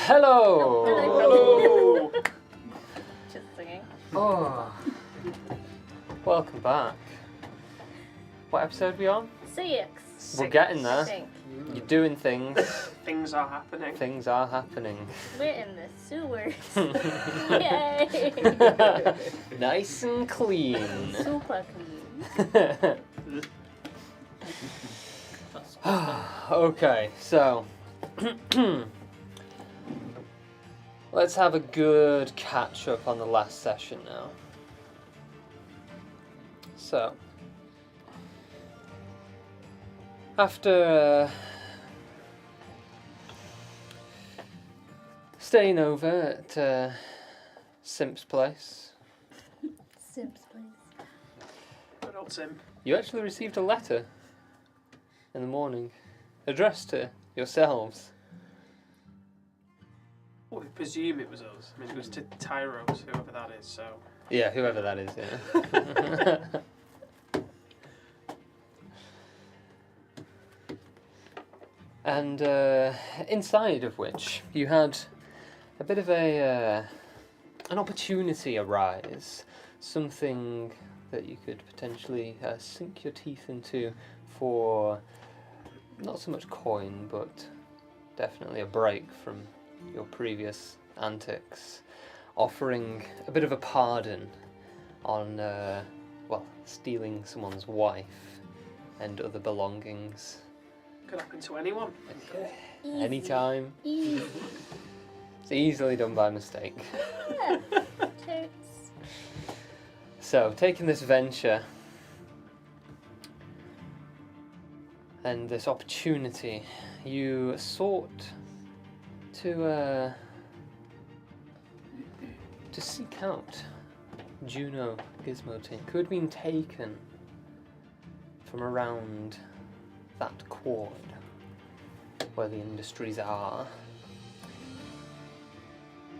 Hello! Hello! Just singing. Oh. Welcome back. What episode are we on? 6. We're getting I there. think. You're doing things. Things are happening. Things are happening. We're in the sewers. Yay! Nice and clean. Super clean. Okay, so let's have a good catch up on the last session now. So, after staying over at Simp's place, Simps, please. Good old Sim. you actually received a letter in the morning addressed to yourselves. Well, we presume it was us. I mean, it was to Tyros, whoever that is, so... Yeah, whoever that is, yeah. And inside of which you had a bit of an opportunity arise, something that you could potentially sink your teeth into for not so much coin, but definitely a break from your previous antics, offering a bit of a pardon on, stealing someone's wife and other belongings. Could happen to anyone. Easy. Anytime. Easy. It's easily done by mistake. Yeah. Totes. So, taking this venture and this opportunity, you sought to seek out Juno Gizmotink, who had been taken from around that quad where the industries are.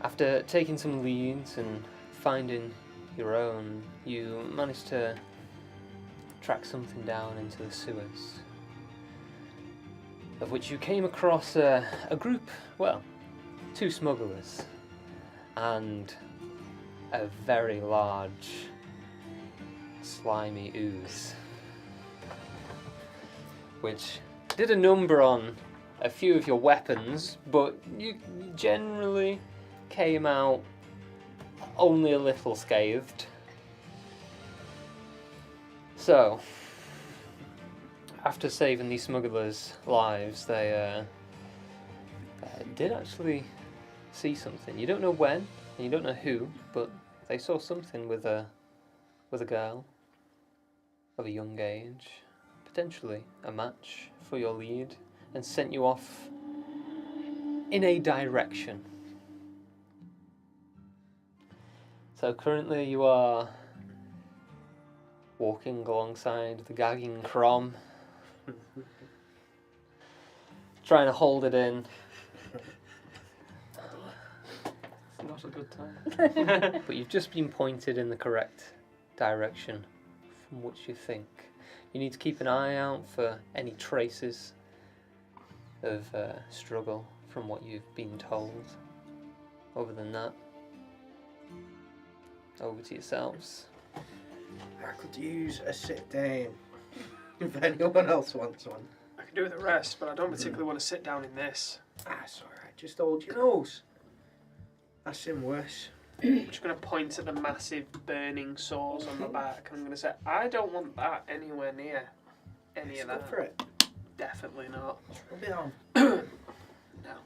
After taking some leads and finding your own, you managed to track something down into the sewers, of which you came across a group, two smugglers, and a very large, slimy ooze, which did a number on a few of your weapons, but you generally came out only a little scathed. So, after saving these smugglers' lives, they did actually see something. You don't know when, and you don't know who, but they saw something with a girl of a young age, potentially a match for your lead, and sent you off in a direction. So currently you are walking alongside the gagging Crom, trying to hold it in. It's not a good time. But you've just been pointed in the correct direction from which you think. You need to keep an eye out for any traces of struggle from what you've been told. Other than that, over to yourselves. I could use a sit down if anyone else wants one. I could do with a rest, but I don't particularly want to sit down in this. It's alright, just hold your nose. That's him worse. I'm just going to point at the massive burning sores on my back, and I'm going to say, I don't want that anywhere near any of Go that. for it. Definitely not. Rub it on. No.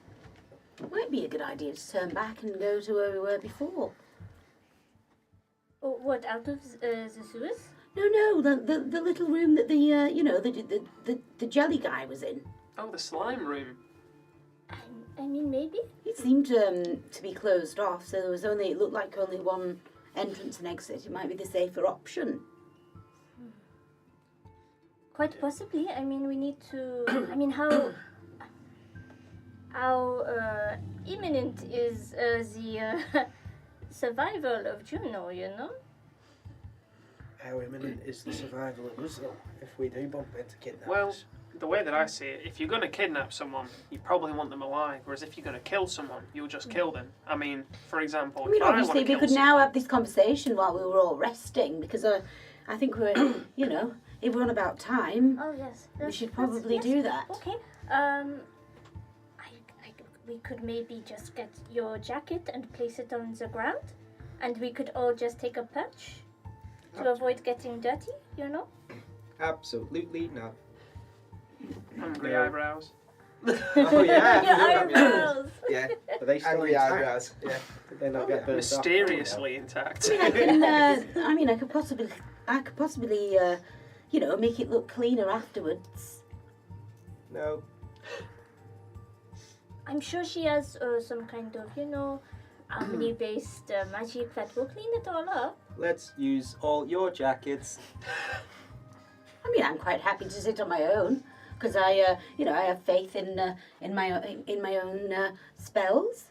Might be a good idea to turn back and go to where we were before. Oh, what, out of the sewers? No, the little room that the jelly guy was in. Oh, the slime room. I mean, maybe. It seemed to be closed off, so it looked like only one entrance and exit. It might be the safer option. Quite possibly. I mean, we need to... I mean, how imminent is the survival of Juno, you know? how imminent is the survival of us, though, if we do bump into kidnappers? Well, the way that I see it, if you're going to kidnap someone, you probably want them alive. Whereas if you're going to kill someone, you'll just kill them. I mean, for example, I mean, if I obviously, want to we could kill now have this conversation while we were all resting because I think we're, if we're on about time, Oh yes. we should probably do that. Okay. We could maybe just get your jacket and place it on the ground, and we could all just take a perch to avoid getting dirty. You know. Absolutely not. Hungry No. eyebrows. Oh yeah. Your eyebrows. Yeah. Are they still Angry intact? eyebrows. Yeah. Did they not get burnt off? Mysteriously intact. I could possibly, make it look cleaner afterwards. No. I'm sure she has some kind of, harmony-based magic that will clean it all up. Let's use all your jackets. I mean, I'm quite happy to sit on my own because I have faith in my own spells.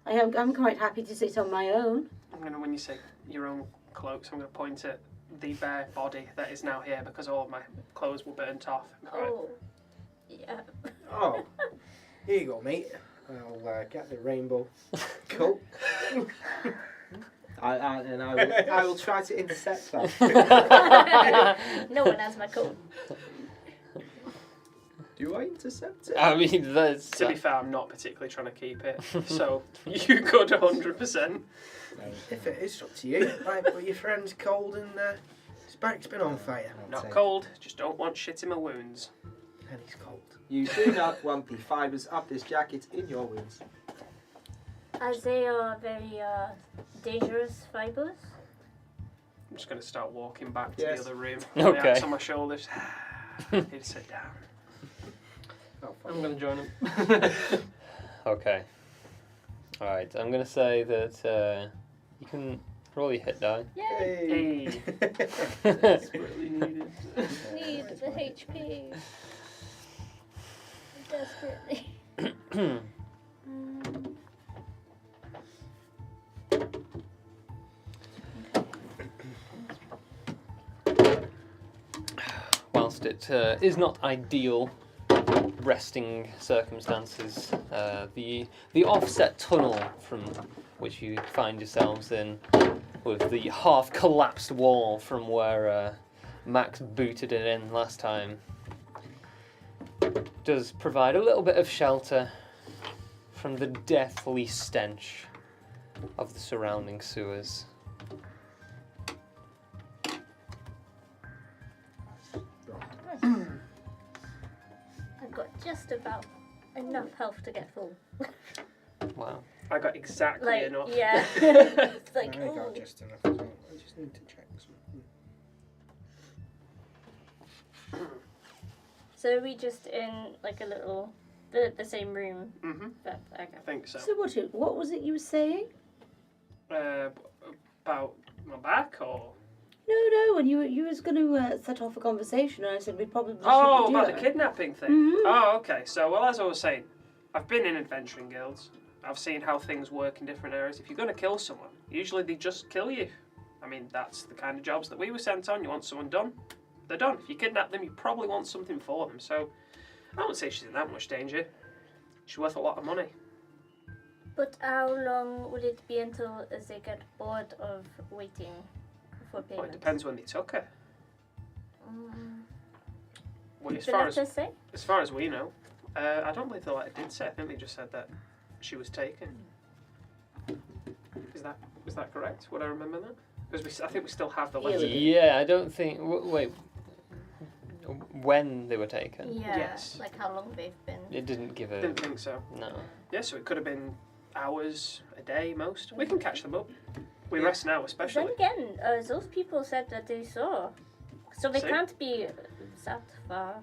I'm quite happy to sit on my own. When you say your own cloaks, I'm going to point at the bare body that is now here because all of my clothes were burnt off. Oh, yeah. Oh, here you go, mate. I'll get the rainbow coat. I will try to intercept that. No one has my coat. Do I intercept it? I mean, that's. To be fair, I'm not particularly trying to keep it, so you could 100%. If it is, up to you. Right, but your friend's cold and his back's been on fire. Not cold, just don't want shit in my wounds. And he's cold. You do not want the fibres of this jacket in your wounds. As they are very dangerous fibers. I'm just going to start walking back to Yes. the other room. Okay. My hands on my shoulders. Need to sit down. I'm going to join him. Okay. Alright, I'm going to say that you can roll your hit die. Yay! Hey. Desperately needed. Need the HP. Desperately. Whilst it is not ideal resting circumstances, the offset tunnel from which you find yourselves in, with the half collapsed wall from where Max booted it in last time, does provide a little bit of shelter from the deathly stench of the surrounding sewers. I've got just about enough health to get full. Wow. I got exactly Like, enough. yeah. It's like, I oh. got just enough as well. I just need to check something. So are we just in like a little, the same room? Mm-hmm. That, okay. I think so. So what was it you were saying? About my back, or? No, and you was going to set off a conversation, and I said we probably Oh, shouldn't do about the that. kidnapping thing. Mhm. Oh, okay. So, well, as I was saying, I've been in adventuring guilds. I've seen how things work in different areas. If you're going to kill someone, usually they just kill you. I mean, that's the kind of jobs that we were sent on. You want someone done, they're done. If you kidnap them, you probably want something for them. So, I wouldn't say she's in that much danger. She's worth a lot of money. But how long would it be until they get bored of waiting for Well, payment? it depends when they took her. Well, Did the letter say? as far as we know, I don't believe the letter did say. I think they just said that she was taken. Was that correct? Would I remember that? Because I think we still have the letter. Yeah, I don't think. Wait. When they were taken? Yeah. Yes. Like how long they've been. It didn't give a. Didn't think so. No. Yeah, so it could have been hours, a day, most. We can catch them up. We rest now, especially. Then again, those people said that they saw. So they See? can't be that far.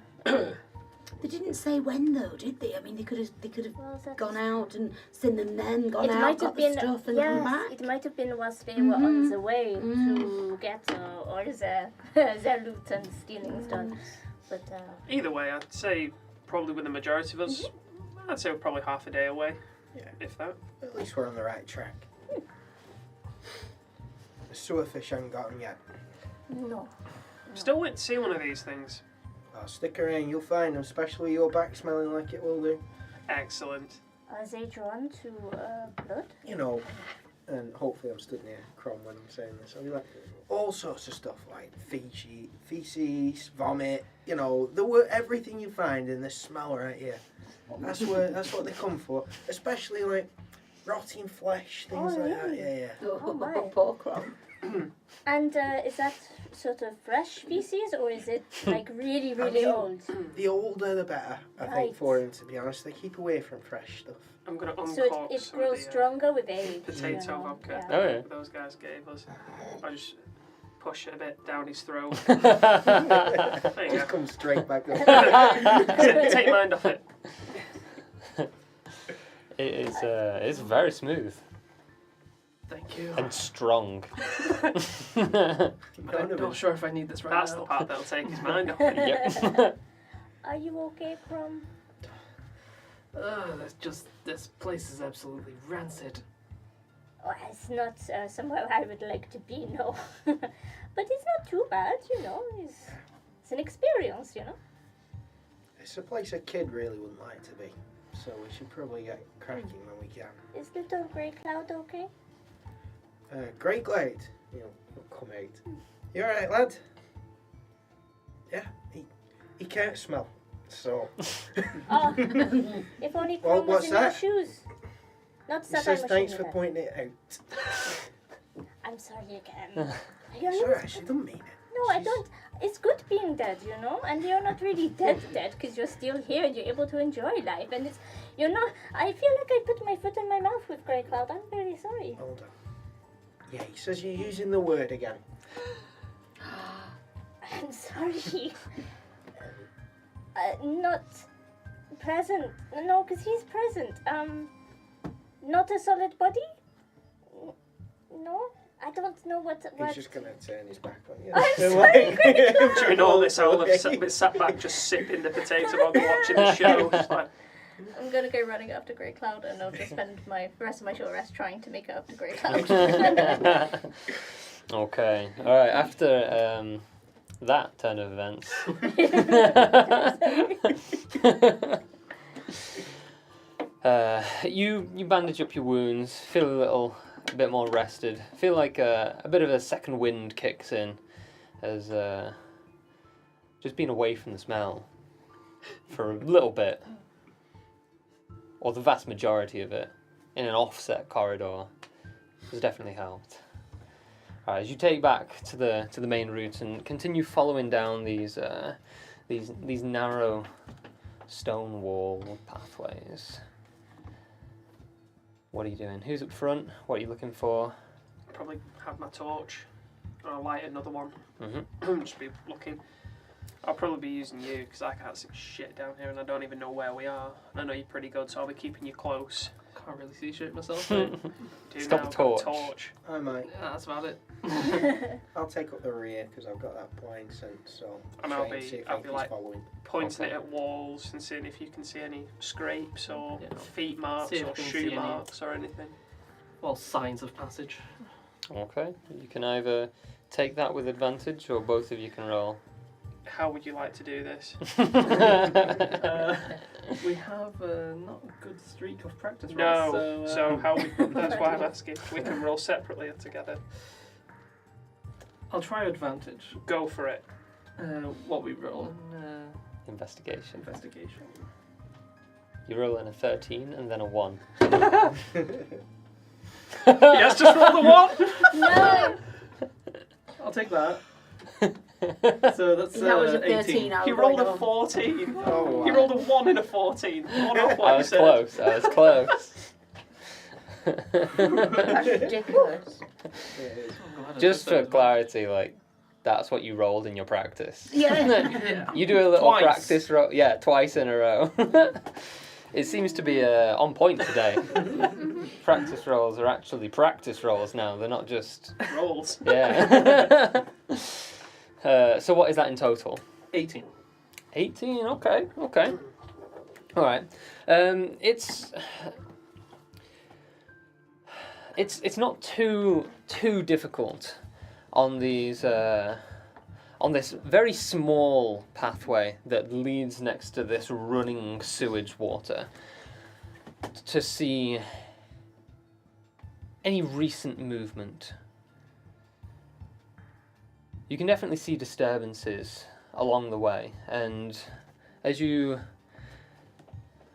They didn't say when though, did they? I mean, they could have Well, that's... gone out and seen them then, gone It out, might got have the been stuff and yes, come back. it might have been whilst they were on the way Mm. to get all their their loot and stealings done. But Either way, I'd say probably with the majority of us, I'd say we're probably half a day away. Yeah. If that. At least we're on the right track. The sewer fish haven't got them yet. No. Still wait to see one of these things. Oh, stick around, you'll find them, especially your back smelling like it will do. Excellent. Are they drawn to blood? You know, and hopefully I'm stood near Crom when I'm saying this. I'll be like, all sorts of stuff like feces, vomit, you know, everything you find in this smell right here. That's what they come for. Especially like rotting flesh, things Oh, like that. really? Yeah. Oh, my. Poor Crom. And is that sort of fresh feces or is it like really, really old? The older the better, I think, Right. for him, to be honest. They keep away from fresh stuff. I'm going to So uncork it some of grows the stronger with age. potato you know? vodka Yeah. Oh, yeah. that those guys gave us. I just push it a bit down his throat. it There you Just go. come straight back up. Take your mind off it. is it's very smooth Thank you. and strong. I'm not sure if I need this right That's now. the part that'll take his mind off it. Yep. Are you okay, Crom? It's just this place is absolutely rancid. Oh, it's not somewhere I would like to be, no. But it's not too bad, you know. It's an experience, you know. It's a place a kid really wouldn't like to be. So we should probably get cracking when we can. Is little grey cloud okay? Great Glade. He'll come out. You alright, lad? Yeah, he can't smell. So. Oh, if only Well, Crom was what's in your that? shoes. Not He that says I'm thanks ashamed for of that. pointing it out. I'm sorry again. It's alright, she doesn't mean it. No, I don't. It's good being dead, you know, and you're not really dead because you're still here and you're able to enjoy life. And it's, you're not. I feel like I put my foot in my mouth with Grey Cloud. I'm very sorry. Hold on. Yeah, he says you're using the word again. I'm sorry. Not present. No, because he's present. Not a solid body. No, I don't know what. He's just gonna turn his back on you. I'm sorry, Grey Cloud. During all this, I'll have sat back just sipping the potato vodka watching the show. Just like, I'm gonna go running after Grey Cloud, and I'll just spend the rest of my short rest trying to make it up to Grey Cloud. Okay. All right. After that turn of events, you bandage up your wounds, feel a bit more rested, feel like a bit of a second wind kicks in, as just being away from the smell for a little bit, or the vast majority of it, in an offset corridor, has definitely helped. Alright, as you take back to the main route and continue following down these narrow stone wall pathways. What are you doing? Who's up front? What are you looking for? probably have my torch, and I'll light another one. Mm-hmm. Just be looking. I'll probably be using you because I can't see shit down here, and I don't even know where we are. I know you're pretty good, so I'll be keeping you close. Can't really see shit myself. Right? Do Stop now, the got a torch. torch. I might. Yeah, that's about it. I'll take up the rear because I've got that blind sense. So And try I'll and be- see if I'll anything's be like- following. Pointing Okay. it at walls and seeing if you can see any scrapes or Yeah. feet marks See if or I can see shoe any- marks or anything. Well, signs of passage. Okay, you can either take that with advantage or both of you can roll. How would you like to do this? We have not a good streak of practice No. rolls, So how we? That's why I'm asking. We can roll separately or together. I'll try advantage. Go for it. What we roll? Investigation. Investigation. You roll in a 13 and then a 1. Yes, just roll the one. No! I'll take that. So that's That was a 18. 13. He rolled a 14. Oh, He wow. rolled a 1 and a 14. One off I what you was said. close, I was close. That's ridiculous. Yeah, it is. I'm glad I Just took that for advantage. clarity, like, that's what you rolled in your practice. Yeah. Yeah. You do a little Twice. practice roll, yeah, twice in a row. It seems to be on point today. Practice rolls are actually practice rolls now. They're not just Rolls. yeah. So what is that in total? 18. 18. Okay. Okay. All right. It's not too difficult on these on this very small pathway that leads next to this running sewage water to see any recent movement. You can definitely see disturbances along the way, and as you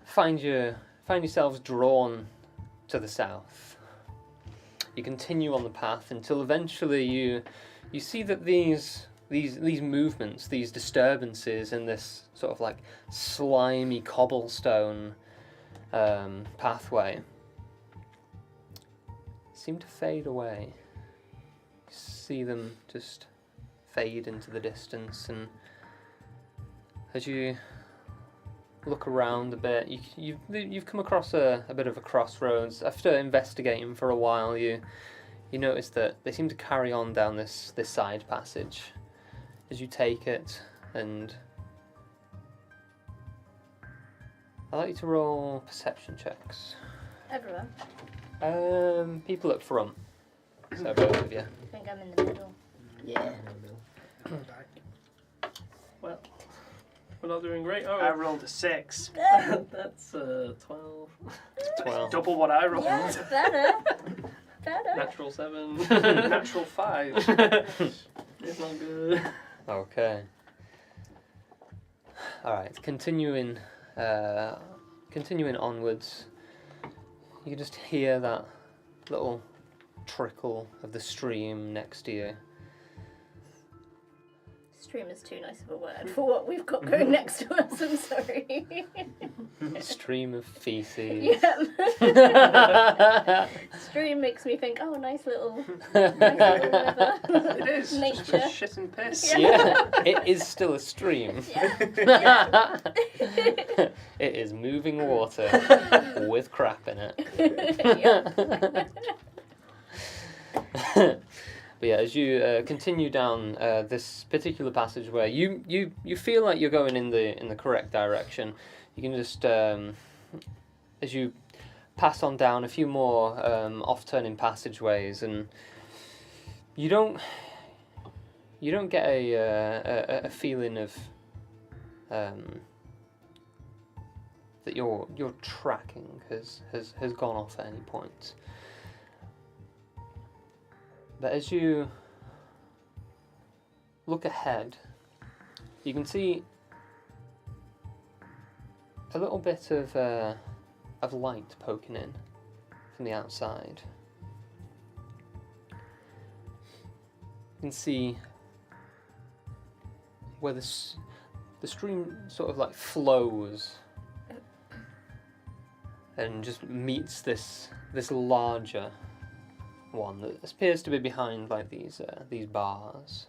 find yourselves drawn to the south, you continue on the path until eventually you see that these movements, these disturbances in this sort of like slimy cobblestone pathway seem to fade away. You see them just fade into the distance, and as you look around a bit, you've come across a bit of a crossroads. After investigating for a while, you notice that they seem to carry on down this side passage. As you take it, and I'd like you to roll perception checks. Everyone. People up front. So both of you. I think I'm in the middle. Yeah. Well, we're not doing great. I Oh, rolled a 6. that's 12. 12. Double what I rolled. Yeah, better. Better. Natural 7. Natural 5. It's not good. Okay. Alright, continuing onwards, you can just hear that little trickle of the stream next to you. Stream is too nice of a word for what we've got going next to us, I'm sorry. Stream of feces. Yeah. Stream makes me think, oh, nice little river. It is. Nature. Just for shit and piss. Yeah, it is still a stream. Yeah. It is moving water with crap in it. But yeah, as you continue down this particular passageway, you feel like you're going in the correct direction. You can just as you pass on down a few more off-turning passageways, and you don't get a feeling of that your tracking has gone off at any point. But as you look ahead, you can see a little bit of light poking in from the outside. You can see where the stream sort of like flows and just meets this larger one that appears to be behind like these bars.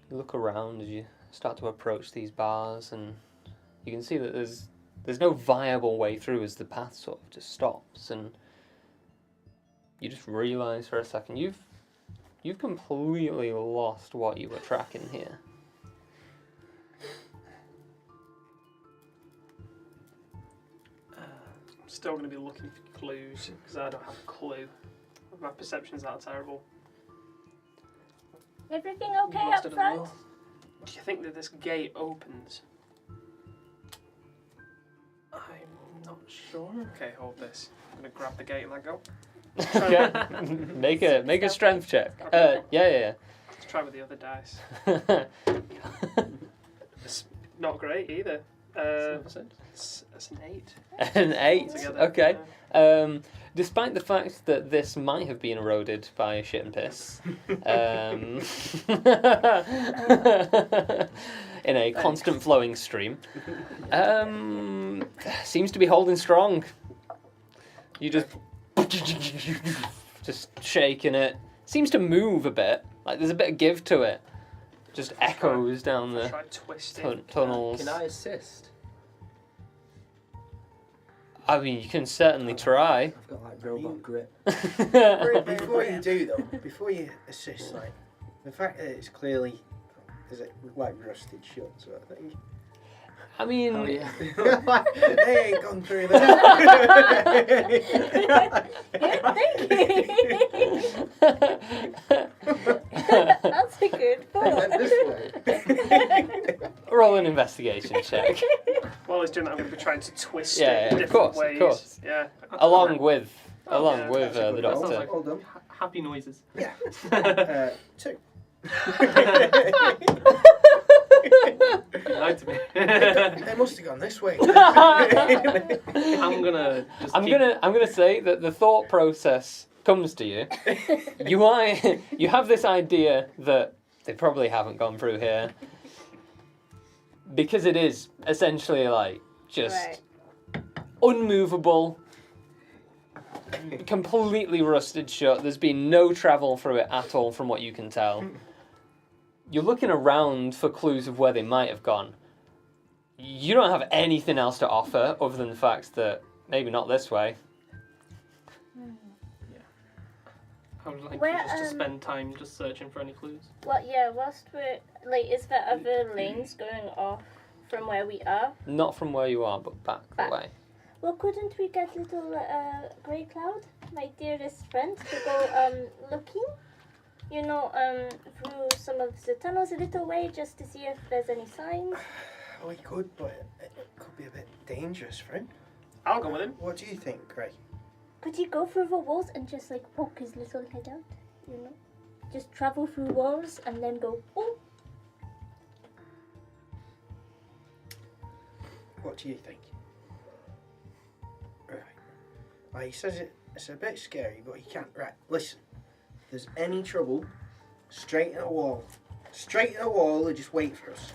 You look around as you start to approach these bars, and you can see that there's no viable way through as the path sort of just stops, and you just realise for a second you've completely lost what you were tracking here. Still going to be looking for clues because I don't have a clue. My perception's that terrible. Everything okay You up lost it as front? well. Do you think that this gate opens? I'm not sure. Okay, hold this. I'm going to grab the gate and let go. Okay. make a strength check. Yeah. Let's try with the other dice. It's not great either. It's an 8. An 8. Altogether, Okay. yeah. Despite the fact that this might have been eroded by shit and piss, in a constant flowing stream, seems to be holding strong. You just shaking it. Seems to move a bit. Like there's a bit of give to it. Just echoes down the Try twisting. tunnels. Can I assist? I mean, you can certainly try. I've got like robot grip. Before you do though, before you assist, like the fact that it's clearly, is it like rusted shut? So I think I mean, Oh, yeah. They ain't gone through that. Good thinking. That's a good They went point. this way. roll an investigation check. While he's doing that, I'm going to be trying to twist Yeah, it in of different course, of ways. course. Yeah. Along with yeah, the That's a good roll. doctor. like- Well done. Happy noises. Yeah. 2. Lied to me. They must have gone this way. I'm gonna just. I'm gonna say that the thought process comes to you. You have this idea that they probably haven't gone through here because it is essentially like just Right. unmovable, completely rusted shut. There's been no travel through it at all, from what you can tell. You're looking around for clues of where they might have gone. You don't have anything else to offer other than the fact that maybe not this way. I would like Where, just to spend time just searching for any clues. Well, yeah, whilst we're, like, is there other lanes going off from where we are? Not from where you are, but back Back. the way. Well, couldn't we get little Grey Cloud, my dearest friend, to go looking? You know, through some of the tunnels a little way, just to see if there's any signs. We could, but it could be a bit dangerous, friend. I'll go with him. What do you think, Gray? Could he go through the walls and just like poke his little head out? You know, just travel through walls and then go. Oh, What do you think? Right. Well, he says it's a bit scary, but he can't. Right, listen. If there's any trouble, straight in a wall. Straight in a wall and just wait for us.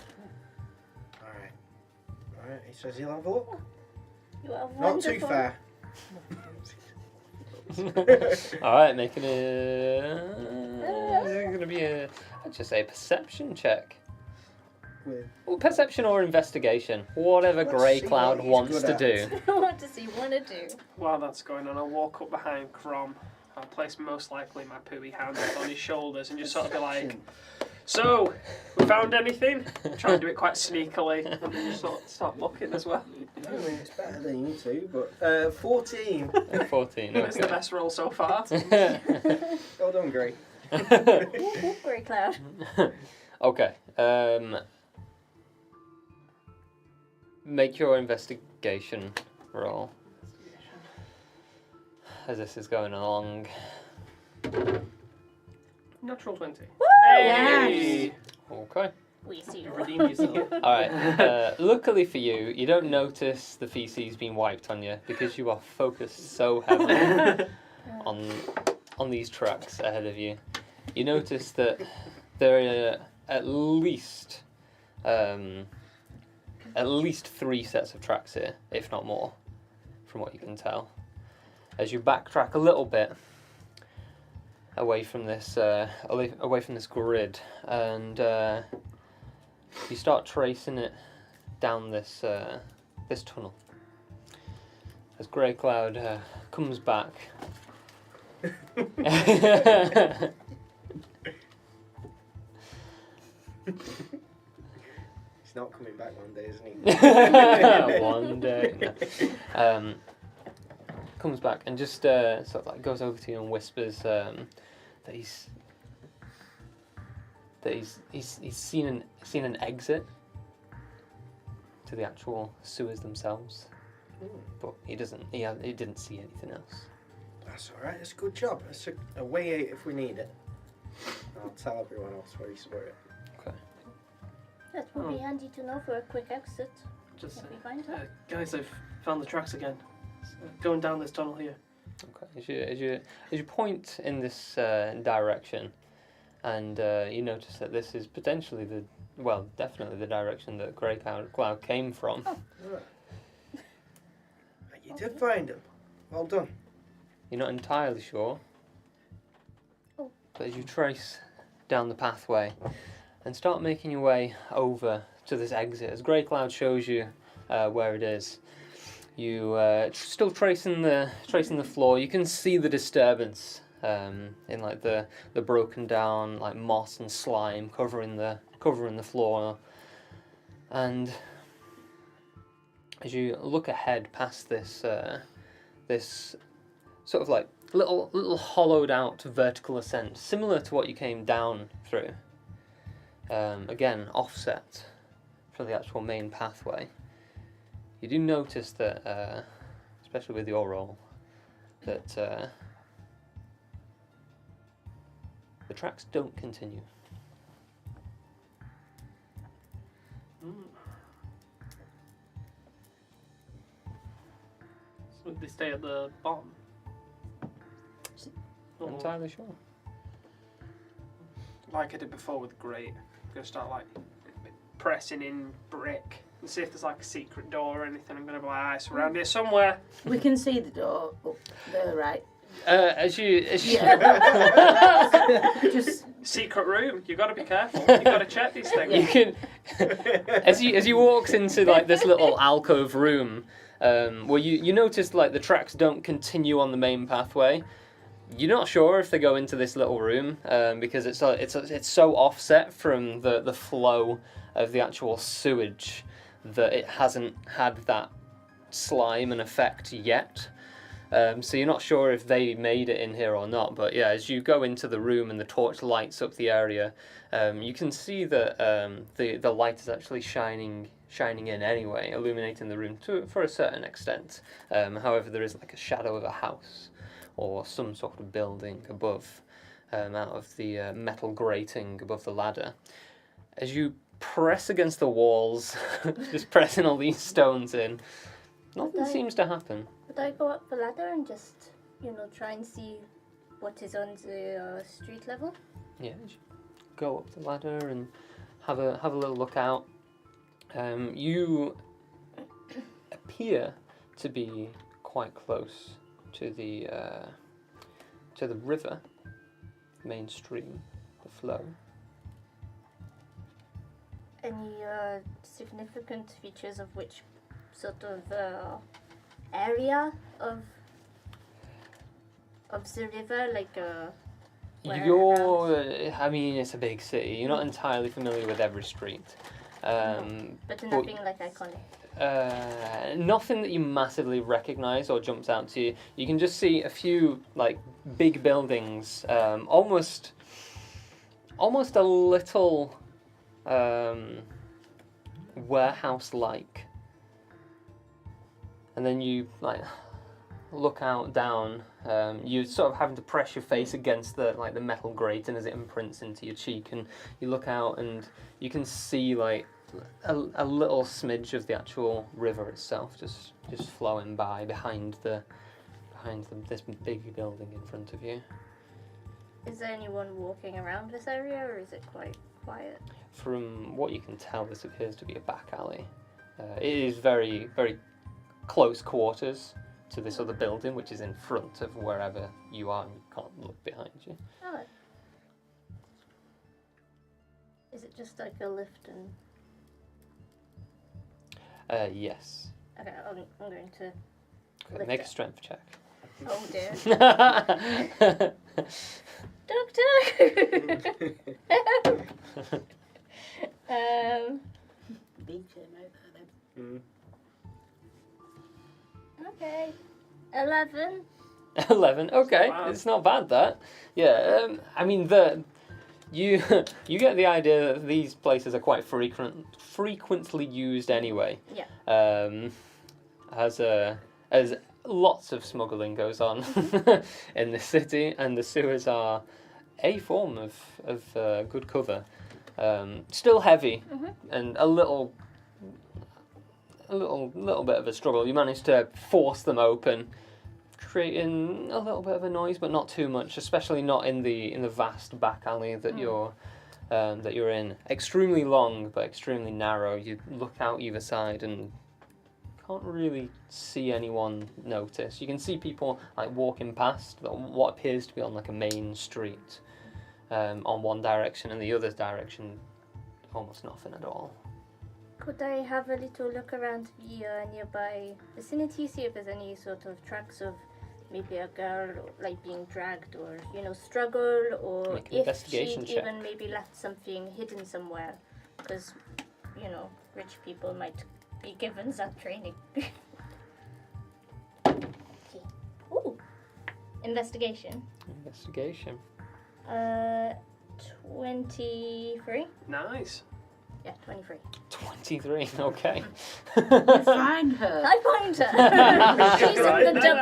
Alright. Alright, he says he'll have a look. you are Not wonderful. too far. Alright, making going to be I'd just say a perception check. With Well, perception or investigation, whatever Let's Grey see Cloud what he's wants good to at. do. What does he want to do? While that's going on, I'll walk up behind Crom. I'll place most likely my pooey hand on his shoulders and just sort of be like, "So, we found anything?" Try and do it quite sneakily and then just sort of start looking as well. I mean, it's better than you two, but 14. 14, It's the okay. best roll so far. Well done, Gray. Whoop, whoop, Grey Cloud. Okay, make your investigation roll. As this is going along. Natural 20. Hey! Okay. We see you. Redeem yourself. Alright, luckily for you, you don't notice the feces being wiped on you because you are focused so heavily on these tracks ahead of you. You notice that there are at least 3 sets of tracks here, if not more, from what you can tell. As you backtrack a little bit away from this grid, and you start tracing it down this tunnel. As Grey Cloud comes back. He's not coming back one day, isn't he? One day. No. Comes back and just sort of like goes over to you and whispers that he's seen an exit to the actual sewers themselves, but he didn't see anything else. That's alright, it's a good job. It's a way out if we need it. I'll tell everyone else where he's worried. That would be handy to know for a quick exit. Just If we find her. guys, I've found the tracks again. Going down this tunnel here. Okay, as you point in this direction, and you notice that this is potentially definitely the direction that Grey Cloud came from. Alright. You did find him. Well done. You're not entirely sure, Oh. but as you trace down the pathway and start making your way over to this exit, as Grey Cloud shows you where it is, you still tracing the floor. You can see the disturbance in like the broken down like moss and slime covering the floor, and as you look ahead past this this sort of like little hollowed out vertical ascent, similar to what you came down through. Again, offset from the actual main pathway. You do notice that, especially with your roll, that the tracks don't continue. So they stay at the bottom. Not entirely sure. Like I did before with grate. I'm going to start like pressing in brick and see if there's like a secret door or anything. I'm going to be like, it's around here somewhere. We can see the door up there, right? As you Just Secret room. You got to be careful. You got to check these things. you can as you walks into like this little alcove room, where you notice like the tracks don't continue on the main pathway. You're not sure if they go into this little room because it's so offset from the flow of the actual sewage that it hasn't had that slime and effect yet. So you're not sure if they made it in here or not. But yeah, as you go into the room and the torch lights up the area, you can see that the light is actually shining in anyway, illuminating the room for a certain extent. However, there is like a shadow of a house or some sort of building above, out of the metal grating above the ladder. As you press against the walls, just pressing all these stones in, nothing seems to happen. Would I go up the ladder and just, try and see what is on the street level? Yeah, as you go up the ladder and have a little look out. You appear to be quite close to the river, main stream, the flow. Any significant features of which sort of area of the river, like I mean, it's a big city. You're not entirely familiar with every street. But nothing like iconic. Nothing that you massively recognise or jumps out to you. You can just see a few like big buildings, almost a little warehouse-like. And then you like look out down. You sort of having to press your face against the metal grating as it imprints into your cheek, and you look out and you can see like a little smidge of the actual river itself just flowing by behind this big building in front of you. Is there anyone walking around this area, or is it quite quiet? From what you can tell, this appears to be a back alley. It is very, very close quarters to this other building, which is in front of wherever you are, and you can't look behind you. Oh. Is it just like a lift and... Yes. Okay, I'm going to... Okay, make a strength check. Oh dear. Doctor! big gym over there. Okay. 11. 11. Okay, Wow. it's not bad that. Yeah. I mean you get the idea that these places are quite frequently used anyway. Yeah. As lots of smuggling goes on in the city, and the sewers are a form of good cover. Still heavy, and a little bit of a struggle. You manage to force them open, creating a little bit of a noise, but not too much, especially not in the vast back alley that you're in. Extremely long, but extremely narrow. You look out either side and can't really see anyone notice. You can see people like walking past what appears to be on like a main street, on one direction, and the other direction almost nothing at all. Could I have a little look around the nearby vicinity, see if there's any sort of tracks of maybe a girl like being dragged, or struggle, or Make an if investigation she'd check. even maybe left something hidden somewhere, because rich people might be given that training. Okay. Ooh. Investigation. Investigation. 23. Nice. Yeah, 23. 23, okay. You find her. I find her. She's Right in the there.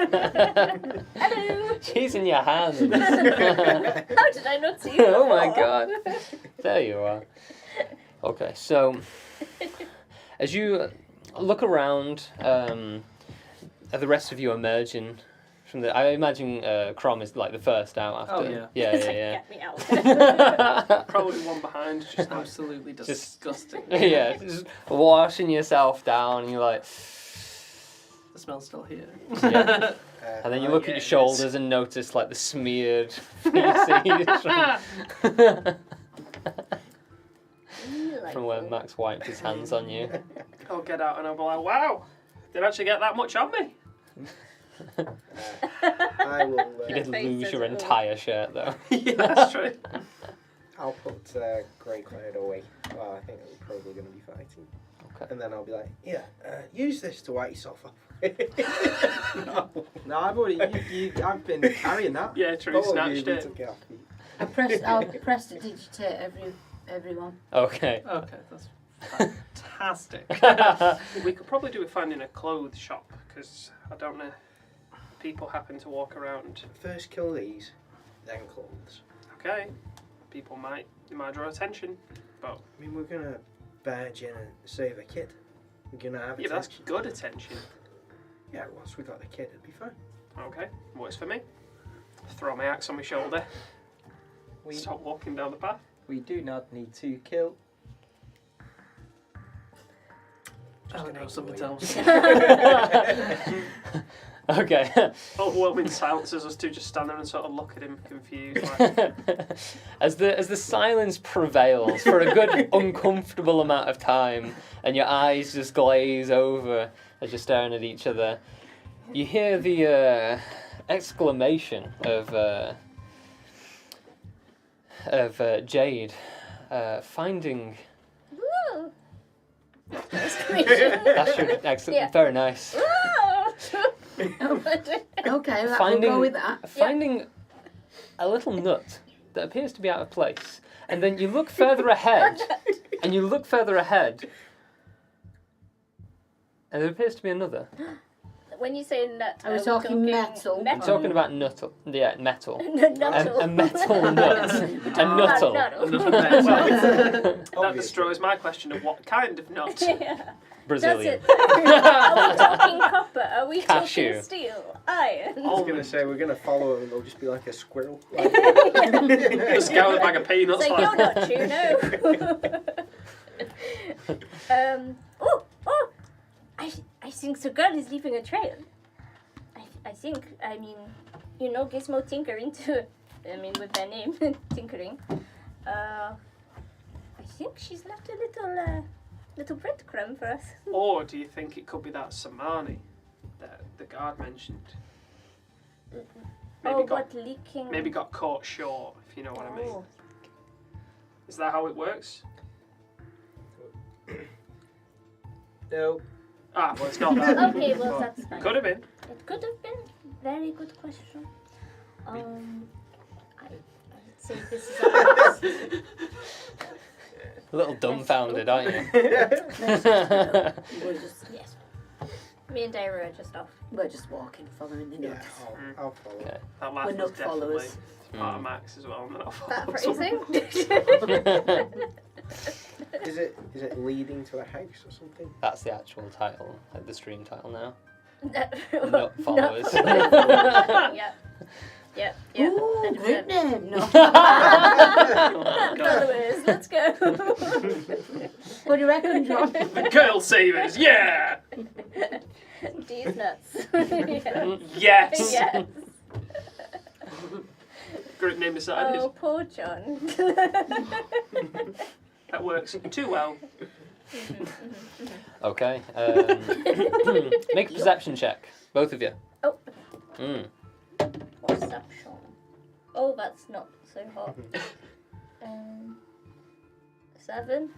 dumpster. Hello. She's in your hands. How did I not see you? Oh my before? god. There you are. Okay, so as you look around, the rest of you emerging from the. I imagine Crom is like the first out after. Oh, yeah. Yeah, It's yeah, like, yeah. Get me out. Probably one behind. Just Absolutely disgusting. Yeah, just washing yourself down, and you're like, The smell's still here. yeah. And then you look yeah, at your it is. shoulders and notice like the smeared feces from where Max wiped his hands on you. I'll get out and I'll be like, wow, didn't actually get that much on me. I will. You did Face lose says your it all. entire shirt though. Yeah, that's true. I'll put Grey Cloud away. Well, I think we're probably going to be fighting. Okay. And then I'll be like, yeah, use this to wipe yourself off. No. No, I've already. I've been carrying that. Yeah, true. All of you Snatched need it. to get off me. I'll press to digitate everyone. Okay. Okay, that's fantastic. We could probably do with finding a clothes shop because I don't know. People happen to walk around. First kill these, then clothes. Okay, people might draw attention, but I mean, we're going to barge in and save a kid. We're going to have yeah, that's attention. good attention. Yeah, once we got the kid, it'll be fine. Okay, works for me. Throw my axe on my shoulder. We Start walking down the path. we do not need to kill. Oh no, something else. Okay. Overwhelming silence as us two just stand there and sort of look at him confused. Like, As the silence prevails for a good uncomfortable amount of time, and your eyes just glaze over as you're staring at each other, you hear the exclamation of Jade finding. Woo. Exclamation. That's your excellent. Yeah. Very nice. Woo. Okay, we'll Finding go with that. finding a little nut that appears to be out of place, and then you look further ahead, and you look further ahead, and there appears to be another. When you say nut, Are we we talking metal? I'm talking about metal. Yeah, metal. Nuttle. A metal nut. A nuttle. that destroys my question of what kind of nut. Yeah. Brazilian. Does it? Are we talking copper? Are we Cashew. talking steel? Iron? I was going to say, we're going to follow him and they'll just be like a squirrel. Like, A scoured bag of peanuts. It's like, you're not you, no. I think the girl is leaving a trail. I mean, you know, Gizmo tinkering too. I mean, with their name, tinkering. I think she's left a little breadcrumb for us. Or do you think it could be that Samani that the guard mentioned? Maybe got caught short, if you know what I mean. Oh. Is that how it works? No. Ah, well, it's not that. Okay, well, that's fine. Could have been. It could have been. Very good question. I'd say this is A little dumbfounded, aren't you? We're just, yes. Me and Daira are just off. we're just walking, following the yeah, nuts. I'll follow. Okay. That last We're was not definitely followers. part of Max as well. And then I'll That follow phrasing. Is it leading to a house or something? That's the actual title, like the stream title now. Nut followers. Yeah. Yep. Yep. Ooh, group name. No. Followers, let's go. What do you reckon, John? The Girl Savers, yeah! These nuts. Yeah. Yes! Yes. Group name decided. Oh, poor John. That works too well. Okay. Make a perception check, both of you. Oh. Mm. Perception. Oh, that's not so hot. 7. 7.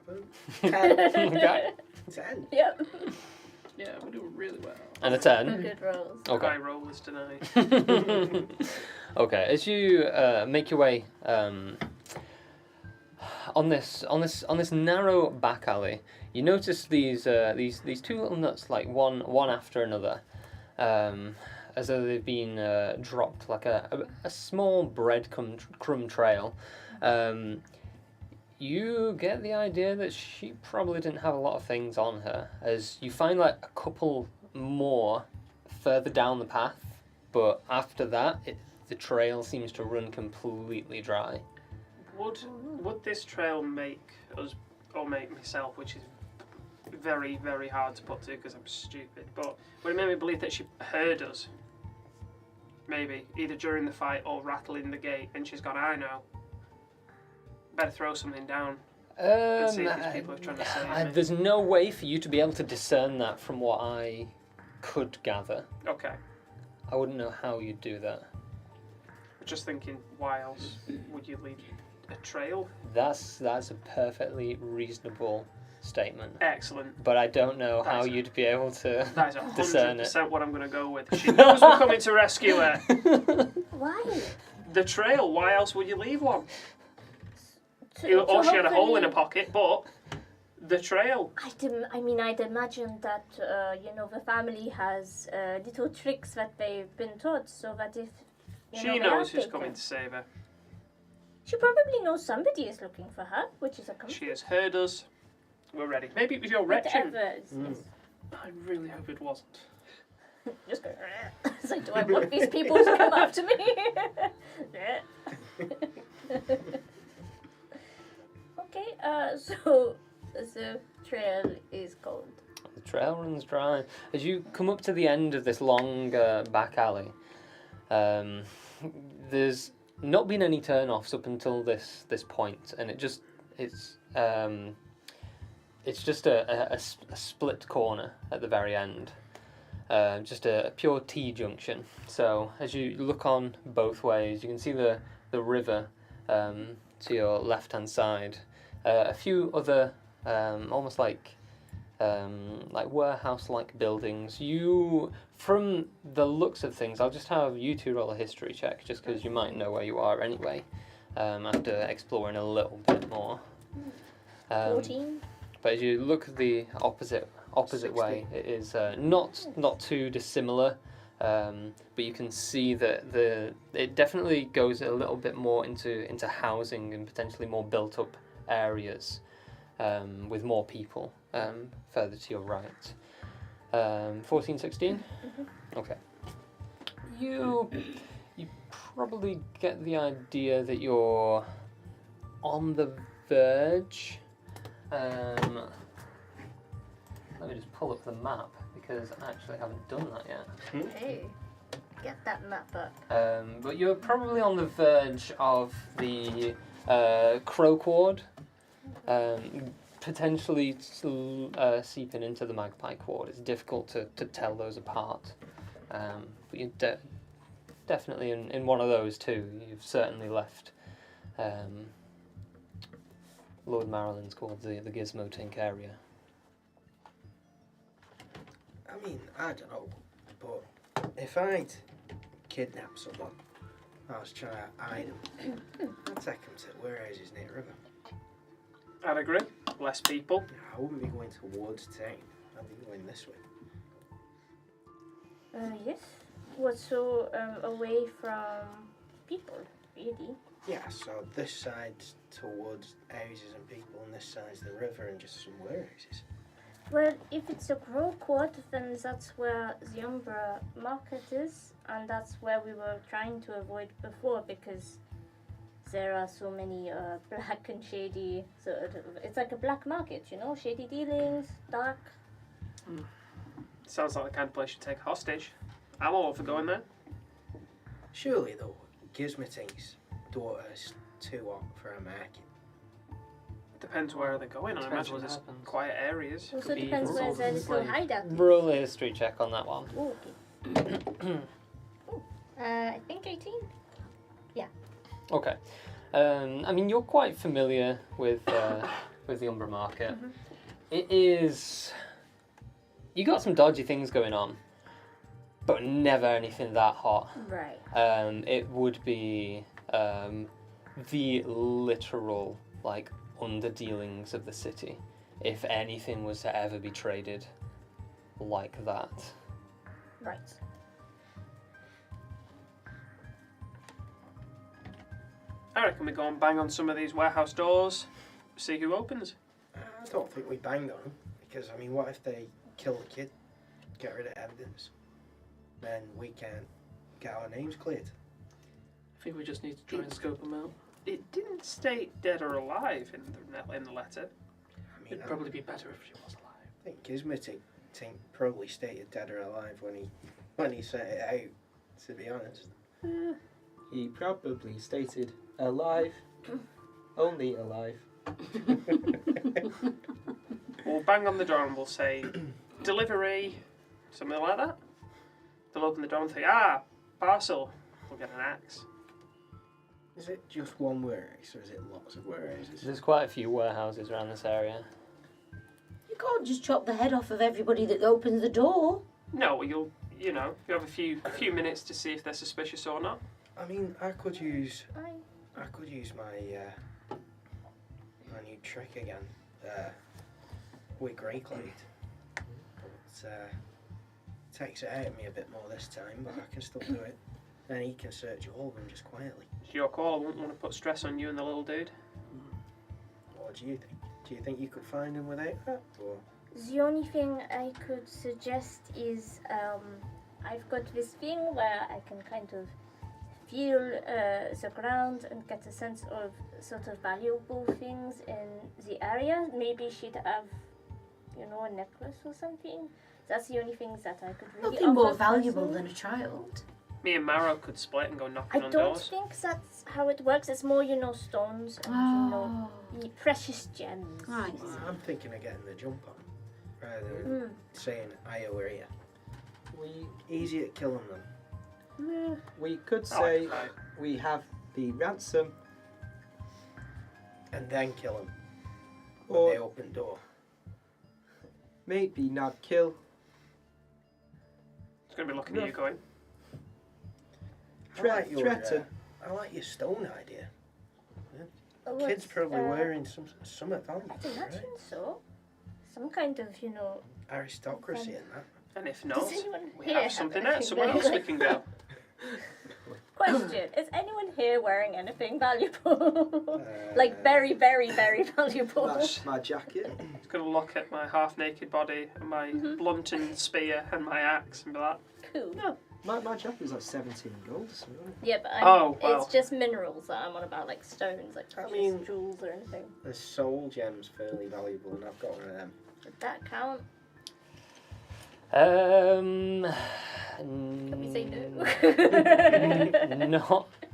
happen. 10. Okay. 10. Yep. Yeah, we're doing really well. And a 10. Good rolls. Okay. High rollers tonight. Okay, as you make your way on this narrow back alley, you notice these two little nuts, like one after another, as though they've been dropped, like a small breadcrumb trail. You get the idea that she probably didn't have a lot of things on her, as you find like a couple more further down the path, but after that, the trail seems to run completely dry. Would this trail make us, or make myself, which is very, very hard to put to because I'm stupid, but would it make me believe that she heard us? Maybe, either during the fight or rattling the gate, and she's gone, I know. Better throw something down and see if these people are trying to save me. There's no way for you to be able to discern that from what I could gather. Okay. I wouldn't know how you'd do that. Just thinking, why else would you leave a trail? That's a perfectly reasonable statement. Excellent. But I don't know how That's- you'd be able to That is discern it. 100% what I'm going to go with. She knows we're coming to rescue her. Why? The trail, why else would you leave one? To Or she had a hole in her hopefully- pocket, but the trail. I'd imagine that the family has little tricks that they've been taught, so that if She they knows are who's taken- coming to save her. She probably knows somebody is looking for her, which is a comfort. She has heard us. We're ready. Maybe it was your retching. Whatever. Yes. I really hope it wasn't. Just go. It's like, do I want these people to come after me? Okay. So the trail is cold. The trail runs dry. As you come up to the end of this long back alley, there's not been any turn-offs up until this point, and it's just a split corner at the very end, just a pure T-junction. So as you look on both ways, you can see the river to your left-hand side. A few other almost like warehouse-like buildings. You, from the looks of things, I'll just have you two roll a history check, just because you might know where you are anyway, after exploring a little bit more. 14. But as you look the opposite 60. way, it is not too dissimilar. But you can see that it definitely goes a little bit more into housing and potentially more built up areas, with more people further to your right. 14, 16? Mm-hmm. Okay. You probably get the idea that you're on the verge. Let me just pull up the map because I actually haven't done that yet. Hey, get that map up. But you're probably on the verge of the Croak Ward, potentially seeping into the Magpie Ward. It's difficult to tell those apart. But you're definitely in one of those two. You've certainly left Lord Marilyn's called the Gizmo Tink area. I mean, I don't know, but if I'd kidnapped someone, I was trying to hide them, I'd take them to warehouses near the river. I'd agree. Less people. I wouldn't be going towards town. I'd be going this way. Yes. What, so away from people, really? Yeah, so this side's towards houses and people, and this side's the river and just some warehouses. Well, if it's a grow court, then that's where the Umbra market is, and that's where we were trying to avoid before because there are so many black and shady. It's like a black market, shady dealings, dark. Sounds like the kind of place you'd take a hostage. I'm all for going there. Surely, though, Gizmotink's daughter's too hot for a market. Depends where they're going. I Depends imagine what there's happens. quiet areas. Also Could be depends where rules their and little slaves. hideout is. Roll a history check on that one. Oh, okay. I think 18. Okay. I mean, you're quite familiar with with the Umbra Market. Mhm. It is. You got some dodgy things going on, but never anything that hot. Right. It would be the literal like underdealings of the city, if anything was to ever be traded like that. Right. I reckon we go and bang on some of these warehouse doors, see who opens. I don't think we banged on them because I mean, what if they kill the kid, get rid of evidence, then we can't get our names cleared. I think we just need to try and scope them out. It didn't state dead or alive in the letter. I mean, It'd probably be better if she was alive. I think Gizmitic probably stated dead or alive when he sent it out. To be honest, He probably stated alive, only alive. We'll bang on the door and we'll say, delivery, something like that. They'll open the door and say, parcel. We'll get an axe. is it just one warehouse or is it lots of warehouses? There's quite a few warehouses around this area. You can't just chop the head off of everybody that opens the door. No, you have a few minutes to see if they're suspicious or not. I mean, I could use I my new trick again with Grey Cloud. But takes it out of me a bit more this time, but I can still do it. And he can search all of them just quietly. It's your call. I wouldn't want to put stress on you and the little dude. What do you think? Do you think you could find him without that? Or The only thing I could suggest is I've got this thing where I can kind of feel the ground and get a sense of sort of valuable things in the area. Maybe she'd have, a necklace or something. That's the only things that I could really Nothing more offer valuable personally. than a child. Me and Maro could split and go I knocking on don't doors. think that's how it works. It's more, stones and, Oh, precious gems. right. I'm thinking of getting the jump on, rather than saying I over here. We Easy at killing them. we could I like say the fight. we have the ransom, And then kill them when or they open door. maybe not kill. It's going to be looking at you going, Threaten. I like your stone idea. Oh, Kid's it's, probably wearing some advantage, I'd imagine right? so. Some kind of, Aristocracy in that. and if not, Does anyone we here have have something anything else, somewhere there? else we can go. Question: is anyone here wearing anything valuable? Like Uh, very, very, very valuable. That's my jacket. It's going to look at my half-naked body and my blunted spear and my axe and be like, Cool. My jacket's like 17 gold. So Yeah, but Oh, wow. it's just minerals that I'm on about, like stones, like precious mean- jewels or anything. the soul gem's fairly valuable, and I've got one of them. Would that count? Can we say no?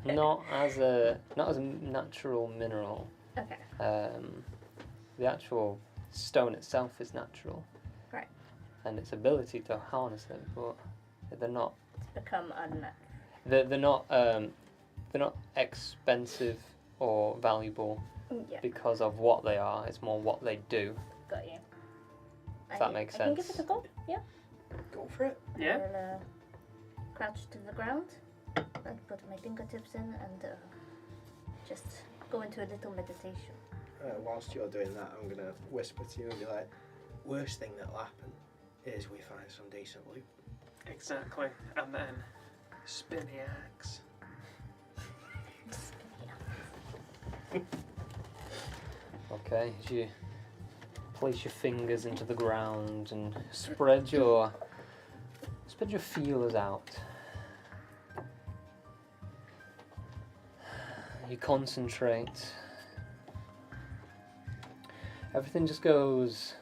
not as a natural mineral. Okay. The actual stone itself is natural. Right. And its ability to harness it, but they're not. It's become unnatural. They're not expensive or valuable Yeah, because of what they are. It's more what they do. got you. If that makes I can give sense. it a go. Yeah. Go for it. yeah. I'll crouch to the ground and put my fingertips in and just go into a little meditation. Whilst you're doing that, I'm going to whisper to you and be like, worst thing that'll happen is we find some decent loot. Exactly. And then spin the axe. Okay, as you place your fingers into the ground and spread your feelers out. You concentrate. Everything just goes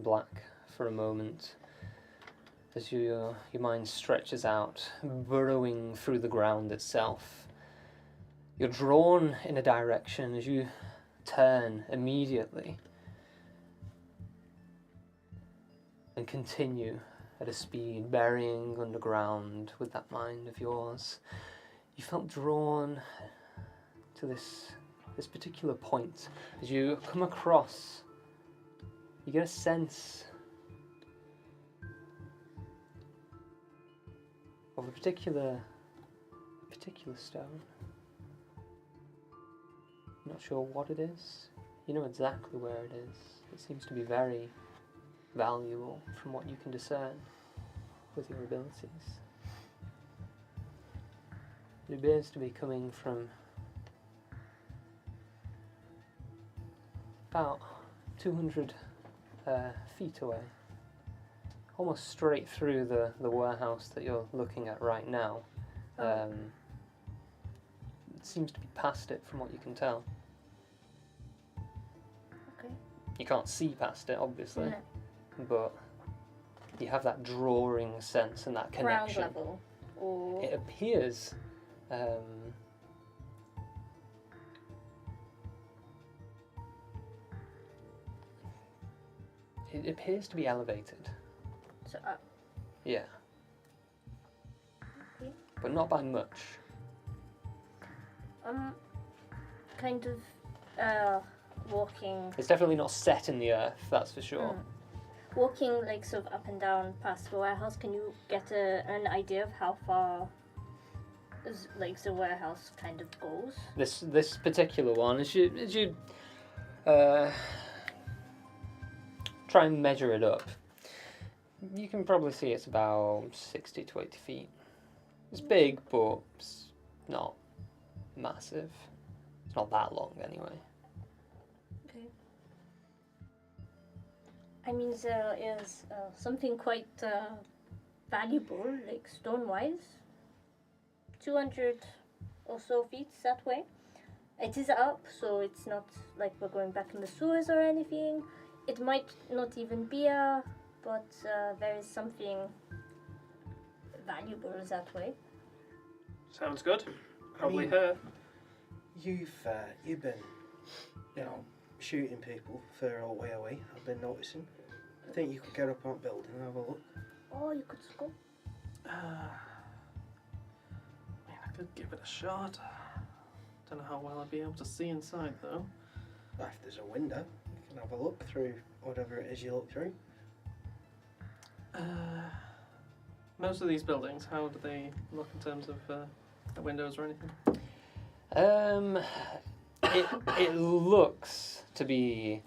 black for a moment as your mind stretches out, burrowing through the ground itself. You're drawn in a direction as you turn immediately and continue at a speed, burying underground with that mind of yours. You felt drawn to this this particular point, as you come across, you get a sense of a particular stone. I'm not sure what it is. You know exactly where it is. It seems to be very valuable from what you can discern with your abilities. It appears to be coming from about 200 feet away, almost straight through the warehouse that you're looking at right now. It seems to be past it from what you can tell. Okay. You can't see past it, obviously, No. but you have that drawing sense and that Ground connection. level, or It appears it appears to be elevated. so up. Yeah. Okay. But not by much. Kind of walking. It's definitely not set in the earth, that's for sure. Walking like sort of up and down past the warehouse, can you get an idea of how far like the warehouse kind of goes? This particular one, as you try and measure it up, you can probably see it's about 60 to 80 feet. It's big, but it's not massive. It's not that long anyway. Okay. I mean, there is something quite valuable, like stone-wise. 200 or so feet that way. It is up, so it's not like we're going back in the sewers or anything. It might not even be but there is something valuable that way. Sounds good. Probably mean- her. You've been, shooting people further away. I've been noticing. I think you could get up on that building and have a look. Oh, you could go. I could give it a shot. Don't know how well I'd be able to see inside though. If there's a window, you can have a look through whatever it is you look through. Most of these buildings, how do they look in terms of the windows or anything? It looks to be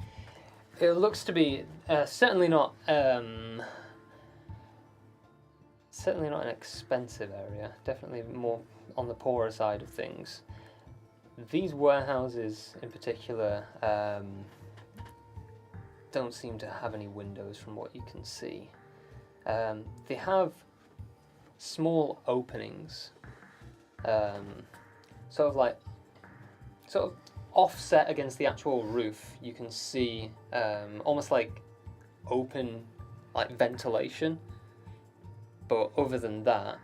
certainly not an expensive area. Definitely more on the poorer side of things. These warehouses in particular don't seem to have any windows from what you can see. They have small openings, sort of offset against the actual roof. You can see almost like open, like ventilation. But other than that,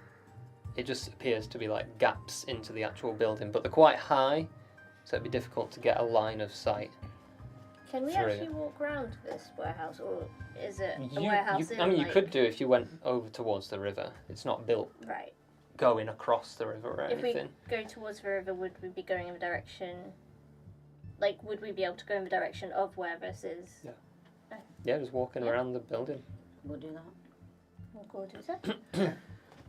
it just appears to be like gaps into the actual building. But they're quite high, so it'd be difficult to get a line of sight. Can we Through. actually walk around this warehouse, or is it a You warehouse in, you like... could do if you went over towards the river. It's not built Right. going across the river or If we anything. go towards the river, would we be going in the direction... Like, would we be able to go in the direction of where this is? Yeah, just walking Yeah. around the building. We'll do that. We'll go do that.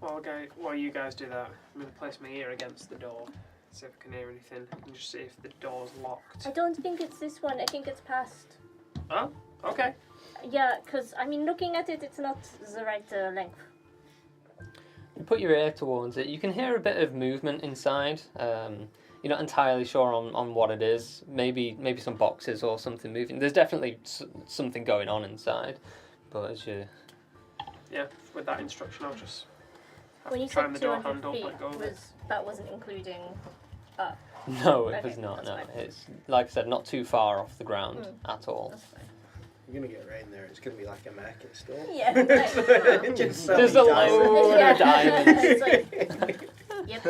While you guys do that, I'm going to place my ear against the door, see if I can hear anything, and just see if the door's locked. I don't think it's this one. I think it's past. Oh, okay. Yeah, because, I mean, looking at it, it's not the right length. You put your ear towards it. You can hear a bit of movement inside. You're not entirely sure on what it is. Maybe some boxes or something moving. There's definitely something going on inside. But as you... Yeah, with that instruction, I'll just When you try said the door 200 handle, feet, let go of it. that wasn't including... No, it Okay, was not. that's No, fine. it's, like I said, not too far off the ground at all. That's fine. You're gonna get right in there. It's gonna be like a market store. Yeah, like, Just There's a selling diamonds. load Yeah. of diamonds. It's like, yep.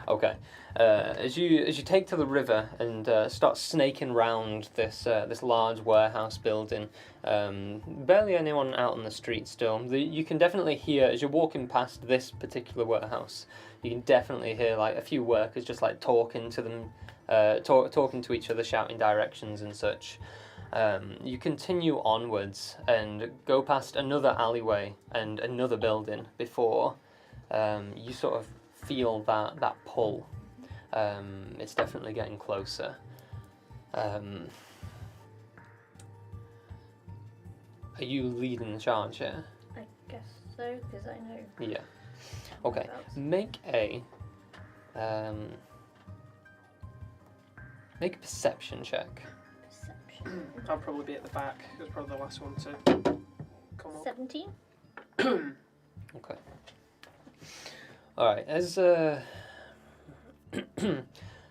Okay. As you take to the river and start snaking round this large warehouse building, barely anyone out on the street still. You can definitely hear as you're walking past this particular warehouse. You can definitely hear like a few workers just like talking to them, talking to each other, shouting directions and such. You continue onwards and go past another alleyway and another building before you sort of feel that pull. It's definitely getting closer. Are you leading the charge here? I guess so, because I know. Yeah. Okay. Make a perception check. Perception. I'll probably be at the back. It was probably the last one to come up. 17. Okay. All right. As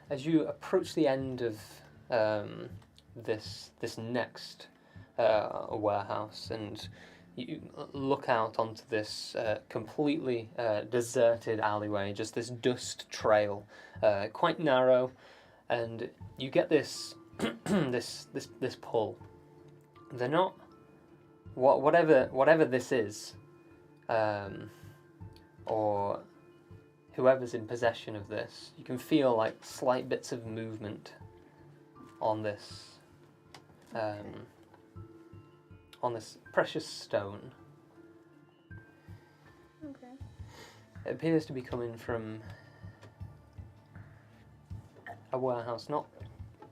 as you approach the end of this next warehouse, and you look out onto this completely deserted alleyway, just this dust trail, quite narrow, and you get this this pull. They're not whatever this is, or whoever's in possession of this. You can feel like slight bits of movement on this precious stone. Okay. It appears to be coming from a warehouse, not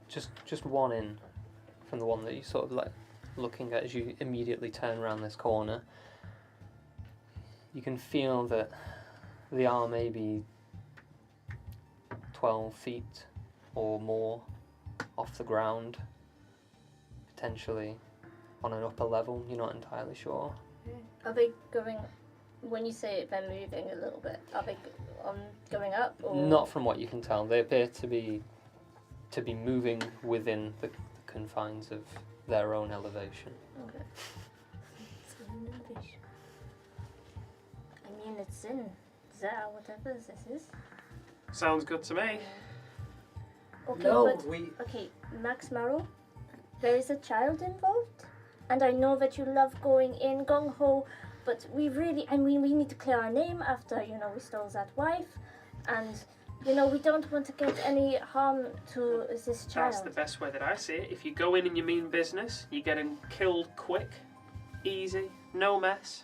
just one in from the one that you sort of like looking at as you immediately turn around this corner. You can feel that they are maybe 12 feet or more off the ground, potentially on an upper level. You're not entirely sure. Are they going, when you say they're moving a little bit, are they going up? Or? Not from what you can tell. They appear to be moving within the confines of their own elevation. Okay. It's an elevation. I mean, it's in there, whatever this is. Sounds good to me. Okay, No, but okay, Max Marrow, there is a child involved, and I know that you love going in gung ho, but we need to clear our name after we stole that wife, and we don't want to get any harm to this child. That's the best way that I see it. If you go in and you mean business, you get him killed quick, easy, no mess.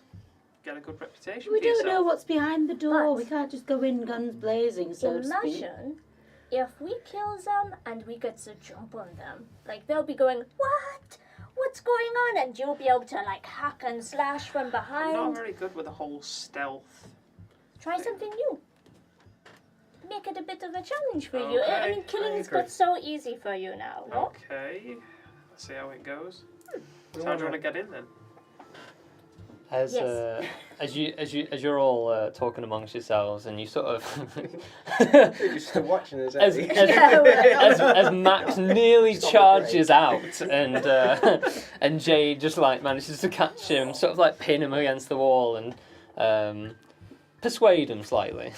Get a good reputation. We for don't yourself. know what's behind the door. But we can't just go in guns blazing, so to speak. Imagine if we kill them and we get to jump on them. Like, they'll be going, what? What's going on? And you'll be able to, like, hack and slash from I'm behind. not very good with the whole stealth. Try something new. Make it a bit of a challenge for you. Okay, I mean, I killing's agree. got so easy for you now, no? Okay, let's see how it goes. So how do you want to get in then? As Yes. as you're all talking amongst yourselves, and you sort of You're just watching us. as Max nearly charges out, and Jay just like manages to catch him, sort of like pin him against the wall and persuade him slightly.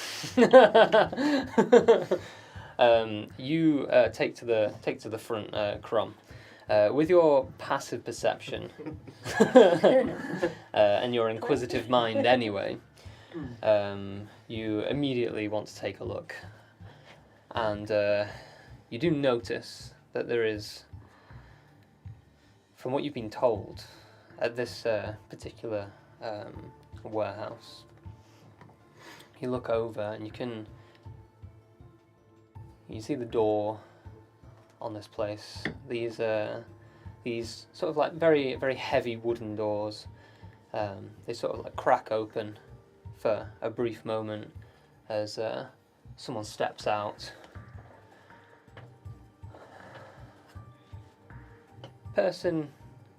You take to the front, Crom. With your passive perception and your inquisitive mind anyway, you immediately want to take a look. And you do notice that there is, from what you've been told, at this particular warehouse, you look over and you see the door on this place. These sort of like very, very heavy wooden doors. They sort of like crack open for a brief moment as someone steps out. Person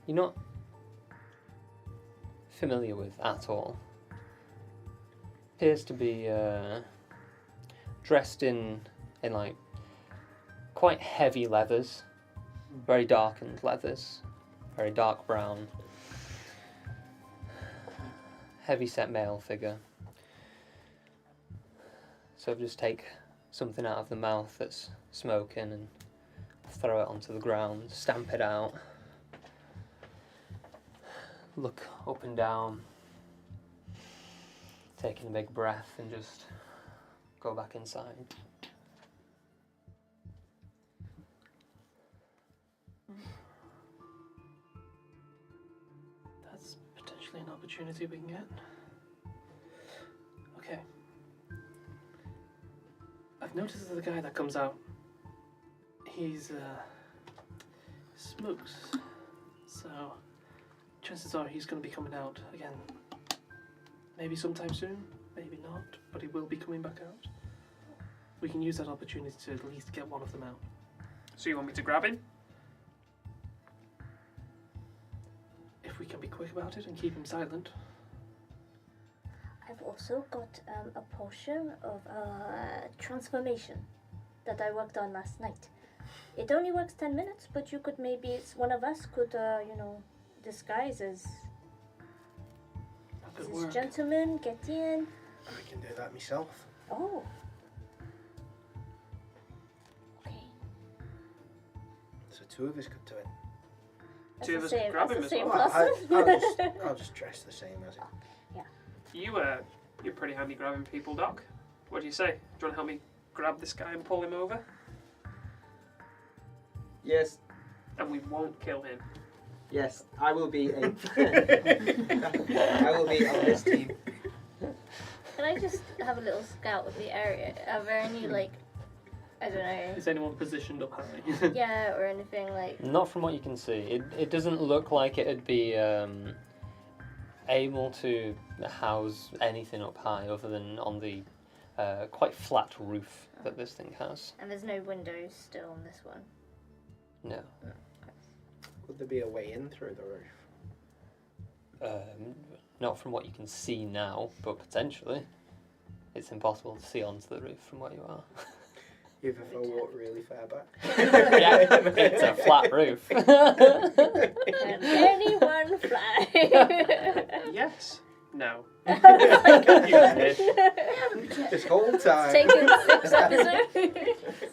you're not familiar with at all. Appears to be dressed in like quite heavy leathers, very darkened leathers, very dark brown, heavy set male figure. So just take something out of the mouth that's smoking and throw it onto the ground, stamp it out, look up and down, taking a big breath and just go back inside. That's potentially an opportunity we can get. Okay. I've noticed that the guy that comes out, he's smokes. So chances are he's going to be coming out again. Maybe sometime soon, maybe not, but he will be coming back out. We can use that opportunity to at least get one of them out. So you want me to grab him? If we can be quick about it and keep him silent. I've also got a potion of transformation that I worked on last night. It only works 10 minutes, but you could maybe, one of us could, disguise as That could this work. gentleman, get in. I can do that myself. Oh. Okay. So 2 of us could do it. That's Two the of us same, could grab that's him the as same well. person. I'll just dress the same as him. You're pretty handy grabbing people, Doc. What do you say? Do you want to help me grab this guy and pull him over? Yes, And we won't kill him. yes, I will be I will be on this team. Can I just have a little scout of the area? Are there any, I don't know, Is anyone positioned up high? yeah, or anything like... Not from what you can see. It doesn't look like it'd be able to house anything up high other than on the quite flat roof that this thing has. And there's no windows still on this one. No. Would there be a way in through the roof? Not from what you can see now, but potentially. It's impossible to see onto the roof from where you are. Even if I walk really far back. Yeah, it's a flat roof. Can anyone fly? Yes. No. This whole time. Taken 6 episodes.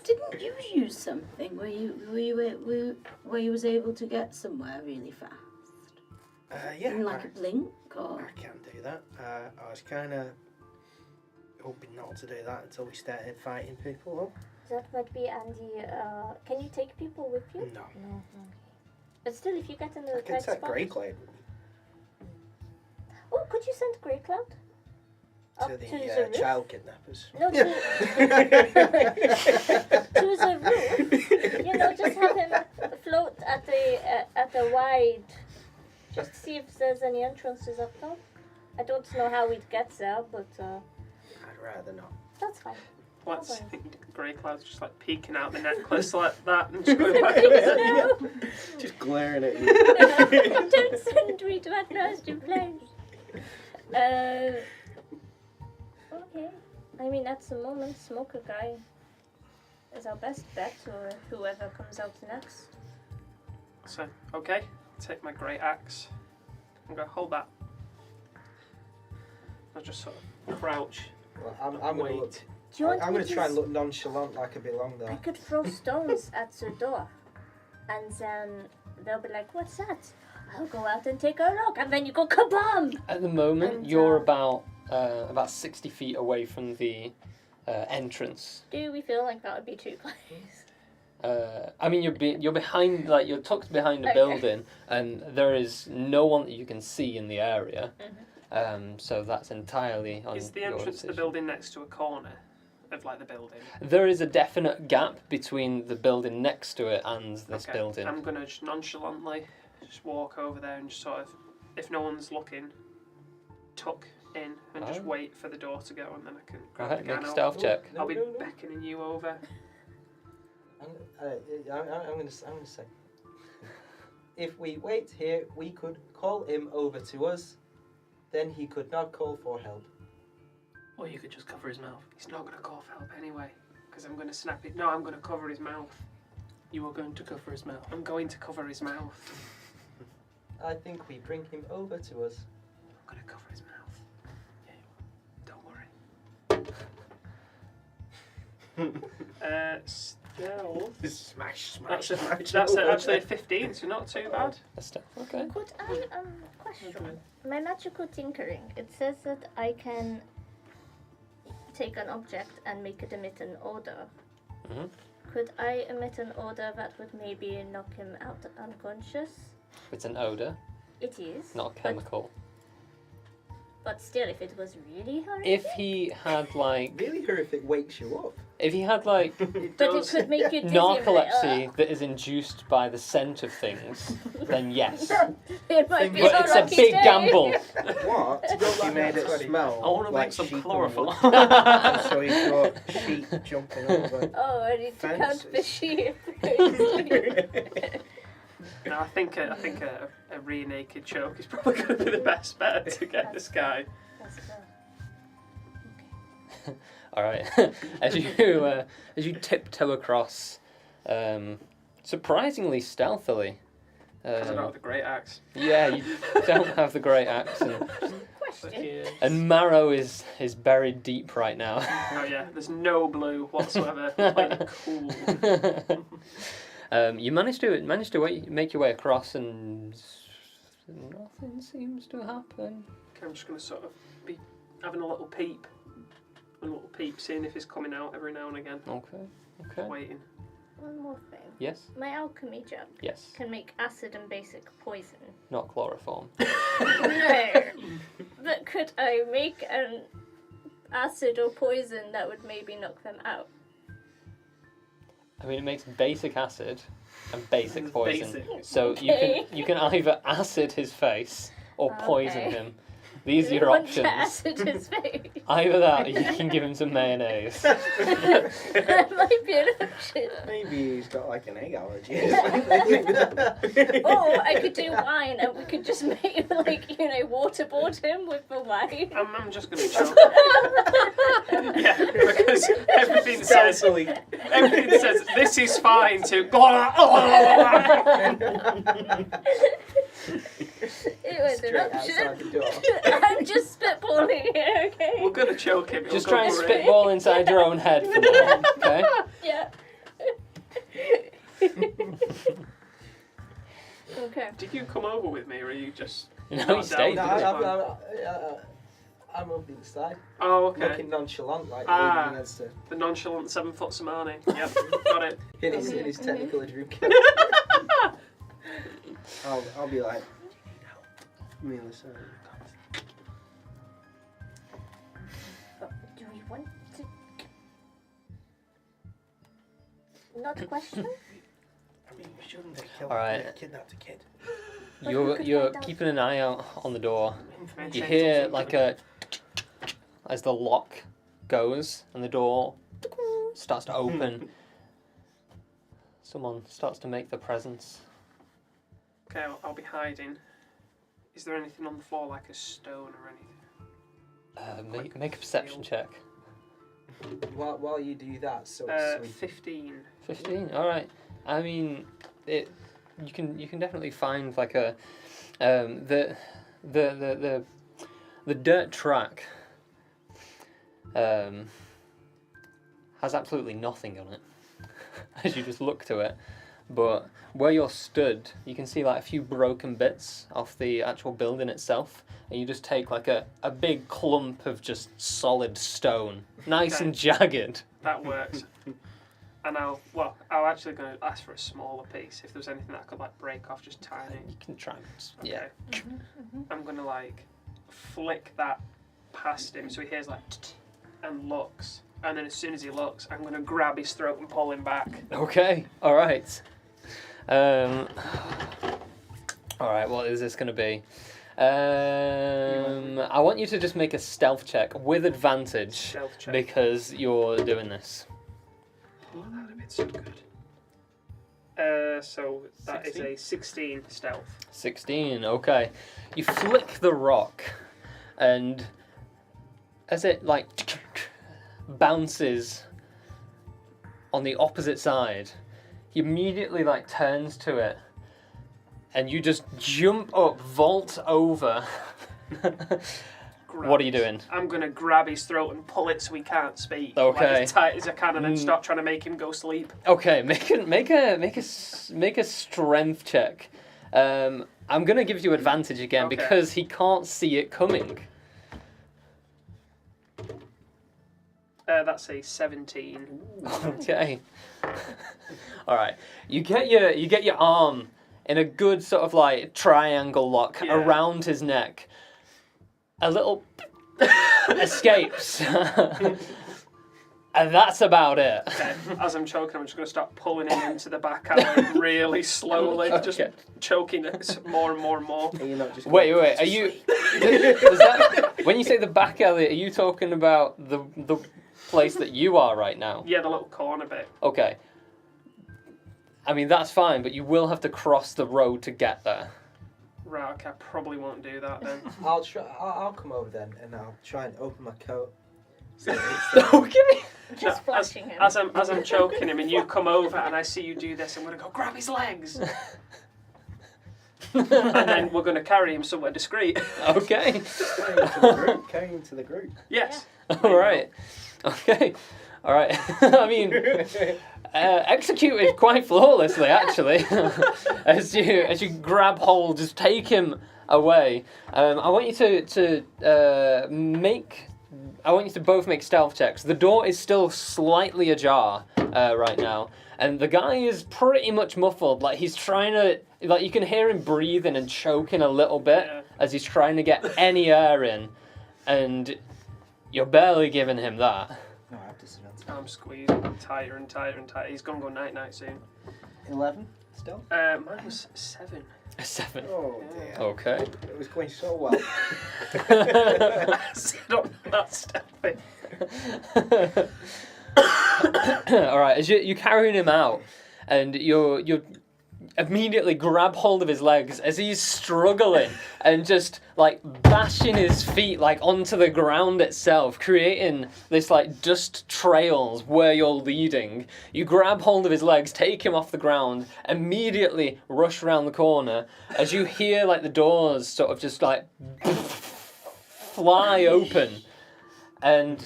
Didn't you use something where you was able to get somewhere really fast? Yeah, In like a blink or? I can't do that. I was kind of hoping not to do that until we started fighting people up. That might be Andy. Can you take people with you? No. No. Okay. But still, if you get in the I can right set spot. Grey Cloud Oh, could you send Grey Cloud? to the roof? child kidnappers. No, to the roof. Just have him float at the wide. Just see if there's any entrances up top. I don't know how we'd get there, but I'd rather not. that's fine. Let's Okay. Grey Cloud's just like peeking out the necklace like that and just going back. No. Just glaring at you. Don't send me to that nasty place. Okay. I mean, at the moment, Smoker Guy is our best bet, or whoever comes out next. So, okay, take my great axe. I'm going to hold that. I'll just sort of crouch. Well, I'm gonna look. Do you want I'm me gonna try and look nonchalant like I belong I there. could throw stones at the door, and then they'll be like, "What's that?" I'll go out and take a look, and then you go kabam! At the moment, And, you're about 60 feet away from the entrance. Do we feel like that would be too close? I mean, you're behind, you're tucked behind a Okay. building, and there is no one that you can see in the area. Mm-hmm. So that's entirely on Is the your entrance to the decision. building next to a corner of like the building? There is a definite gap between the building next to it and this Okay, building. I'm going to just nonchalantly just walk over there and just sort of, if no one's looking, tuck in and just Alright. wait for the door to go, and then I can grab Alright, the make gun a out. stealth check. I'll be beckoning you over. I'm gonna say, if we wait here, we could call him over to us. Then he could not call for help. Or you could just cover his mouth. He's not going to call for help anyway, because I'm going to snap it. No, I'm going to cover his mouth. You are going to cover his mouth. I'm going to cover his mouth. I think we bring him over to us. I'm going to cover his mouth. Yeah, Don't worry. Stealth. Smash, That's, smash. that's actually a 15, so not too bad. A stealth, okay. Could I question? My magical tinkering. It says that I can take an object and make it emit an odor. Mm-hmm. Could I emit an odor that would maybe knock him out unconscious? It's an odour, It is. not a chemical. But still, if it was really horrific. If he had like, Really horrific wakes you up. if he had like But it could make you dizzy. narcolepsy that is induced by the scent of things, then yes. It might be But a it's a lucky big day. gamble. What? He made it Sweaty. smell. I want to like make some sheep and chlorophyll. wood. And so he's got sheep jumping over. Oh, I need to count the Fences. sheep. No, I think a rear naked choke is probably going to be the best bet to get this guy. All right. as you tiptoe across, surprisingly stealthily. Because I don't have the great axe. Yeah, you don't have the great axe, Question. and Marrow is buried deep right now. Oh yeah, there's no blue whatsoever. Playing it cool. You manage to make your way across, and nothing seems to happen. Okay, I'm just going to sort of be having a little peep, seeing if he's coming out every now and again. Okay. Waiting. One more thing. Yes. My alchemy job Yes. can make acid and basic poison. Not chloroform. No. But could I make an acid or poison that would maybe knock them out? I mean, it makes basic acid and basic poison. Basic. So Okay. you can either acid his face or poison Okay. him. These are Do your I want options. to acid his face? Either that, or you can give him some mayonnaise. That might be an option. Maybe he's got like an egg allergy. Or I could do wine and we could just make, waterboard him with the wine. I'm just going to choke. Yeah, because everything says this is fine to. It was Straight an outside option. the door. I'm just spitballing here, okay? We're going to choke him. Just Don't try and worry. spitball inside your own head for now, okay? Yeah. Okay. Did you come over with me, or are you just? No, not he stayed. down? No, I'm over the inside. Oh, okay. Looking nonchalant, like Ah. leaving us to The nonchalant 7-foot Samani. Yep, got it. in his technical dream camp. I'll be like, from the other side. Do we want to... Not a question? I mean, we shouldn't have killed Alright. kidnapped a kid. You're keeping an eye out on the door. You Information. hear like a as the lock goes and the door starts to open. Someone starts to make their presence. Okay, I'll be hiding. Is there anything on the floor, like a stone or anything? Make a perception check. While you do that, so 15. 15. All right. I mean, it. You can definitely find like a the dirt track has absolutely nothing on it as you just look to it, but where you're stood, you can see like a few broken bits off the actual building itself, and you just take like a big clump of just solid stone, nice Okay. and jagged. That works. And I'll actually going to ask for a smaller piece if there's anything that I could like break off, just tiny. You can try and Okay. yeah. I'm gonna like flick that past him so he hears like and looks, and then as soon as he looks, I'm gonna grab his throat and pull him back. Okay, alright. Alright, what is this going to be? I want you to just make a stealth check with advantage Stealth check. because you're doing this. Oh, that would have been so good. So that is a 16 stealth. 16, okay. You flick the rock, and as it like bounces on the opposite side, he immediately like turns to it, and you just jump up, vault over, What are you doing? I'm gonna grab his throat and pull it so he can't speak. Okay. Like, as tight as I can, and then start trying to make him go sleep. Okay, make a strength check. I'm gonna give you advantage again Okay. because he can't see it coming. That's a 17. Okay. All right. You get your arm in a good sort of like triangle lock Yeah. around his neck. A little escapes. And that's about it. Okay. As I'm choking, I'm just going to start pulling him into the back alley really slowly, just Okay. choking it more and more and more. Are you not just Wait. Are you? Does that, when you say the back alley, are you talking about the place that you are right now? Yeah, the little corner bit. Okay. I mean that's fine, but you will have to cross the road to get there. Right, okay, I probably won't do that then. I'll try. I'll come over then, and I'll try and open my coat. So Okay. Just flashing him. As I'm choking him and you come over and I see you do this, I'm going to go grab his legs. And then we're going to carry him somewhere discreet. Okay. Carry him to the group. Yes. All right. Okay. All right. I mean, executed quite flawlessly, actually. as you grab hold, just take him away. I want you I want you to both make stealth checks. The door is still slightly ajar right now, and the guy is pretty much muffled. Like he's trying to, like you can hear him breathing and choking a little bit Yeah. as he's trying to get any air in, and you're barely giving him that. No, I have disadvantage. I'm squeezing tighter and tighter and tighter. He's going to go night-night soon. 11 still. Mine was 7. A 7. Oh dear. Okay. It was going so well. That's stealthy. All right, as you're carrying him out, and you immediately grab hold of his legs as he's struggling and just like bashing his feet like onto the ground itself, creating this like dust trails where you're leading. You grab hold of his legs, take him off the ground, immediately rush around the corner as you hear like the doors sort of just like fly open, and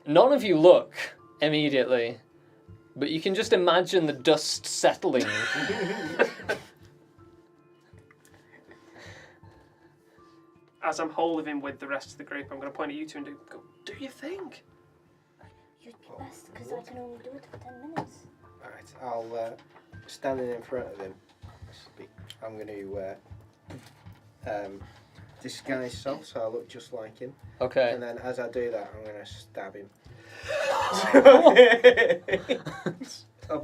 none of you look immediately, but you can just imagine the dust settling. As I'm holding him with the rest of the group, I'm going to point at you two and go, do you think? You'd be best because I can only do it for 10 minutes. Alright, I'll standing in front of him. I'm going to disguise self so I look just like him. Okay. And then as I do that, I'm going to stab him. Oh,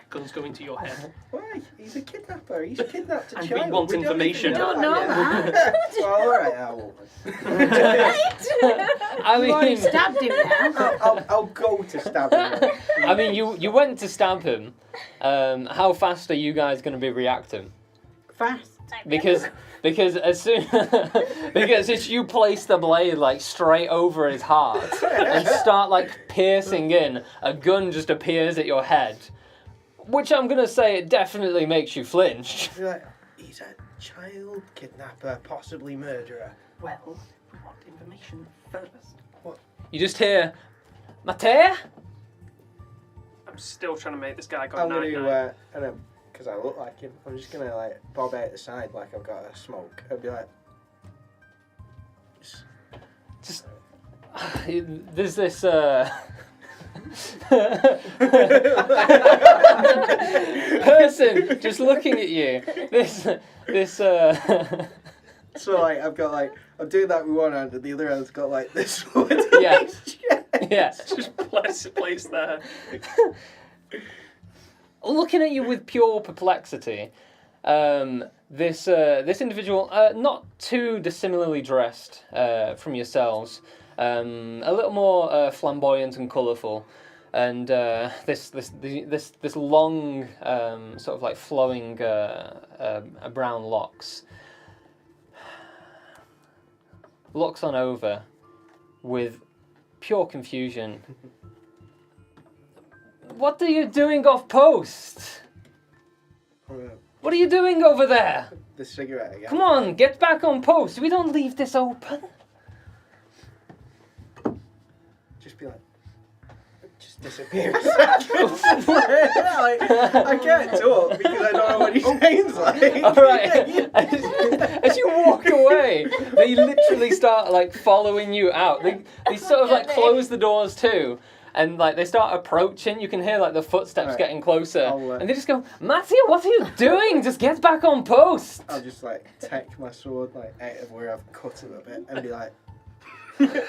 Gun's going to your head. why? He's a kidnapper. He's kidnapped a And child. we want don't information. even Don't know that. Well, alright, I won't. I You've already mean, stabbed him now. I'll go to stab him. I mean, you went to stab him. How fast are you guys going to be reacting? Fast. Because as soon because as you place the blade like straight over his heart and start like piercing in, a gun just appears at your head, which I'm gonna say it definitely makes you flinch. Be like, he's a child kidnapper, possibly murderer. Well, we want information first. You just hear, Mate? I'm still trying to make this guy go I'm going night-night. to, because I look like him, I'm just going to like bob out the side like I've got a smoke and be like, Just there's this person just looking at you. This so like I've got like, I'm doing that with one hand and the other hand's got like this one. Yeah. Yeah. Just place there. Looking at you with pure perplexity, this individual, not too dissimilarly dressed from yourselves, a little more flamboyant and colourful, and this long sort of like flowing brown locks looks on over with pure confusion. What are you doing off post? What are you doing over there? the cigarette again. Come on, get back on post. We don't leave this open. Just be like, just disappear a second. Like, I can't talk because I don't know what he sounds like. All right. As you walk away, they literally start like following you out. They sort of like close the doors too. And like they start approaching, you can hear like the footsteps Right. getting closer, I'll, and they just go, "Matthew, what are you doing? Just get back on post." I'll just like take my sword like out of where I've cut him a bit and be like,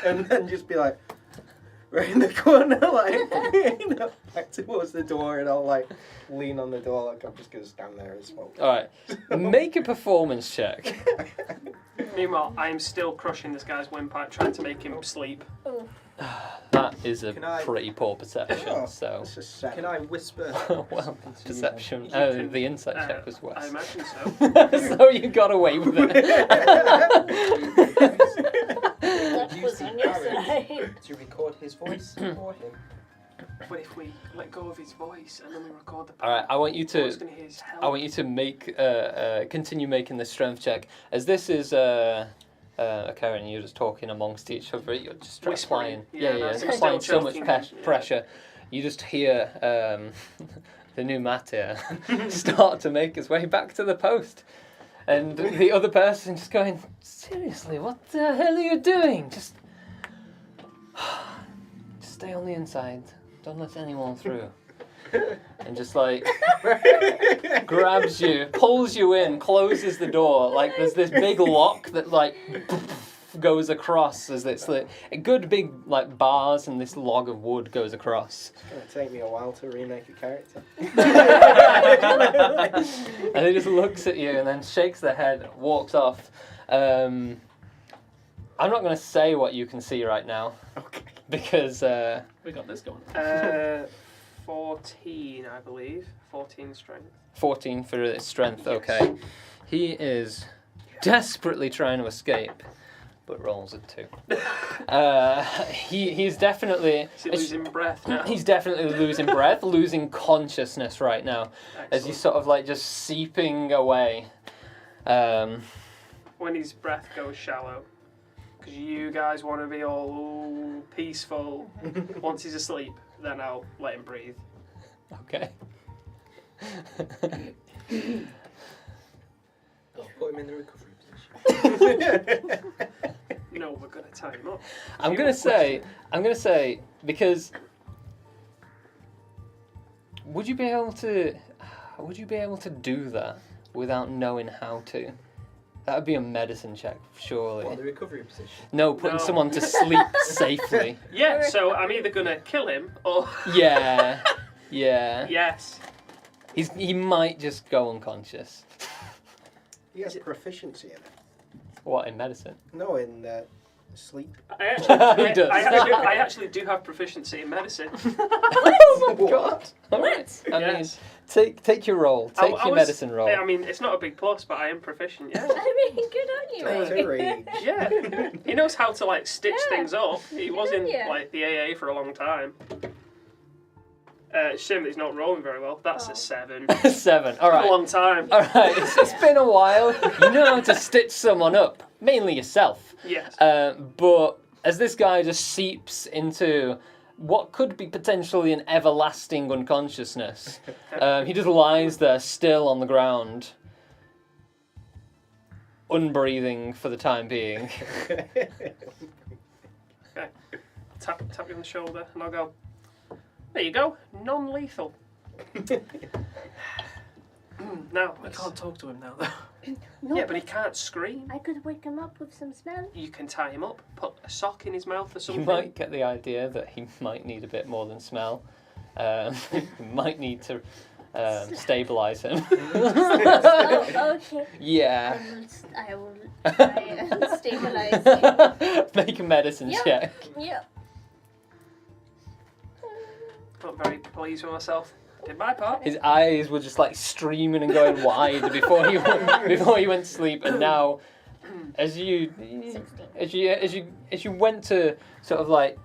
and then just be like, right in the corner, like, you know, back towards the door, and I'll like lean on the door like I'm just gonna stand there and smoke. All right, make a performance check. Meanwhile, I am still crushing this guy's windpipe, trying to make him sleep. Ooh. That is a Can I- pretty poor perception. Oh, So, it's just set. Can I whisper? well, something to you? perception. You can- The insight check was I worse. imagine so. So you got away with it. Luck Use was the on your arrows side. to record his voice for him. But if we let go of his voice and then we record the All right, I want you to. Who's gonna hear his hell? I want you to make continue making the strength check. As this is occurring, you're just talking amongst each other. You're just Whispering. applying, Yeah, yeah, I'm just applying still so much joking. Yeah. pressure. You just hear the new Matt here start to make his way back to the post, and the other person just going, "Seriously, what the hell are you doing? Just stay on the inside. Don't let anyone through." And just like grabs you, pulls you in, closes the door. Like there's this big lock that like goes across as it's like a good big like bars, and this log of wood goes across. It's gonna take me a while to remake a character. And he just looks at you and then shakes their head, walks off. I'm not going to say what you can see right now Okay. because We got this going. 14, I believe. 14 strength. 14 for his strength. Yes. Okay, he is desperately trying to escape, but rolls a 2. He's definitely. Is he losing breath now? He's definitely losing breath, losing consciousness right now, as he's Excellent. sort of like just seeping away. When his breath goes shallow. Because you guys want to be all peaceful. Once he's asleep, then I'll let him breathe. Okay. I'll put him in the recovery position. No, we're going to tie him up. I'm gonna say because would you be able to do that without knowing how to? That would be a medicine check, surely. What, the recovery position? No, putting No. someone to sleep safely. Yeah, so I'm either going to kill him or... Yeah. Yes. He might just go unconscious. He has proficiency in it. What, in medicine? No, in sleep. I actually, He does. I actually do have proficiency in medicine. Oh my god! Alright. I Yes. mean, take your roll. Take I your was- medicine roll. I mean, it's not a big plus, but I am proficient, yeah. I mean, good on you. That's mate. a rage. Yeah. He knows how to, like, stitch Yeah. things up. He was in, Yeah. like, the AA for a long time. It's a shame that he's not rolling very well. That's Oh. a 7. 7. A Alright. long time. Alright, it's been a while. You know how to stitch someone up. Mainly yourself. Yes. But as this guy just seeps into what could be potentially an everlasting unconsciousness, he just lies there still on the ground, unbreathing for the time being. Tap you on the shoulder, and I'll go, there you go, non-lethal. Now, We can't talk to him now, though. No, yeah, but he can't scream. I could wake him up with some smell. You can tie him up, put a sock in his mouth or You something. might get the idea that he might need a bit more than smell. You might need to stabilise him. Oh, okay. Yeah. I will try and stabilize you. Make a medicine Yep. check. Yep. I'm very pleased with myself. Did my part. His eyes were just like streaming and going wide before he went to sleep, and now, as you went to sort of like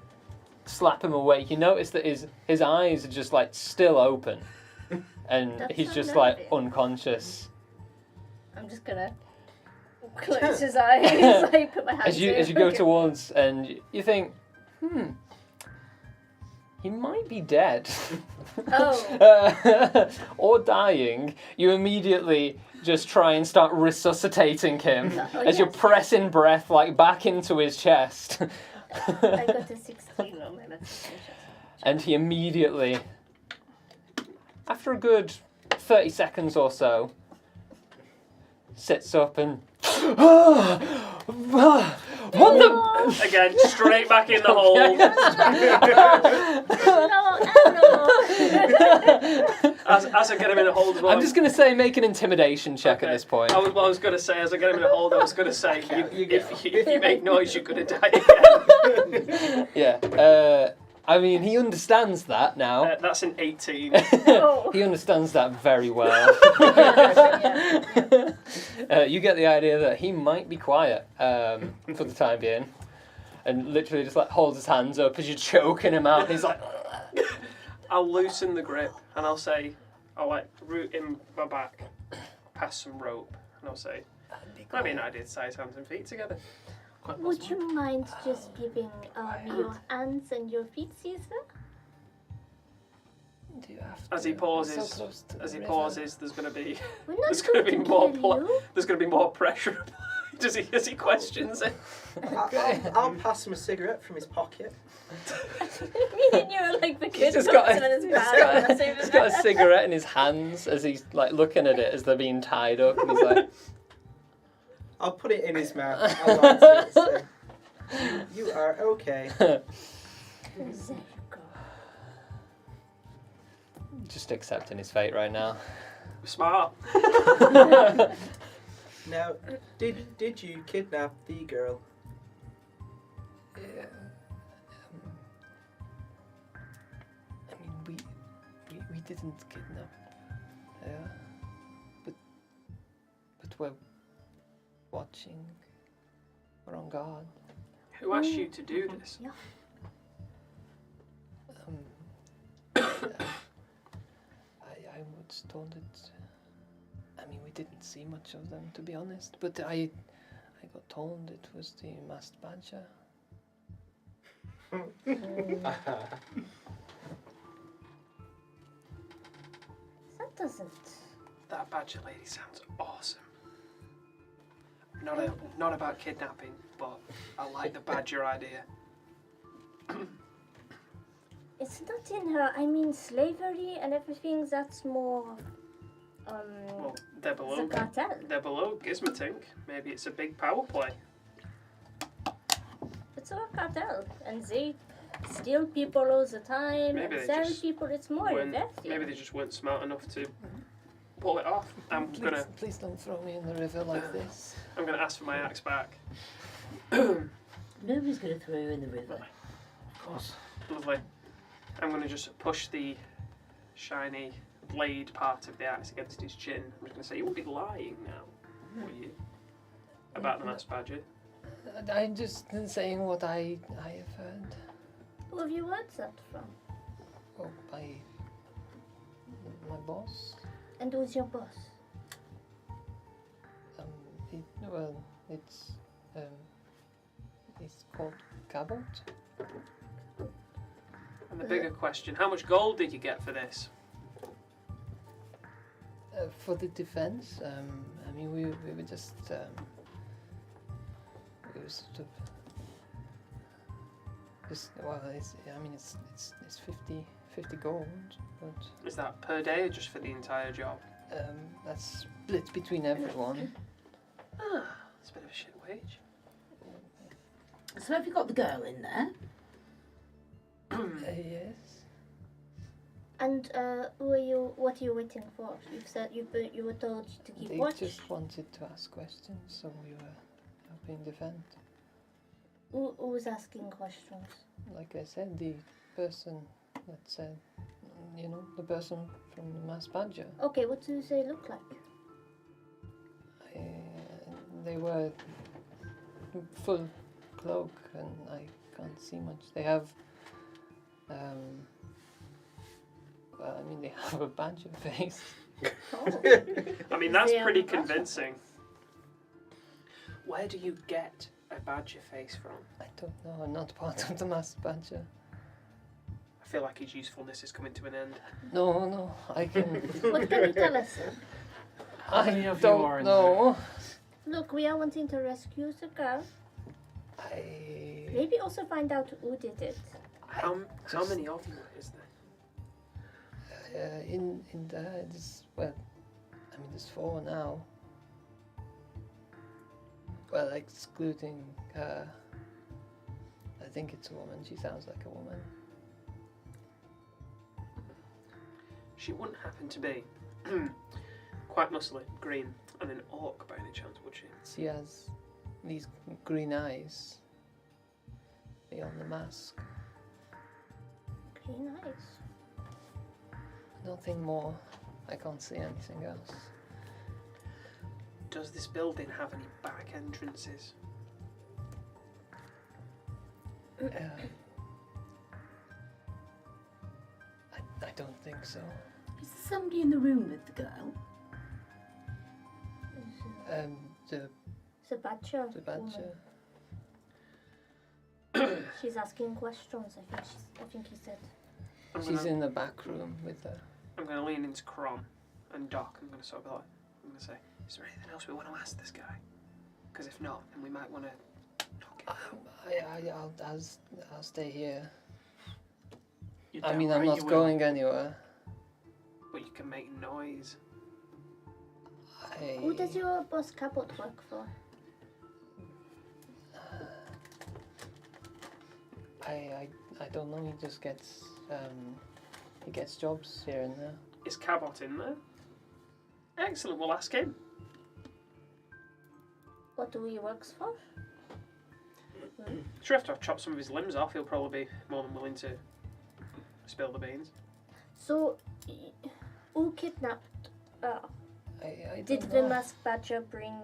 slap him awake, you notice that his eyes are just like still open, and That's he's so just like nervous. unconscious. I'm just gonna close his eyes. Like put my hands As you go towards, and you think, he might be dead. Oh. Or dying. You immediately just try and start resuscitating him as you're pressing breath like back into his chest. I got a 16 on my medicine. And he immediately, after a good 30 seconds or so, sits up and what the? Again, straight back in the hole. As I get him in a hold as well. I'm just going to say make an intimidation check at this point. I was going to say, as I get him in a hold, I was going to say, if you make noise, you're going to die again. Yeah. I mean, he understands that now. That's an 18. He understands that very well. You get the idea that he might be quiet for the time being, and literally just like holds his hands up as you're choking him out, and he's like. I'll loosen the grip and I'll say, I'll like root in my back, pass some rope, and I'll say, I mean, I did size hands and feet together. Would you mind just giving me your hands and your feet, Caesar? Do you have to? As he pauses, So close to as the he river. pauses, there's going to be We're not there's going to be going to more kill you. there's going to be more pressure. As he questions it. I'll pass him a cigarette from his pocket. Meaning you're like the kid He's who got puts it in his bag. he's got a cigarette in his hands as he's like looking at it as they're being tied up, and he's like, I'll put it in his mouth. I'll light it. So, you are okay. There you go. just accepting his fate right now. Smart. Now, did you kidnap the girl? Yeah. I mean, we didn't kidnap her, but we're watching. We're on guard. Who asked you to do this? Yeah. I was told it. I mean, we didn't see much of them, to be honest. But I got told it was the masked badger. That doesn't. That badger lady sounds awesome. Not about kidnapping, but I like the badger idea. It's not in her. I mean, slavery and everything. That's more. Well, they're The below. cartel. They're below Gizmatink. Maybe it's a big power play. It's a cartel, and they steal people all the time Maybe and they sell just people. It's more investing. Maybe they just weren't smart enough to pull it off. I'm gonna Please don't throw me in the river like this. I'm gonna ask for my axe back. Nobody's going to throw you in the river. Of course. Lovely. I'm gonna just push the shiny blade part of the axe against his chin. I'm just gonna say, you won't be lying now, will you? About the masked badger. I'm just saying what I have heard. Who have you heard that from? Oh, by my boss. And who's your boss? It's called Cabot. And the bigger question, how much gold did you get for this? For the defense, I mean, we were just we were sort of just it's 50 gold, but Is that per day or just for the entire job? that's split between everyone. Ah, it's a bit of a shit wage. So have you got the girl in there? Yes. And who are you? What are you waiting for? You've said you were told to keep They watch. just wanted to ask questions, so we were helping defend. Who's asking questions? Like I said, the person that said, the person from the masked badger. Okay, what do they look like? They were full cloak, and I can't see much. They have, they have a badger face. Oh. I mean, that's They are pretty Russian. convincing. Where do you get a badger face from? I don't know. I'm not part of the masked badger. I feel like his usefulness is coming to an end. No, I can. What can you tell us? How many I of you are don't in know. Look, we are wanting to rescue the girl. I. Maybe also find out who did it. How Just- many of you is there? In this, well, I mean, there's 4 now. Well, excluding her. I think it's a woman. She sounds like a woman. She wouldn't happen to be quite muscly, green, and an orc by any chance, would she? She has these green eyes beyond the mask. Green eyes. Nothing more. I can't see anything else. Does this building have any back entrances? I don't think so. Is there somebody in the room with the girl? The The badger. the badger. She's asking questions. I think he said. She's in the back room with her. I'm going to lean into Crom and Doc. I'm going to sort of be like, I'm going to say, is there anything else we want to ask this guy? Because if not, then we might want to knock it out. I'll stay here. You're I damn mean, I'm right not you will. going anywhere. But you can make noise. Who does your boss Cabot work for? I don't know. He just gets he gets jobs here and there. Is Cabot in there? Excellent, we'll ask him. What do he works for? Sure, have to chop some of his limbs off. He'll probably be more than willing to spill the beans. So, who kidnapped? I Did don't the know. masked badger bring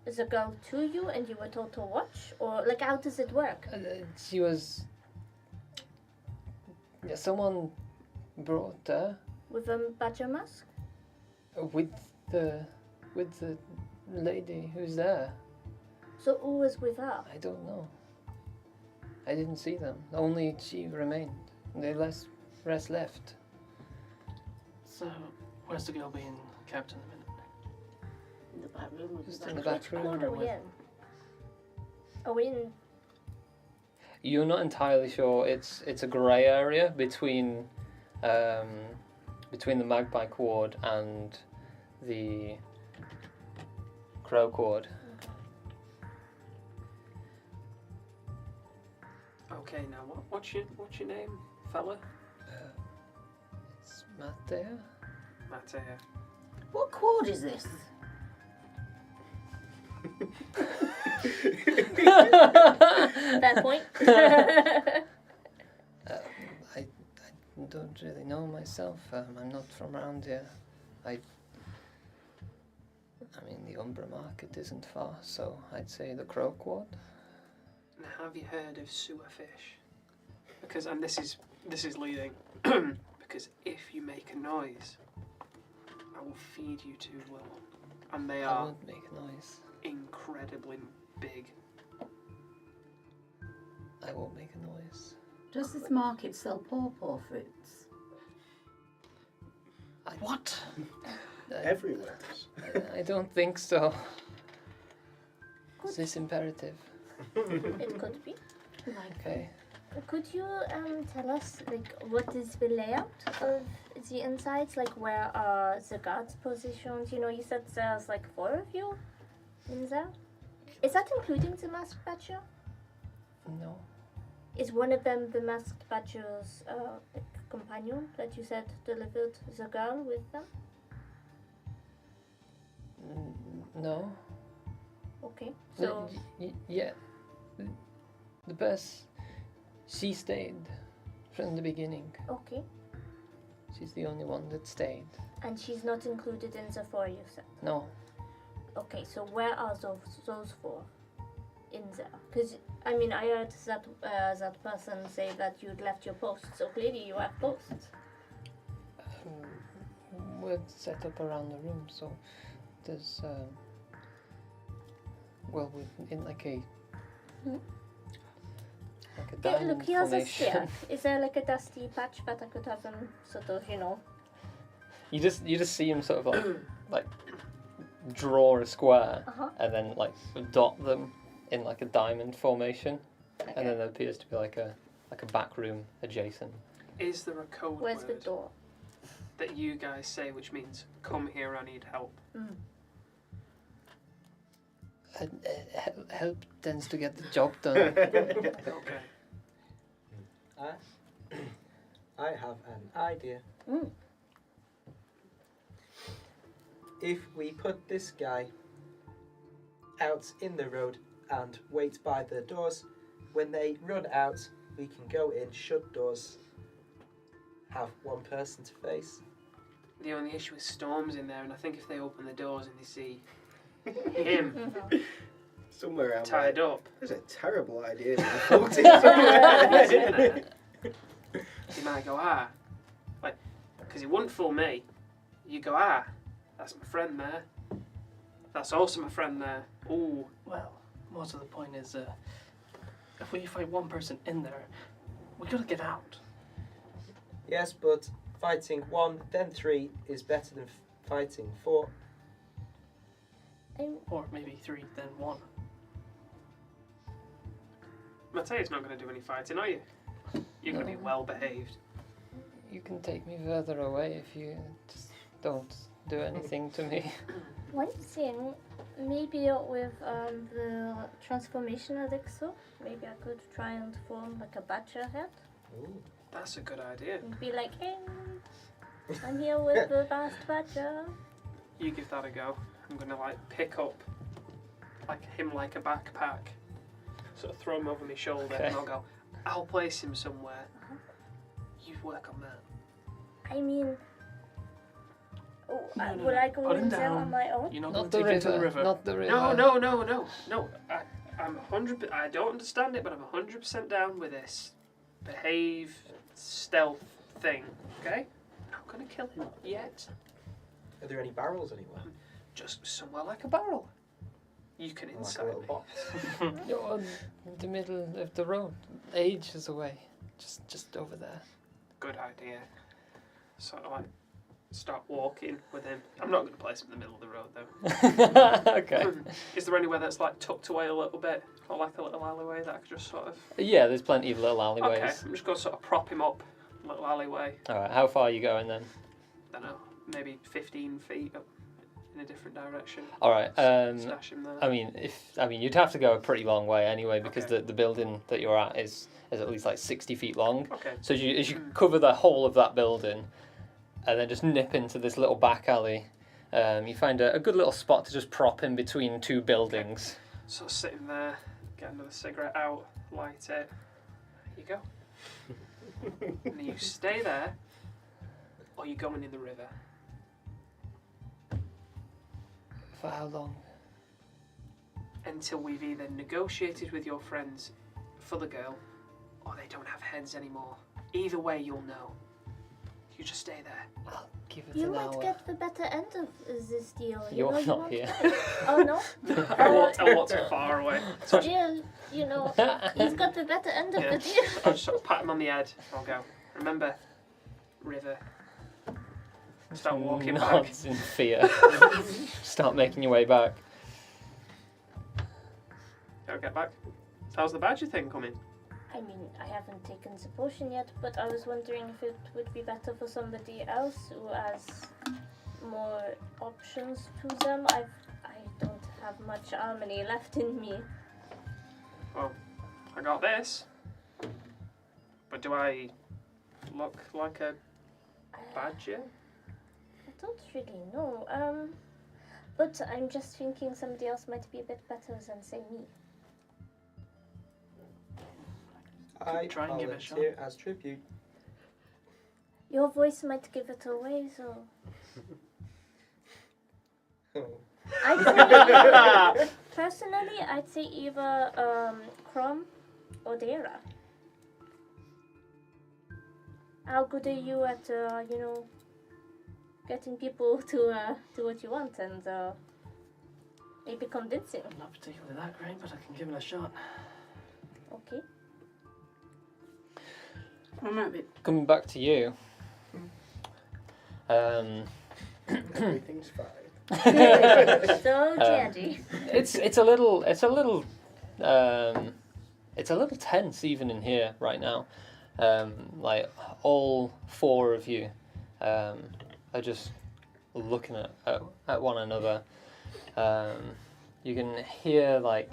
the girl to you, and you were told to watch, or like how does it work? She was. Yeah, someone brought her With a badger mask? with the lady who's there. So who was with her? I don't know. I didn't see them. Only she remained. The rest left. So, where's the girl being kept in a minute? In the back room with Just the in the badger? back room. Ward are we in? Are we in? You're not entirely sure. It's a grey area between the Magpie Ward and the Crow Ward. Okay, now what's your name, fella? It's Matt there. Matt. What chord is this? Fair point. I don't really know myself. I'm not from around here. I mean, the Umbra Market isn't far, so I'd say the Crow Ward. Now, have you heard of sewer fish? Because, and this is leading, because if you make a noise, I will feed you to Will, and they I are won't make a noise. incredibly big. I won't make a noise. Does this market sell pawpaw fruits? What? Everywhere. I don't think so. Good. Is this imperative? It could be. Okay. Could you tell us like what is the layout of the insides? Like where are the guards positioned? You know, you said there's like 4 of you in there. Is that including the masked badger? No. Is one of them the masked badger's like, companion that you said delivered the girl with them? No. Okay, No, so yeah. The best. She stayed from the beginning. okay, She's the only one that stayed. and she's not included in the 4 you said. No. Okay, so where are those 4 in there? Because I mean, I heard that person say that you'd left your post, so clearly you have posts. were set up around the room, so there's well, we're in like a diamond Look, he has a formation. spear. Is there like a dusty patch that I could have him sort of, You just see him sort of like draw a square Uh-huh. and then like dot them in like a diamond formation, Okay. and then there appears to be like a back room adjacent. Is there a code Where's the word door? that you guys say which means "Come here, I need help"? Help tends to get the job done. Okay. I have an idea. Mm. If we put this guy out in the road and wait by the doors, when they run out, we can go in, shut doors, have one person to face. The only issue is Storm's in there, and I think if they open the doors and they see him Somewhere out tied there. up, That's a terrible idea. he's in there. He might go, because he wouldn't fool me. You go, that's my friend there. That's also my friend there. Ooh. Well, most of the point is, if we fight one person in there, we gotta get out. Yes, but fighting 1, then 3 is better than fighting 4. Or maybe 3, then 1. Matea's not going to do any fighting, are you? You're going to be No. well behaved. You can take me further away if you just don't do anything to me. One thing, maybe with the transformation elixir, maybe I could try and form like a badger head. Ooh. That's a good idea. And be like, hey, I'm here with the last badger. You give that a go. I'm going to pick up him like a backpack, sort of throw him over my shoulder, Okay. and I'll place him somewhere. You work on that. I mean, No, would I go Put him in there down. on my own? You're not, Not going the to take him to the river. river. Not the river. No. I'm 100. I don't understand it, but I'm 100% down with this behave stealth thing. Okay, not gonna kill him yet. Are there any barrels anywhere? Just somewhere like a barrel. You can Like a inside little me. box? You're in the middle of the road, ages away. Just over there. Good idea. So I start walking with him. I'm not going to place him in the middle of the road though. Okay. Is there anywhere that's tucked away a little bit, or like a little alleyway that I could just sort of? Yeah, there's plenty of little alleyways. Okay, I'm just going to sort of prop him up, little alleyway. All right, how far are you going then? I don't know, maybe 15 feet up in a different direction. All right. Stash him there. I mean, you'd have to go a pretty long way anyway because Okay. the building that you're at is at least like 60 feet long. Okay. So as you cover the whole of that building, and then just nip into this little back alley, you find a good little spot to just prop in between two buildings. So sitting there, get another cigarette out, light it. There you go. And you stay there, or you going in the river. For how long? Until we've either negotiated with your friends for the girl, or they don't have heads anymore. Either way, you'll know. You just stay there. I'll give it You an might hour. get the better end of this deal. You're you not won't- here. Oh no? I walk too far away. Jill, he's got the better end of Yeah. the deal. I'll just sort of pat him on the head. I'll go. Remember, river. Start walking back. Nods in fear. Start making your way back. Go get back. How's the badger thing coming? I mean, I haven't taken the potion yet, but I was wondering if it would be better for somebody else who has more options to them. I don't have much harmony left in me. Well, I got this. But do I look like a badger? I don't really know. But I'm just thinking somebody else might be a bit better than, say, me. I try and give it a shot. volunteer as tribute. Your voice might give it away, so... Oh. I'd say, personally, I'd say either Crom or Dara. How good are you at, getting people to do what you want and maybe convincing. I'm not particularly that great, but I can give it a shot. Okay. I might be. Coming back to you. Everything's fine. So, G&G. It's a little tense even in here right now. Like all four of you are just looking at one another. You can hear like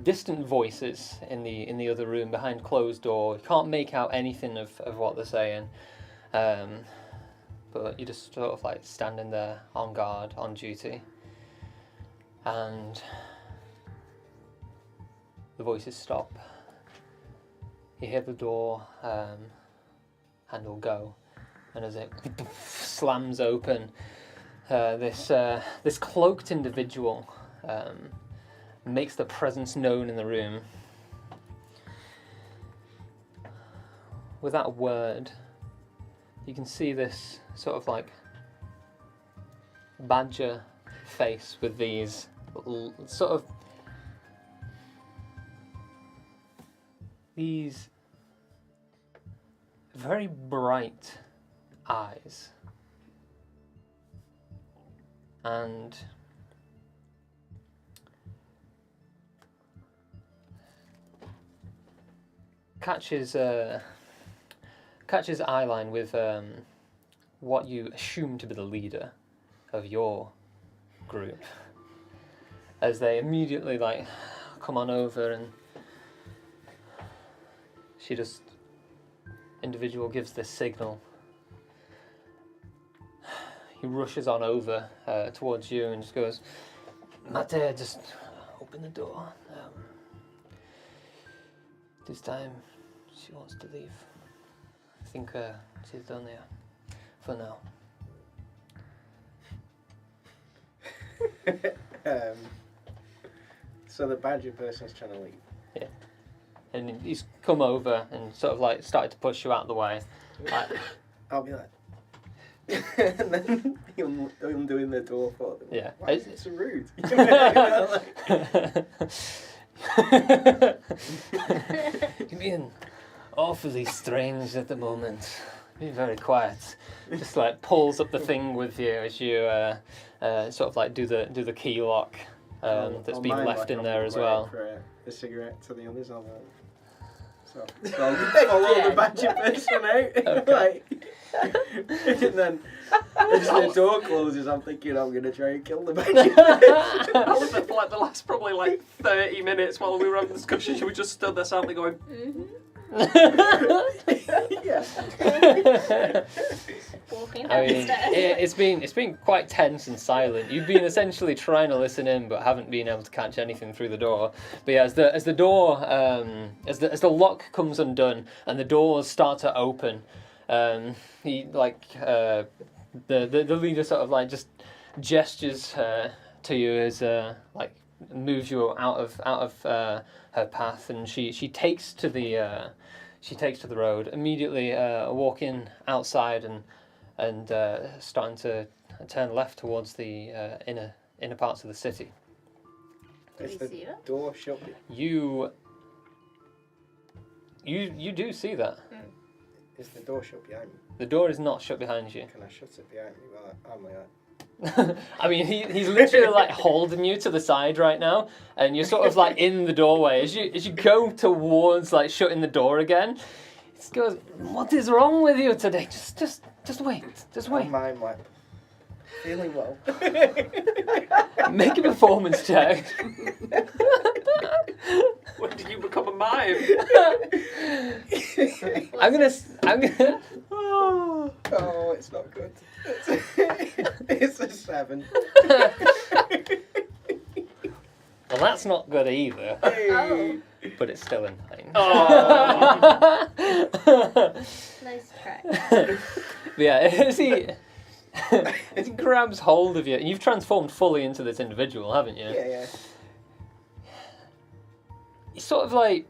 distant voices in the other room behind closed door. You can't make out anything of what they're saying. But you're just sort of like standing there on guard, on duty. And the voices stop. You hear the door handle go, and as it slams open, this cloaked individual makes the presence known in the room. Without a word, you can see this sort of like badger face with these sort of these very bright eyes, and catches eye line with what you assume to be the leader of your group, as they immediately like come on over, and she just individual gives this signal. He rushes on over towards you and just goes, "Mate, just open the door. This time she wants to leave. I think she's done there for now." So the badger person's trying to leave. Yeah. And he's come over and sort of like started to push you out of the way. Like, I'll be like, and then I'm doing the door for them. Yeah. Why is it so rude? You're being awfully strange at the moment. Be very quiet. Just like pulls up the thing with you as you sort of like do the key lock that's been left in there as well. For a cigarette to the others. So I'll follow the badger person out. Okay. And then as the door closes, I'm thinking I'm going to try and kill the badger. That was it for like the last probably like 30 minutes while we were having discussions. We just stood there silently going, Yeah. Walking I down the mean, stairs. it's been quite tense and silent. You've been essentially trying to listen in, but haven't been able to catch anything through the door. But yeah, as the door as the lock comes undone and the doors start to open, he like the leader sort of like just gestures to you as like moves you out of her path, and she takes to the road, immediately walking outside and starting to turn left towards the inner parts of the city. Do we see her? Door shut. You do see that. Is the door shut behind me? The door is not shut behind you. Can I shut it behind me? Well, I'm like, I mean, he's literally like holding you to the side right now, and you're sort of like in the doorway. As you go towards like shutting the door again, he goes, "What is wrong with you today? Just wait, just wait." I'm like, feeling well. Make a performance check. when did you become a mime? I'm gonna. Oh, it's not good. It's a 7. Well, that's not good either, Oh, but it's still a 9. Oh. nice try. But yeah, as he grabs hold of you, and you've transformed fully into this individual, haven't you? Yeah. He sort of like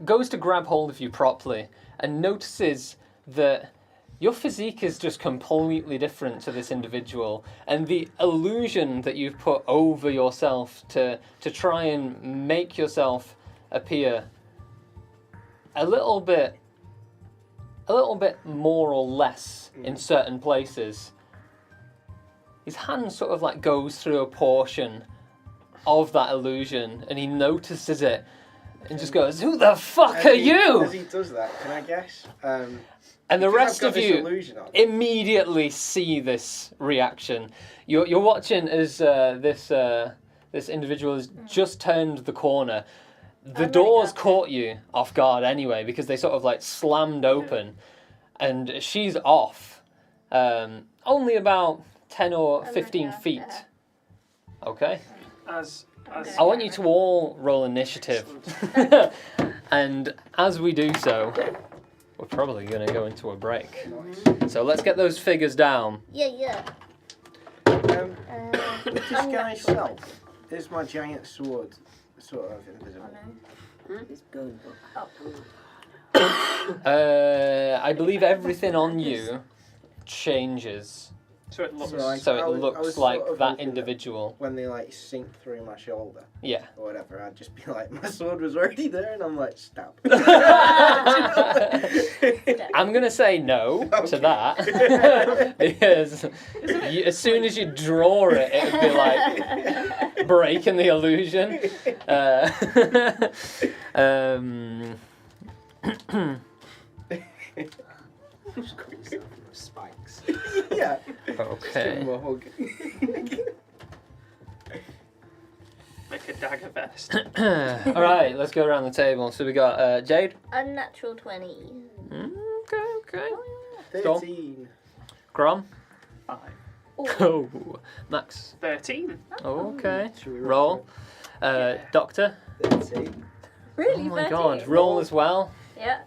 goes to grab hold of you properly and notices that your physique is just completely different to this individual, and the illusion that you've put over yourself to try and make yourself appear a little bit more or less in certain places. His hand sort of like goes through a portion of that illusion, and he notices it and just goes, "Who the fuck are you?" As he does that, can I guess? And the Because rest I've of got this you illusion on. immediately see this reaction. You're watching as this individual has just turned the corner. The I'm doors running up. caught you off guard anyway because they sort of like slammed open, and she's off, only about 10 or I'm 15 running feet. after Okay. As I want you to all roll initiative, and as we do so, we're probably going to go into a break. So let's get those figures down. Yeah. With this guy's self, is my giant sword sort of invisible? It's good. I believe everything on you changes, so it looks. So so I it was looks sort like of that hoping individual. When they like sink through my shoulder Yeah. or whatever, I'd just be like, my sword was already there, and I'm like, stab. I'm gonna say no to Okay. that because as soon as you draw it, it'd be like breaking the illusion. Just cut yourself from the spikes. Yeah. Give Okay. him a hug. Make a dagger vest. All right, let's go around the table. So we got Jade. Unnatural 20. Okay. 13. Grom. 5. Oh, Max. 13. Okay. Should we Roll. Yeah. Doctor. 13. Really? Oh my 13? God. Roll as well. Yeah.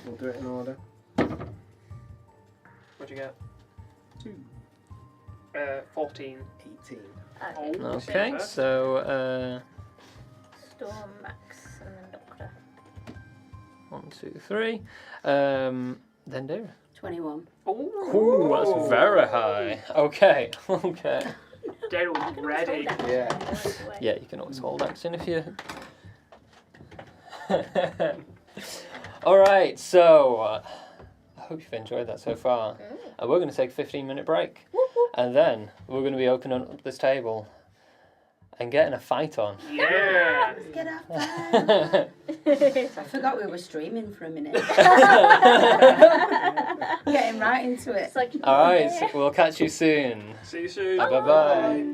We'll do it in order. What'd you get? 2. 14. 18. Okay. Okay. So Storm, Max, and then Doctor. 1, 2, 3. Then Dara. 21. Ooh, that's very high. Okay. Okay. Daryl's ready. Yeah. Yeah, you can always hold action if you. All right, so I hope you've enjoyed that so far. We're going to take a 15-minute break, and then we're going to be opening up this table and getting a fight on. Yeah. Let's get our fun. I forgot we were streaming for a minute. Getting right into it. It's like, All right, so we'll catch you soon. See you soon. Bye bye.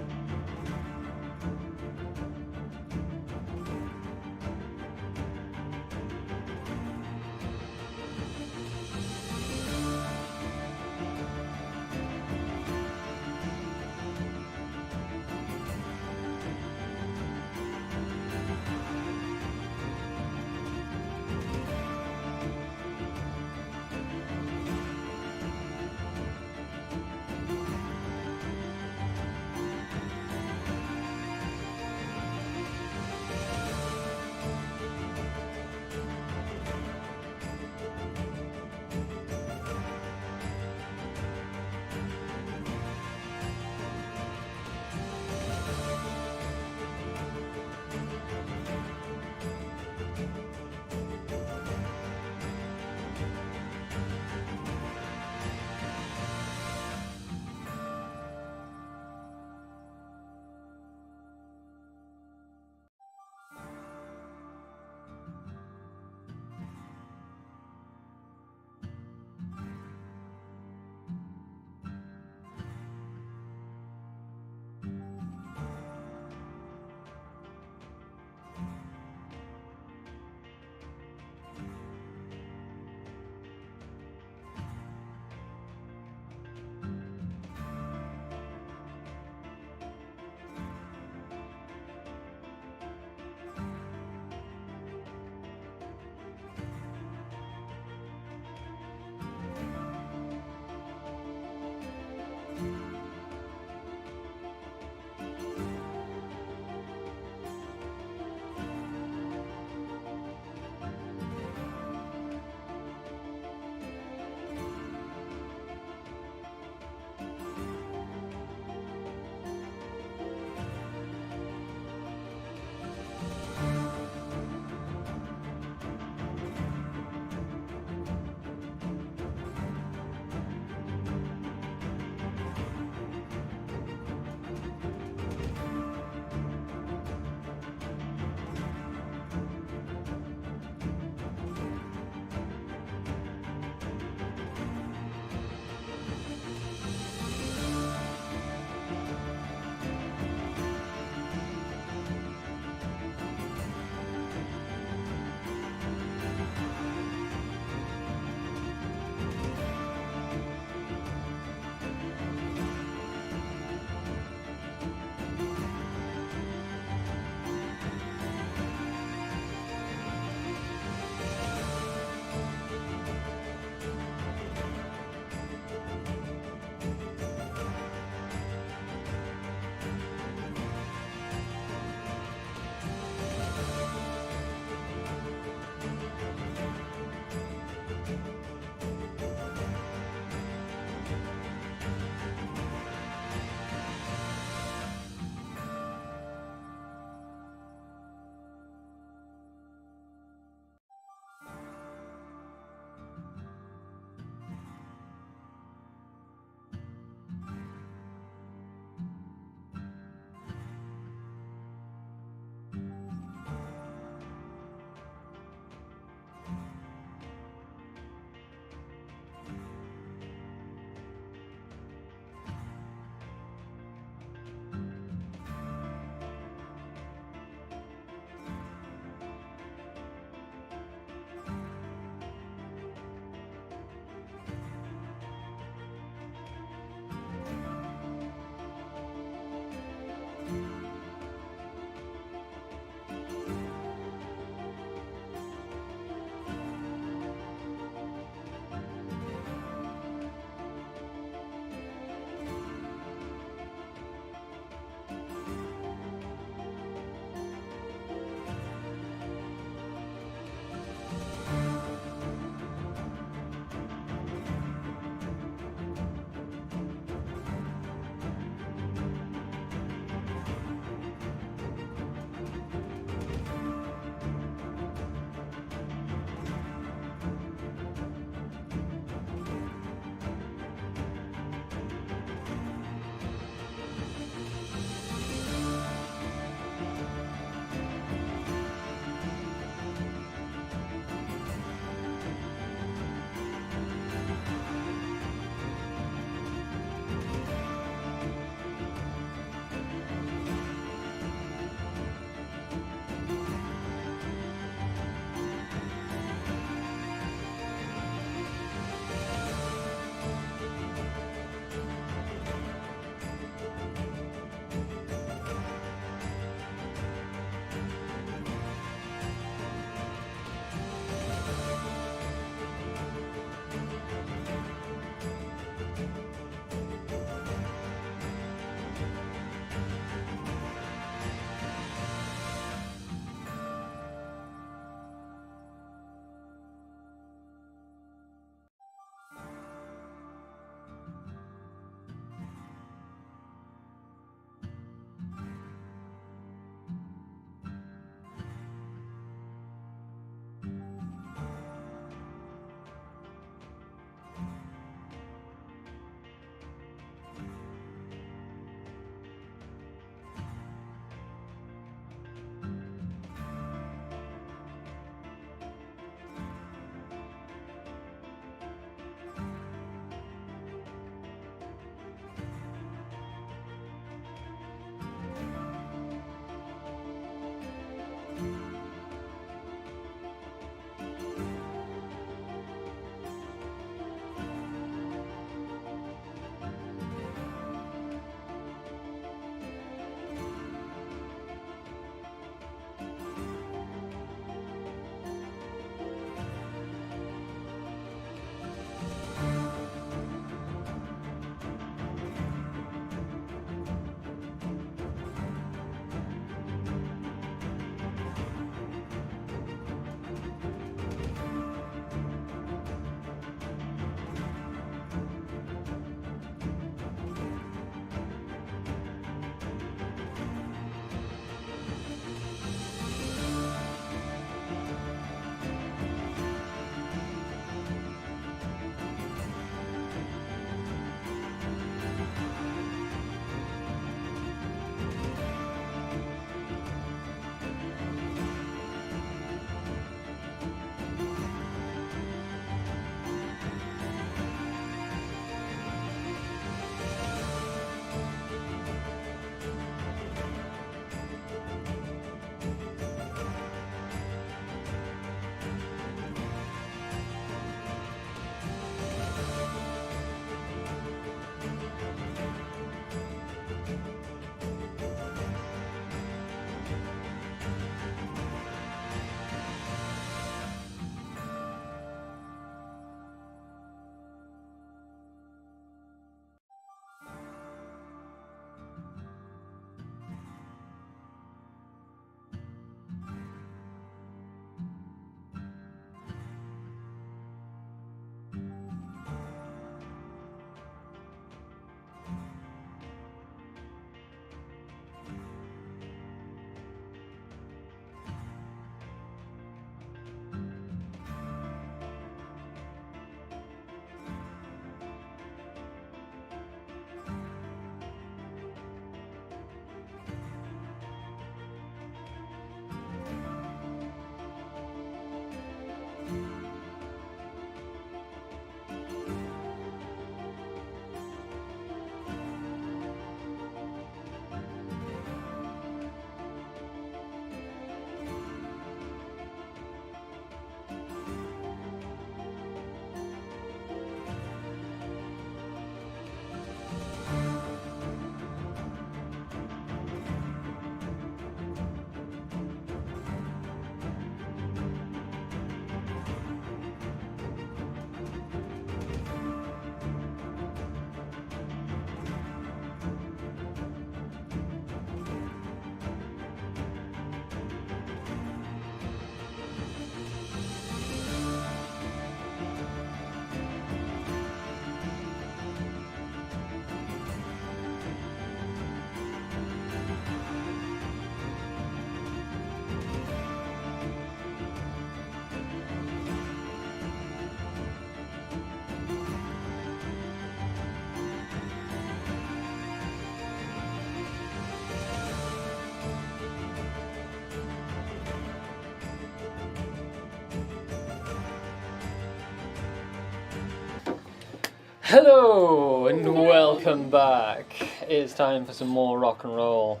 Hello and welcome back. It's time for some more rock and roll.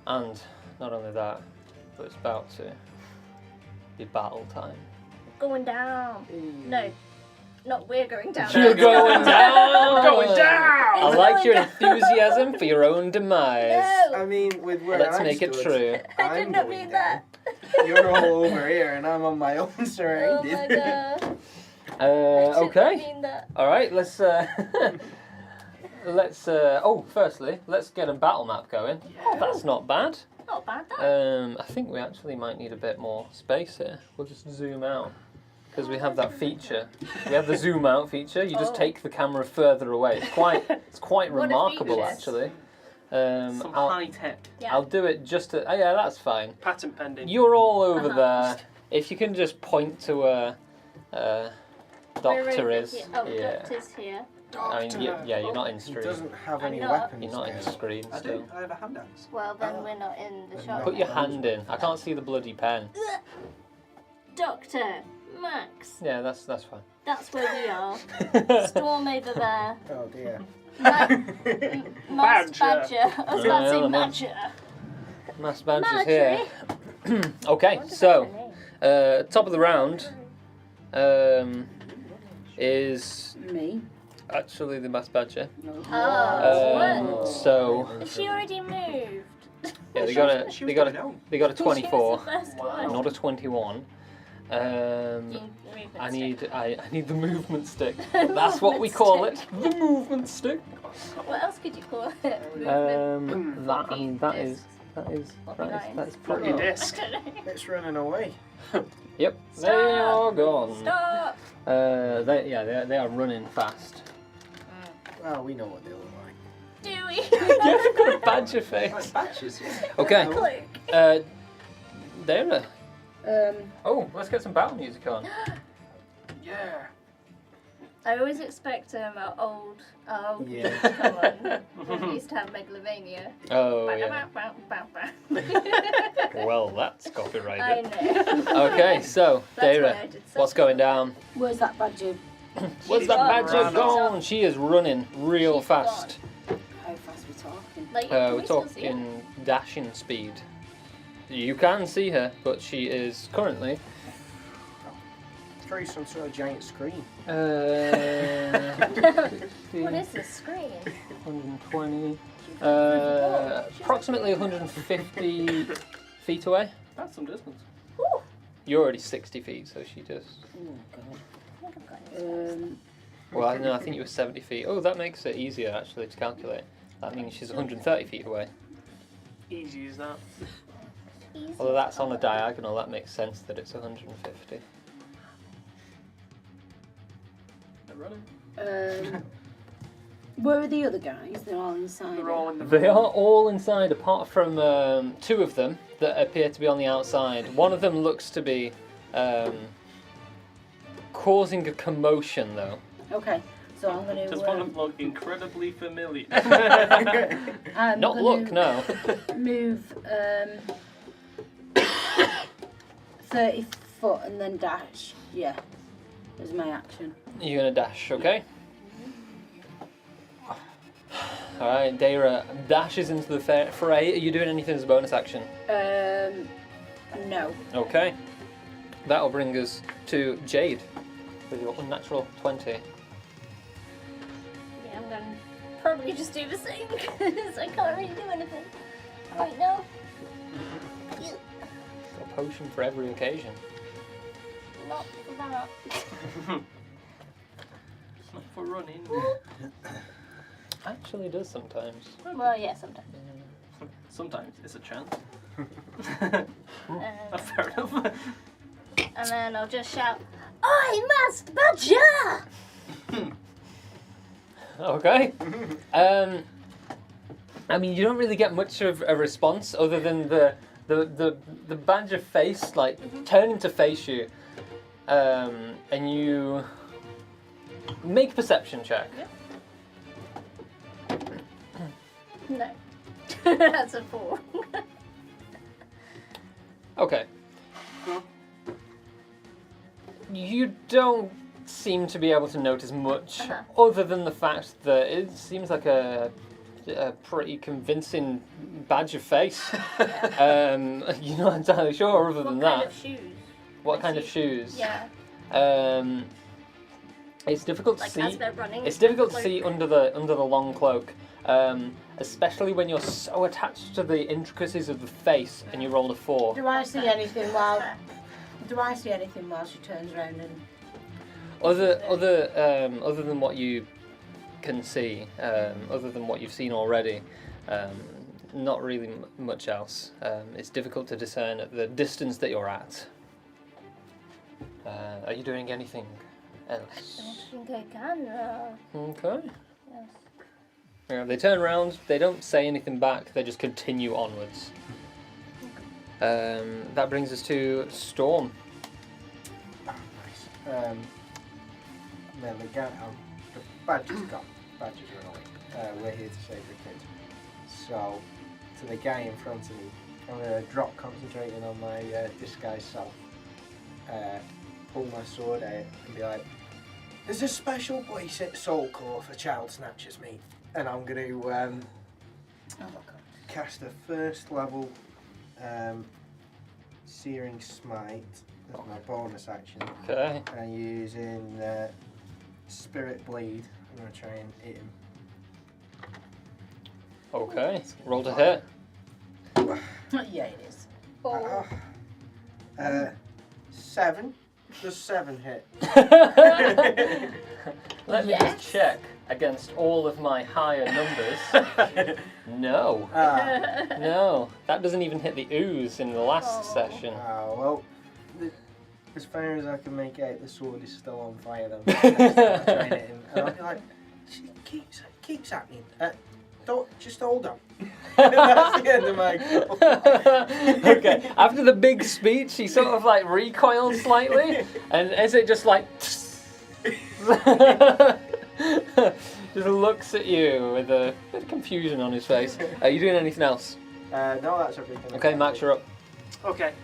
And not only that, but it's about to be battle time. Going down. No, not we're going down. You're going down! Going down! I like your enthusiasm for your own demise. No, I mean, with where Let's I'm make it stood, true. I did I'm not going mean down. that. You're all over here, and I'm on my own Oh surrounded. my god. I Okay. mean that. All right. Let's. Firstly, let's get a battle map going. Oh, that's not bad. Not bad that. I think we actually might need a bit more space here. We'll just zoom out because we have that feature. We have the zoom out feature. You just Oh. take the camera further away. It's quite What a remarkable feature. actually. Some I'll, high tech. Yeah. I'll do it just to. Oh yeah, that's fine. Patent pending. You're all over Uh-huh. there. If you can just point to where We're Doctor over is. here. Oh, Yeah. Doctor's here. I mean, you're not in He stream. doesn't have any I'm not. weapons. You're not in there. screen I still. do. I have a hand axe. Well, then we're not in the shop. Put your yet. hand in. I can't see the bloody pen. Doctor, Max. Yeah, that's fine. That's where we are. Storm over there. Oh dear. Masked Badger. Badger. I was about to say Yeah, Badger. Mass Badge is Marjorie. here. Okay, so top of the round is Me. actually the Mass Badger. Oh, So Has she already moved? yeah, they She was got going home. a She was 24, the first one. not a 21. Movement I stick. need the movement stick. That's what we call it, the movement stick. What else could you call it? Movement. That is Floppy pretty. disk. I don't know. It's running away. Yep, they Stop. are gone. Stop! They are running fast. Well, we know what they look like. Do we? You've got a badger face. Like batches. Okay, Cloak. Dara. Oh, let's get some battle music on. Yeah. I always expect old. Yeah. Come on. When we used to have Megalovania. Oh yeah. Well, that's I copyrighted. know. Okay, so That's why Dara, I did what's something. going down? Where's that badger? Where's that gone. badger Run gone? She is running real She's fast. How fast we talking? Like, can We're we still see her? talking dashing speed. You can see her, but she is currently. Through some sort of giant screen. What is this screen? 120. Approximately 150 feet away. That's some distance. Ooh. You're already 60 feet, so she just. Oh god. I think I've got it. Well, no, I think you were 70 feet. Oh, that makes it easier actually to calculate. That means she's 130 feet away. Easy as that. Easy. Although that's on a diagonal, that makes sense that it's 150. They're running. Where are the other guys? They're all inside. They're all in the They are all inside, apart from two of them that appear to be on the outside. One of them looks to be causing a commotion, though. Okay, so I'm going Does to. one of them look incredibly familiar? I'm Not gonna look, no. Move 30 foot and then dash. Yeah, is my action. You're gonna dash, okay? Alright, Dara dashes into the fray. Are you doing anything as a bonus action? No. Okay. That'll bring us to Jade with your unnatural 20. Yeah, I'm gonna probably just do the same because I can't really do anything right now. Got a potion for every occasion. Not for that. It's not for running. Actually does sometimes. Well, yeah, sometimes. Sometimes it's a chance. Uh, Fair enough. and then I'll just shout, "I must badger!" Okay. I mean, you don't really get much of a response other than the badger face, like, turning to face you. And you make a perception check. No. That's a 4. Okay. You don't seem to be able to notice much, other than the fact that it seems like a pretty convincing badge of face. You're not entirely sure, other than What kind that. of shoes? What I kind of see. shoes? Yeah, It's difficult to like see. as they're running. It's difficult to like- see under the long cloak, especially when you're so attached to the intricacies of the face and you rolled a 4. Do I see anything while she turns around and? Other than what you can see, other than what you've seen already, not really much else. It's difficult to discern at the distance that you're at. Are you doing anything else? I don't think I can. Okay. Yes. Yeah, they turn around, they don't say anything back, they just continue onwards. That brings us to Storm. Oh, nice. Well, the badge is gone. Badge is run away. We're here to save the kid. So, to the guy in front of me, I'm going to drop concentrating on my disguise self. Pull my sword out and be like, there's a special place at Soul Core for child snatchers, mate. And I'm going to cast a first level Searing Smite as my bonus action. Okay. And using Spirit Bleed, I'm going to try and hit him. Okay. Roll to hit. Yeah, it is. Oh. 7. Does 7 hit? Let me just check against all of my higher numbers. No. No. That doesn't even hit the ooze in the last session. Oh, well, as far as I can make out, the sword is still on fire then. I'm trying to hit him. And I'll be like, it keeps happening. Just hold on. That's the end of my goal. Okay. After the big speech, he sort of like recoils slightly, and as it just like just looks at you with a bit of confusion on his face. Are you doing anything else? No, that's everything. Okay, Max, you're up. Okay,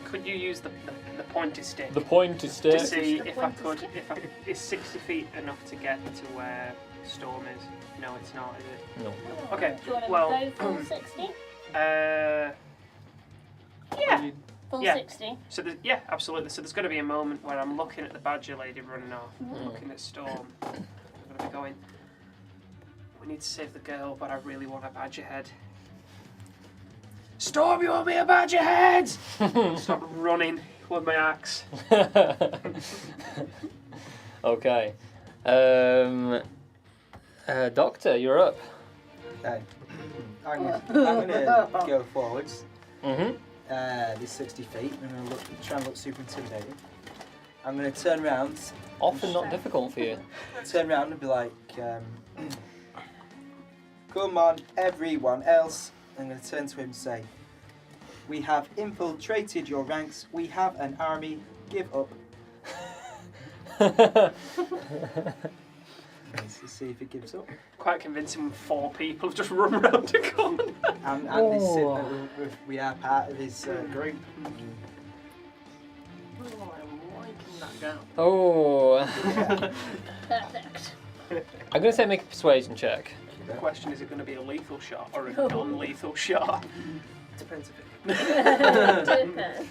could you use the pointy stick The point is still. to see if I could, is 60 feet enough to get to where Storm is? No, it's not, is it? No. Okay, Do you want to well, go full 60? Yeah. Full Yeah. 60. So yeah, absolutely. So there's going to be a moment where I'm looking at the badger lady running off, looking at Storm. I'm going to be going, we need to save the girl, but I really want a badger head. Storm, you want me a badger head? Start running with my axe. Okay. Doctor, you're up. Okay. I'm gonna go forwards. Mm-hmm. This 60 feet. I'm gonna try and look super intimidating. I'm gonna turn around. Often not difficult for you. Turn around and be like, come on, everyone else. I'm gonna turn to him and say, we have infiltrated your ranks. We have an army. Give up. Let's see if it gives up. Quite convincing when 4 people have just run around a corner. And they said that we are part of his group. Oh, I'm liking that gown. Oh. Perfect. I'm going to say make a persuasion check. The question is it going to be a lethal shot or a non-lethal shot? Depends if it. Depends.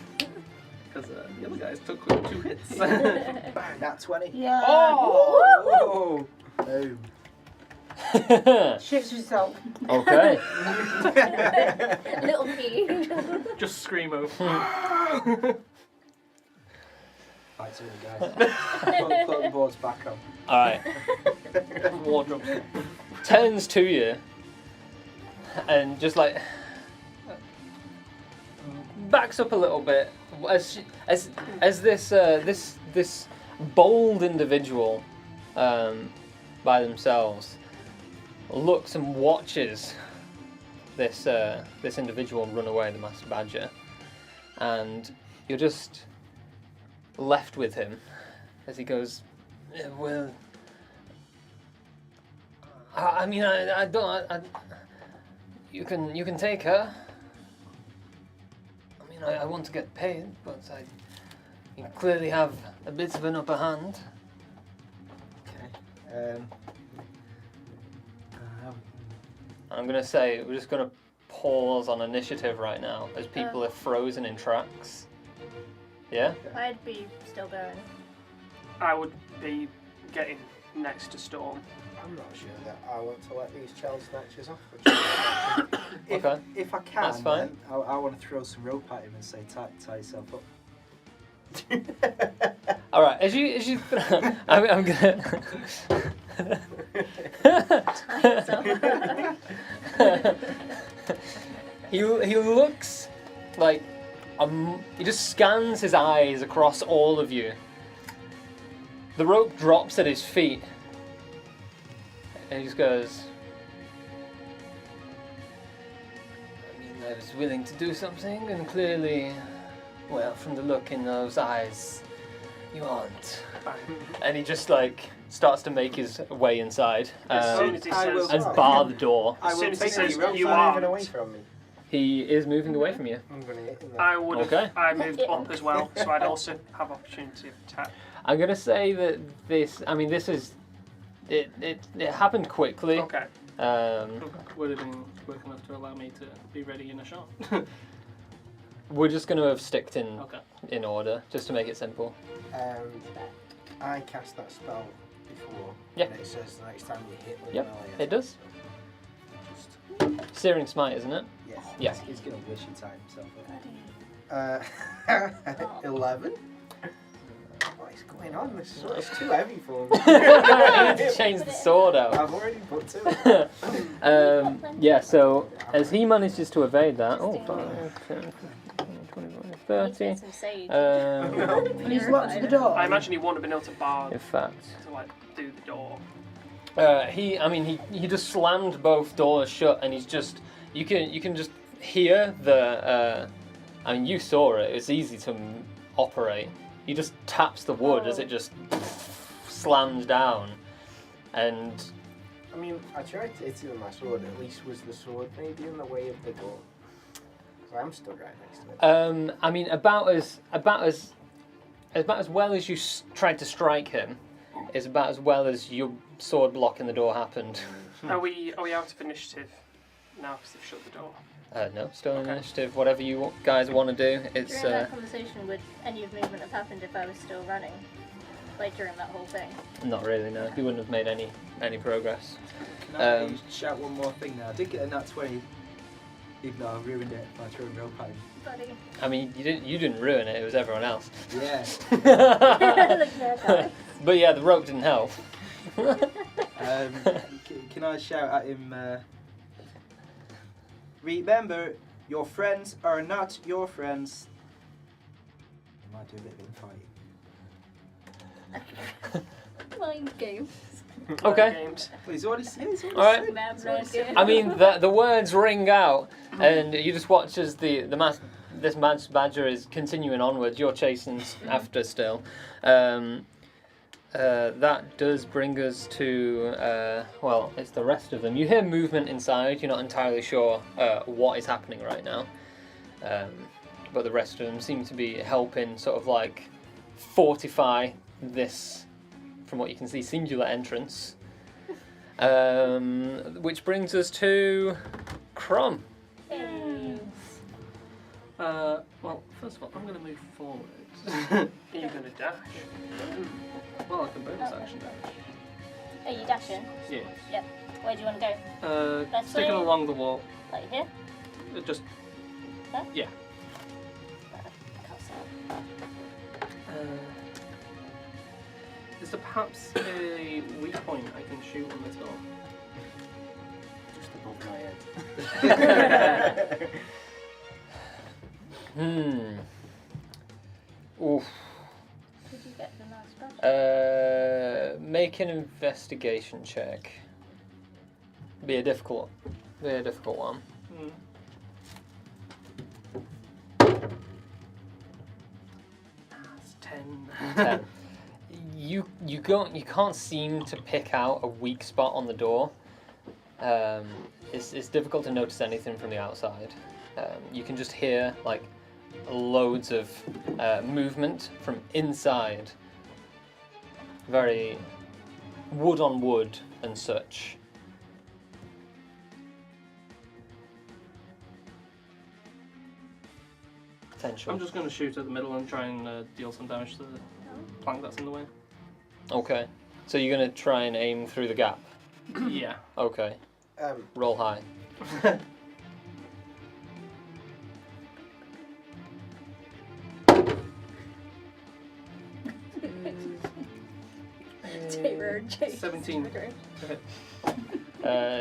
Because the other guys took 2 hits. Bang, that 20. Yeah. Oh! Boom. Shoots yourself. Okay. Little pea. Just scream over. Right, so guys. Put the boards back on. Alright. Wardrobe. Turns to you and just like backs up a little bit as this bold individual by themselves looks and watches this individual run away, the Master Badger, and you're just left with him as he goes, well, I mean, I don't. You can take her. I mean, I want to get paid, but you clearly have a bit of an upper hand. I'm gonna say we're just gonna pause on initiative right now as people are frozen in tracks. Yeah? I'd be still going. I would be getting next to Storm. I'm not sure that I want to let these child snatchers off. Okay. If I can, That's fine. then I want to throw some rope at him and say, tie yourself up. All right. As you, I'm gonna. he looks like he just scans his eyes across all of you. The rope drops at his feet, and he just goes. I mean, I was willing to do something, and clearly, well, from the look in those eyes, you aren't. And he just like starts to make his way inside As soon as he says, and bar the door. as soon as he says Ropes you are moving aren't, away from me. He is moving away from you. I'm going to hit him. I would have. Okay. I moved up as well, so I'd also have opportunity of attack. I'm gonna say that this. I mean, this is. It happened quickly. Okay. Would have been quick enough to allow me to be ready in a shot. We're just gonna have sticked in Okay. in order, just to make it simple. I cast that spell before. Yeah. And it says the next time you hit with Yep, an melee it does. Just, Searing Smite, isn't it? yeah. Yeah. He's going to wish he tied himself up. 11? What is going on? This sword's too heavy for me. I need to change the sword out. I've already put two. Yeah, so as he manages to evade that, 5, 10, 20, 30. Some sage. And he's locked the door. I imagine he wouldn't have been able to bar In fact, to like do the door. he just slammed both doors shut, and he's just you can just hear the. You saw it. It's easy to operate. He just taps the wood as it just slams down, and I tried to hit him with my sword. At least was the sword maybe in the way of the door? So I'm still right next to it. about as well as you tried to strike him, is about as well as your sword blocking the door happened. Are we out of initiative now because they've shut the door? No, still in Okay. initiative. Whatever you guys want to do, it's. During that conversation, would any of movement have happened if I was still running? Like during that whole thing? Not really, no. You wouldn't have made any progress. Can I shout one more thing now? I did get a nat 20, even though I ruined it by throwing rope at him. Buddy. I mean, you didn't ruin it. It was everyone else. Yeah. Look at that. But yeah, the rope didn't help. Can I shout at him? Remember, your friends are not your friends. I might do a bit of infighting. Mind games. Okay. Games. Well, he's already said. All right. Mad I mean, the words ring out, and you just watch as this man's badger is continuing onwards. You're chasing after still. That does bring us to it's the rest of them. You hear movement inside. You're not entirely sure what is happening right now, but the rest of them seem to be helping, sort of like fortify this, from what you can see, singular entrance. Which brings us to Crom. Well, first of all, I'm going to move forward. Are you going to dash? Well, I can bonus action dash. Are you dashing? Yeah. Where do you want to go? That's Sticking way. along the wall. Like here? Just. Huh? Yeah. I can't see. Is there perhaps a weak point I can shoot on this door? Just above my head. Oof. Did you get the nice badge? Make an investigation check. Be a difficult one. It's 10. 10. You can't seem to pick out a weak spot on the door. It's difficult to notice anything from the outside. You can just hear like loads of movement from inside. Very wood on wood and such. Potential. I'm just going to shoot at the middle and try and deal some damage to the plank that's in the way. Okay. So you're going to try and aim through the gap? Yeah. Okay. Roll high. Terror, 17.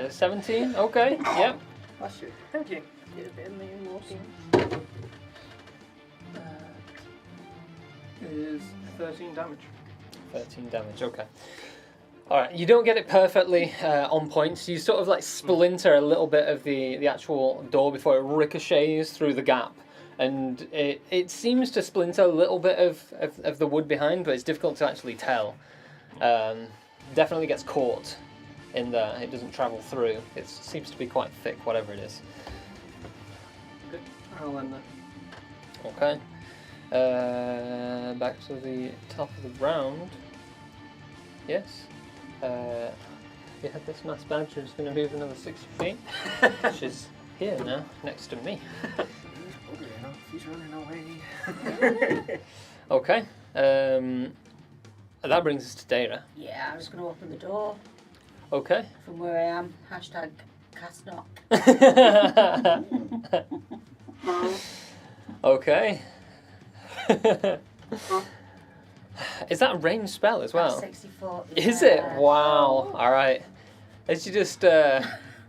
17? Okay, yep. Bless you. Thank you. Did a bit of moonwalking. Is 13 damage. 13 damage, okay. Alright, you don't get it perfectly on point, so you sort of like splinter a little bit of the actual door before it ricochets through the gap. And it seems to splinter a little bit of the wood behind, but it's difficult to actually tell. Definitely gets caught in there, it doesn't travel through. It seems to be quite thick, whatever it is. Good. I'll end there. Okay. Back to the top of the round. Yes. You had this mass badger is going to move another 60 feet, which is here now, next to me. He's running away. Okay. That brings us to Data. Yeah, I'm just going to open the door Okay. from where I am. Hashtag cast knock. Okay. Is that a ranged spell as well? That's 64. Is it? Wow. Alright. As you just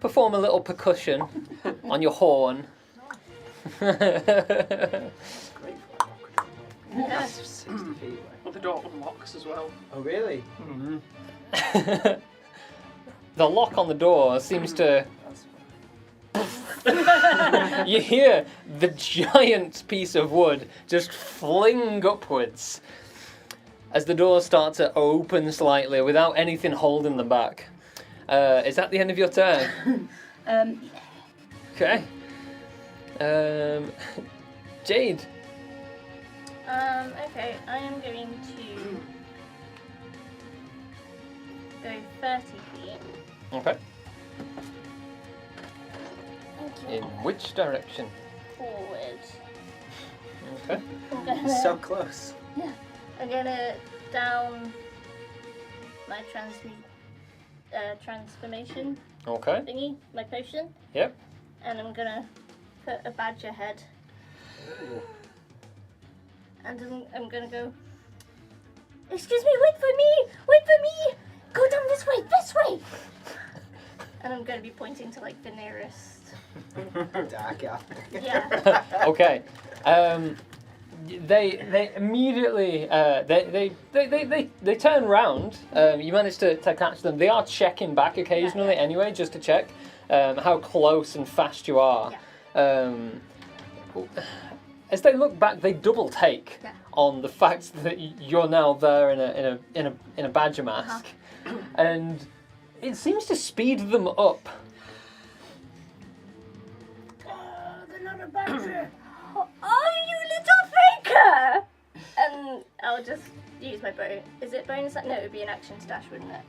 perform a little percussion on your horn. Yes. 60 feet away. Well, the door unlocks as well. Oh, really? Mm-hmm. The lock on the door seems to... That's You hear the giant piece of wood just fling upwards as the doors start to open slightly without anything holding them back. Is that the end of your turn? Okay. Jade. Okay, I am going to go 30 feet. Okay. Thank In you. which direction? Forward. Okay. I'm gonna, so close. I'm gonna down my transformation Okay. thingy, my potion. Yep. And I'm gonna put a badger head. And I'm gonna go. Excuse me, wait for me! Wait for me! Go down this way, this way! And I'm gonna be pointing to like the nearest. Dark out. Yeah. Okay. They immediately they turn round. You manage to catch them. They are checking back occasionally anyway, just to check how close and fast you are. As they look back, they double take on the fact that you're now there in a badger mask, and it seems to speed them up. They're not a badger. Oh, you little faker! And I'll just use my bow. Is it bonus? No, it would be an action stash, wouldn't it?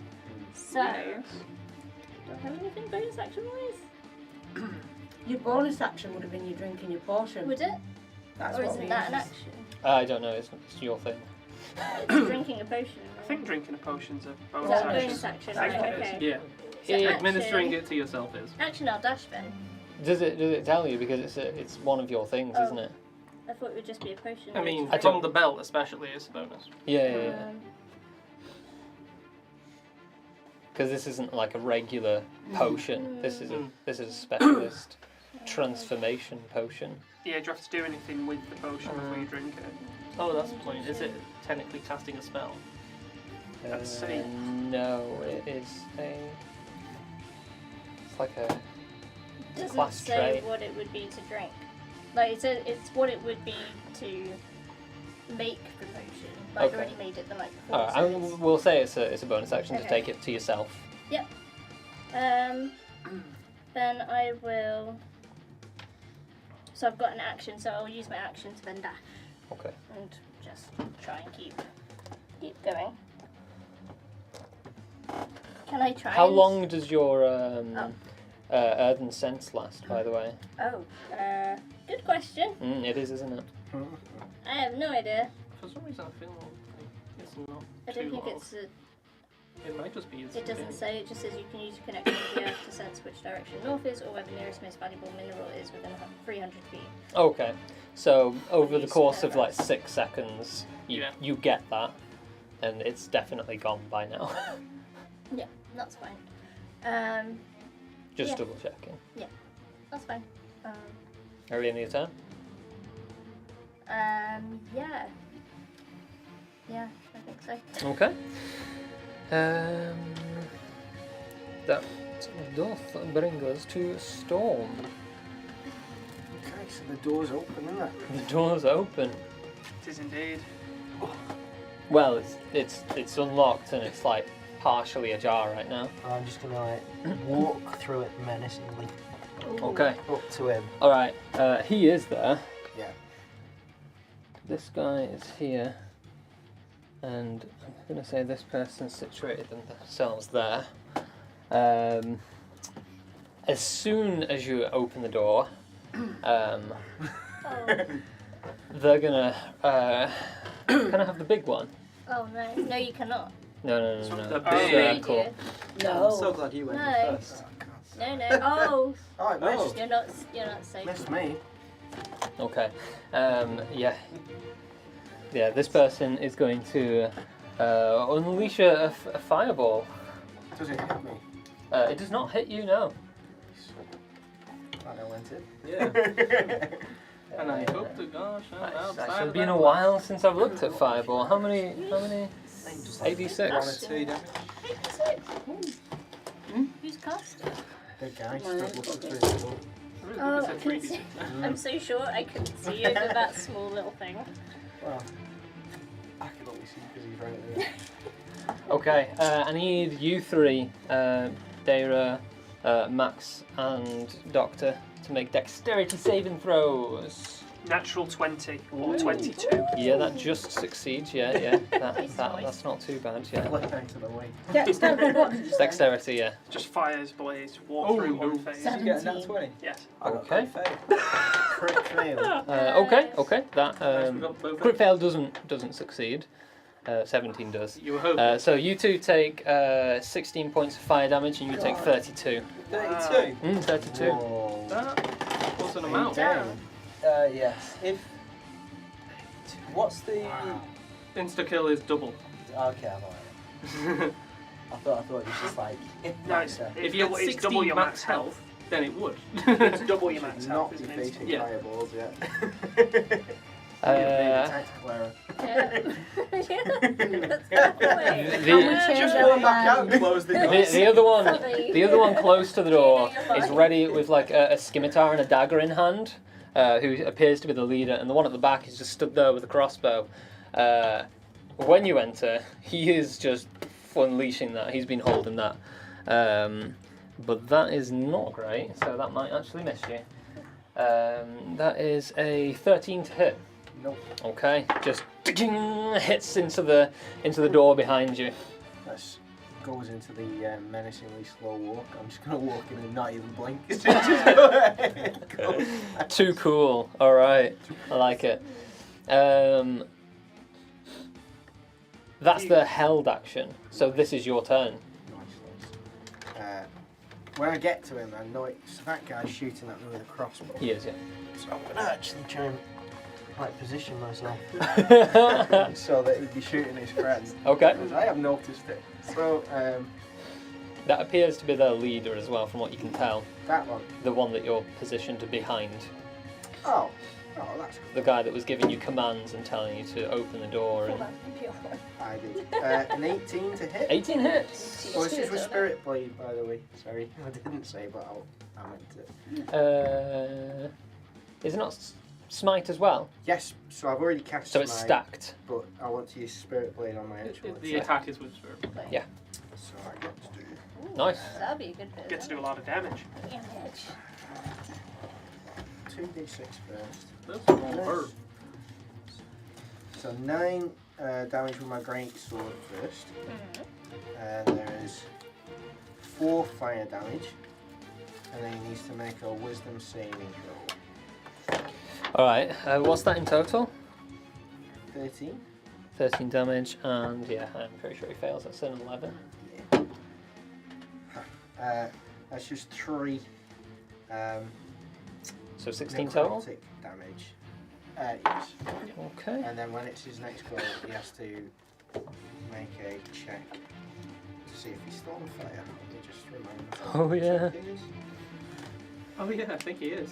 So, do I have anything bonus action wise? Your bonus action would have been you drinking your potion. Would it? That's Or what isn't we that an use. action? I don't know. It's your thing. It's drinking a potion. I think drinking a potion's a Is bonus that a action. bonus action? I think Right, it is. okay. Yeah. So Administering action- it to yourself is. Action, I'll dash then. Does it tell you because it's one of your things, isn't it? I thought it would just be a potion. I mean, I from don't- the belt especially is a bonus. Yeah. Because this isn't like a regular potion. This is a specialist transformation potion. Yeah, do you have to do anything with the potion before you drink it? Oh, that's the point. Is it technically casting a spell? Let's see. No, it is a. It's like a. Doesn't class say trait. what it would be to drink. Like it's what it would be to make the potion. Like Okay. I already made it the night before. Alright, so and we'll say it's a bonus action to Okay. take it to yourself. Then I will. So I've got an action, so I'll use my action to then dash Okay. and just try and keep going. Can I try? How and- long does your earthen sense last, by the way? Oh, good question. It is, isn't it? I have no idea. For some reason, I feel like it's not I too don't think long. it's. It might just be. It doesn't say. It just says you can use your connection with the earth to sense which direction north is, or where the nearest most valuable mineral is within 300 feet. Okay. So over the Use course of like paragraphs. 6 seconds, Yeah. you get that, and it's definitely gone by now. Yeah, that's fine. Just Yeah. double checking. That's fine. Are we in your turn? Yeah. Yeah, I think so. Okay. That doth bring us to Storm. Okay, so the door's open, isn't it? The door's open. It is indeed. Well, it's unlocked and it's like partially ajar right now. I'm just gonna like walk through it menacingly Okay. up to him. All right. He is there. Yeah. This guy is here, and I'm gonna say this person's situated themselves there. As soon as you open the door, Oh, they're gonna can I have the big one? oh no. No, you cannot. No. The big- Circle. No. I'm so glad you went No. first. No, no. Oh, Oh, it missed. you're not safe. Missed me. Okay. Yeah. This person is going to unleash a fireball. Does it hit me? It does not hit you, no. I know when to. Yeah. And I hope to gosh, I'm It's outside actually of been that a box. while since I've looked at fireball. How many? 86. 1 or 2 damage. Who's cast it? The guy Come on, stood looking okay. through the door. I really Oh, hope I it's a couldn't 3D6. see. I'm so short I couldn't see over that small little thing. Well, I can only see because he's right there. Okay, I need you three, Dara, Max, and Doctor, to make dexterity saving throws. Natural 20 or Ooh. 22. Yeah, that just succeeds. Yeah. That's not too bad. Yeah. Flip out of the way. Dexterity. Yeah. Just fires blades, walk Oh, through no. unfazed. Did you get a nat 17. 20? Yes. I got Okay. crit fail. Crit fail. Okay. That Nice, we got both crit fail doesn't succeed. 17 does. You were hoping. So you two take 16 points of fire damage, and you take 32. 32? 32. Whoa. That was an amount. Damn. Yes. If. What's the. Wow. Insta kill is double. Okay, I'm alright. I thought it was just like. Nice. max If you had it's 16 double your max max health, then it would. it's double your max He's health, not isn't it? defeating Yeah. fireballs yet. Tactical error. Yeah. That's the way. The- Just go back out and close the door. The other one, Sorry. the other one close to the door Yeah, you're is fine. ready with like a scimitar and a dagger in hand, who appears to be the leader, and the one at the back is just stood there with a crossbow. When you enter, he is just unleashing that. He's been holding that, but that is not great. So that might actually miss you. That is a 13 to hit. Nope. Okay, just hits into the door behind you. This goes into the menacingly slow walk. I'm just gonna walk in and not even blink. Just go ahead. Go. Too cool. All right, I like it. That's the held action. So this is your turn. Nice. When I get to him, I know it's that guy's shooting at me with a crossbow. He is, So I'm gonna actually try and like position myself yeah. so that he'd be shooting his friend. Okay. Because I have noticed it. So That appears to be their leader as well, from what you can tell. that one. The one that you're positioned behind. Oh, that's good. The guy that was giving you commands and telling you to open the door. And I did. An 18 to hit. 18 hits. Oh, this is with Spirit Blade, by the way. Sorry, I didn't say, but I meant to. Is it not smite as well? Yes, so I've already cast So it's my, stacked. but I want to use Spirit Blade on my actual The attack. attack is with spirit. So I get to do Nice. That'll be a good bit. Get to do a lot of damage. damage. 2d6 first. That's all hurt. So 9 damage with my great sword first. Mm-hmm. And there is 4 fire damage, and then he needs to make a wisdom saving throw. Alright, what's that in total? 13. 13 damage, and yeah, I'm pretty sure he fails. That's an 11. That's just 3 So 16 total? necrotic damage. Yes. Okay. And then when it's his next go, he has to make a check to see if he's still on fire. Let me just remind myself. Oh, what yeah. check it is. Oh yeah, I think he is.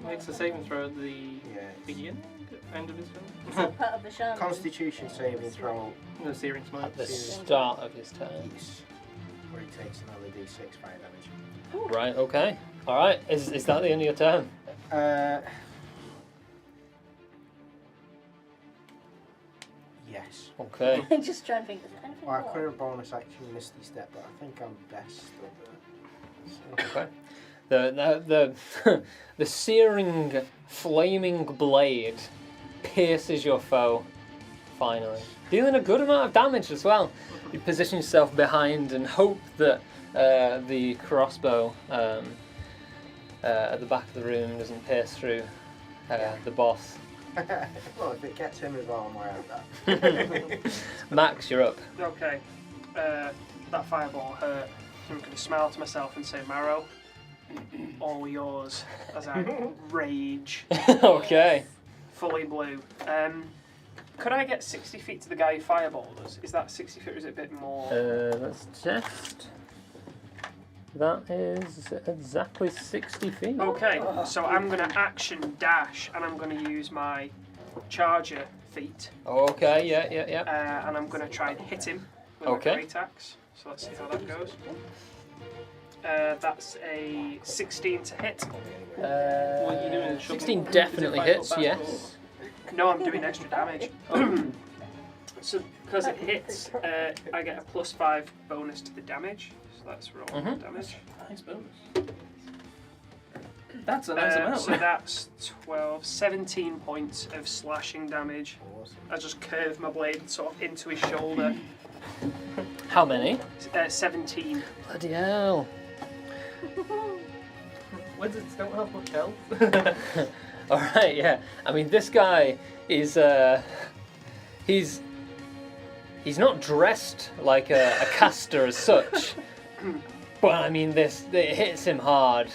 Makes a saving throw at the Yeah. beginning, end of his turn. Is that part of the shaman? Constitution saving throw. No, Searing Smite. At the start of his turn. Yes. Where he takes another d6 fire damage. Right, okay. Alright, is that the end of your turn? Yes. Okay. I'm just trying to think of anything Well, I more. could have bonus action Misty Step, but I think I'm best still there. So. Okay. The searing, flaming blade pierces your foe, finally. Dealing a good amount of damage as well. You position yourself behind and hope that the crossbow at the back of the room doesn't pierce through the boss. Well, if it gets him as well, I'm aware of that. Max, you're up. Okay. That fireball hurt. I'm going to smile to myself and say, Marrow, all yours as I rage. Okay. Fully blue. Could I get 60 feet to the guy who fireballed us? Is that 60 feet or is it a bit more? Let's test. That is exactly 60 feet. Okay, so I'm going to action dash and I'm going to use my charger feet. Okay, yeah. And I'm going to try and hit him with Okay. my great axe. So let's see how that goes. That's a 16 to hit. What are you doing? 16 Is it definitely 5 hits, foot back yes. No, I'm doing extra damage. So because it hits, I get a +5 bonus to the damage. So let's roll the damage. or- Nice bonus. That's a nice amount. So that's 12, 17 points of slashing damage. Awesome. I just curve my blade sort of into his shoulder. How many? 17. Bloody hell. Wizards don't have much health. Alright, yeah. I mean, this guy is, he's not dressed like a caster as such, but I mean, it hits him hard.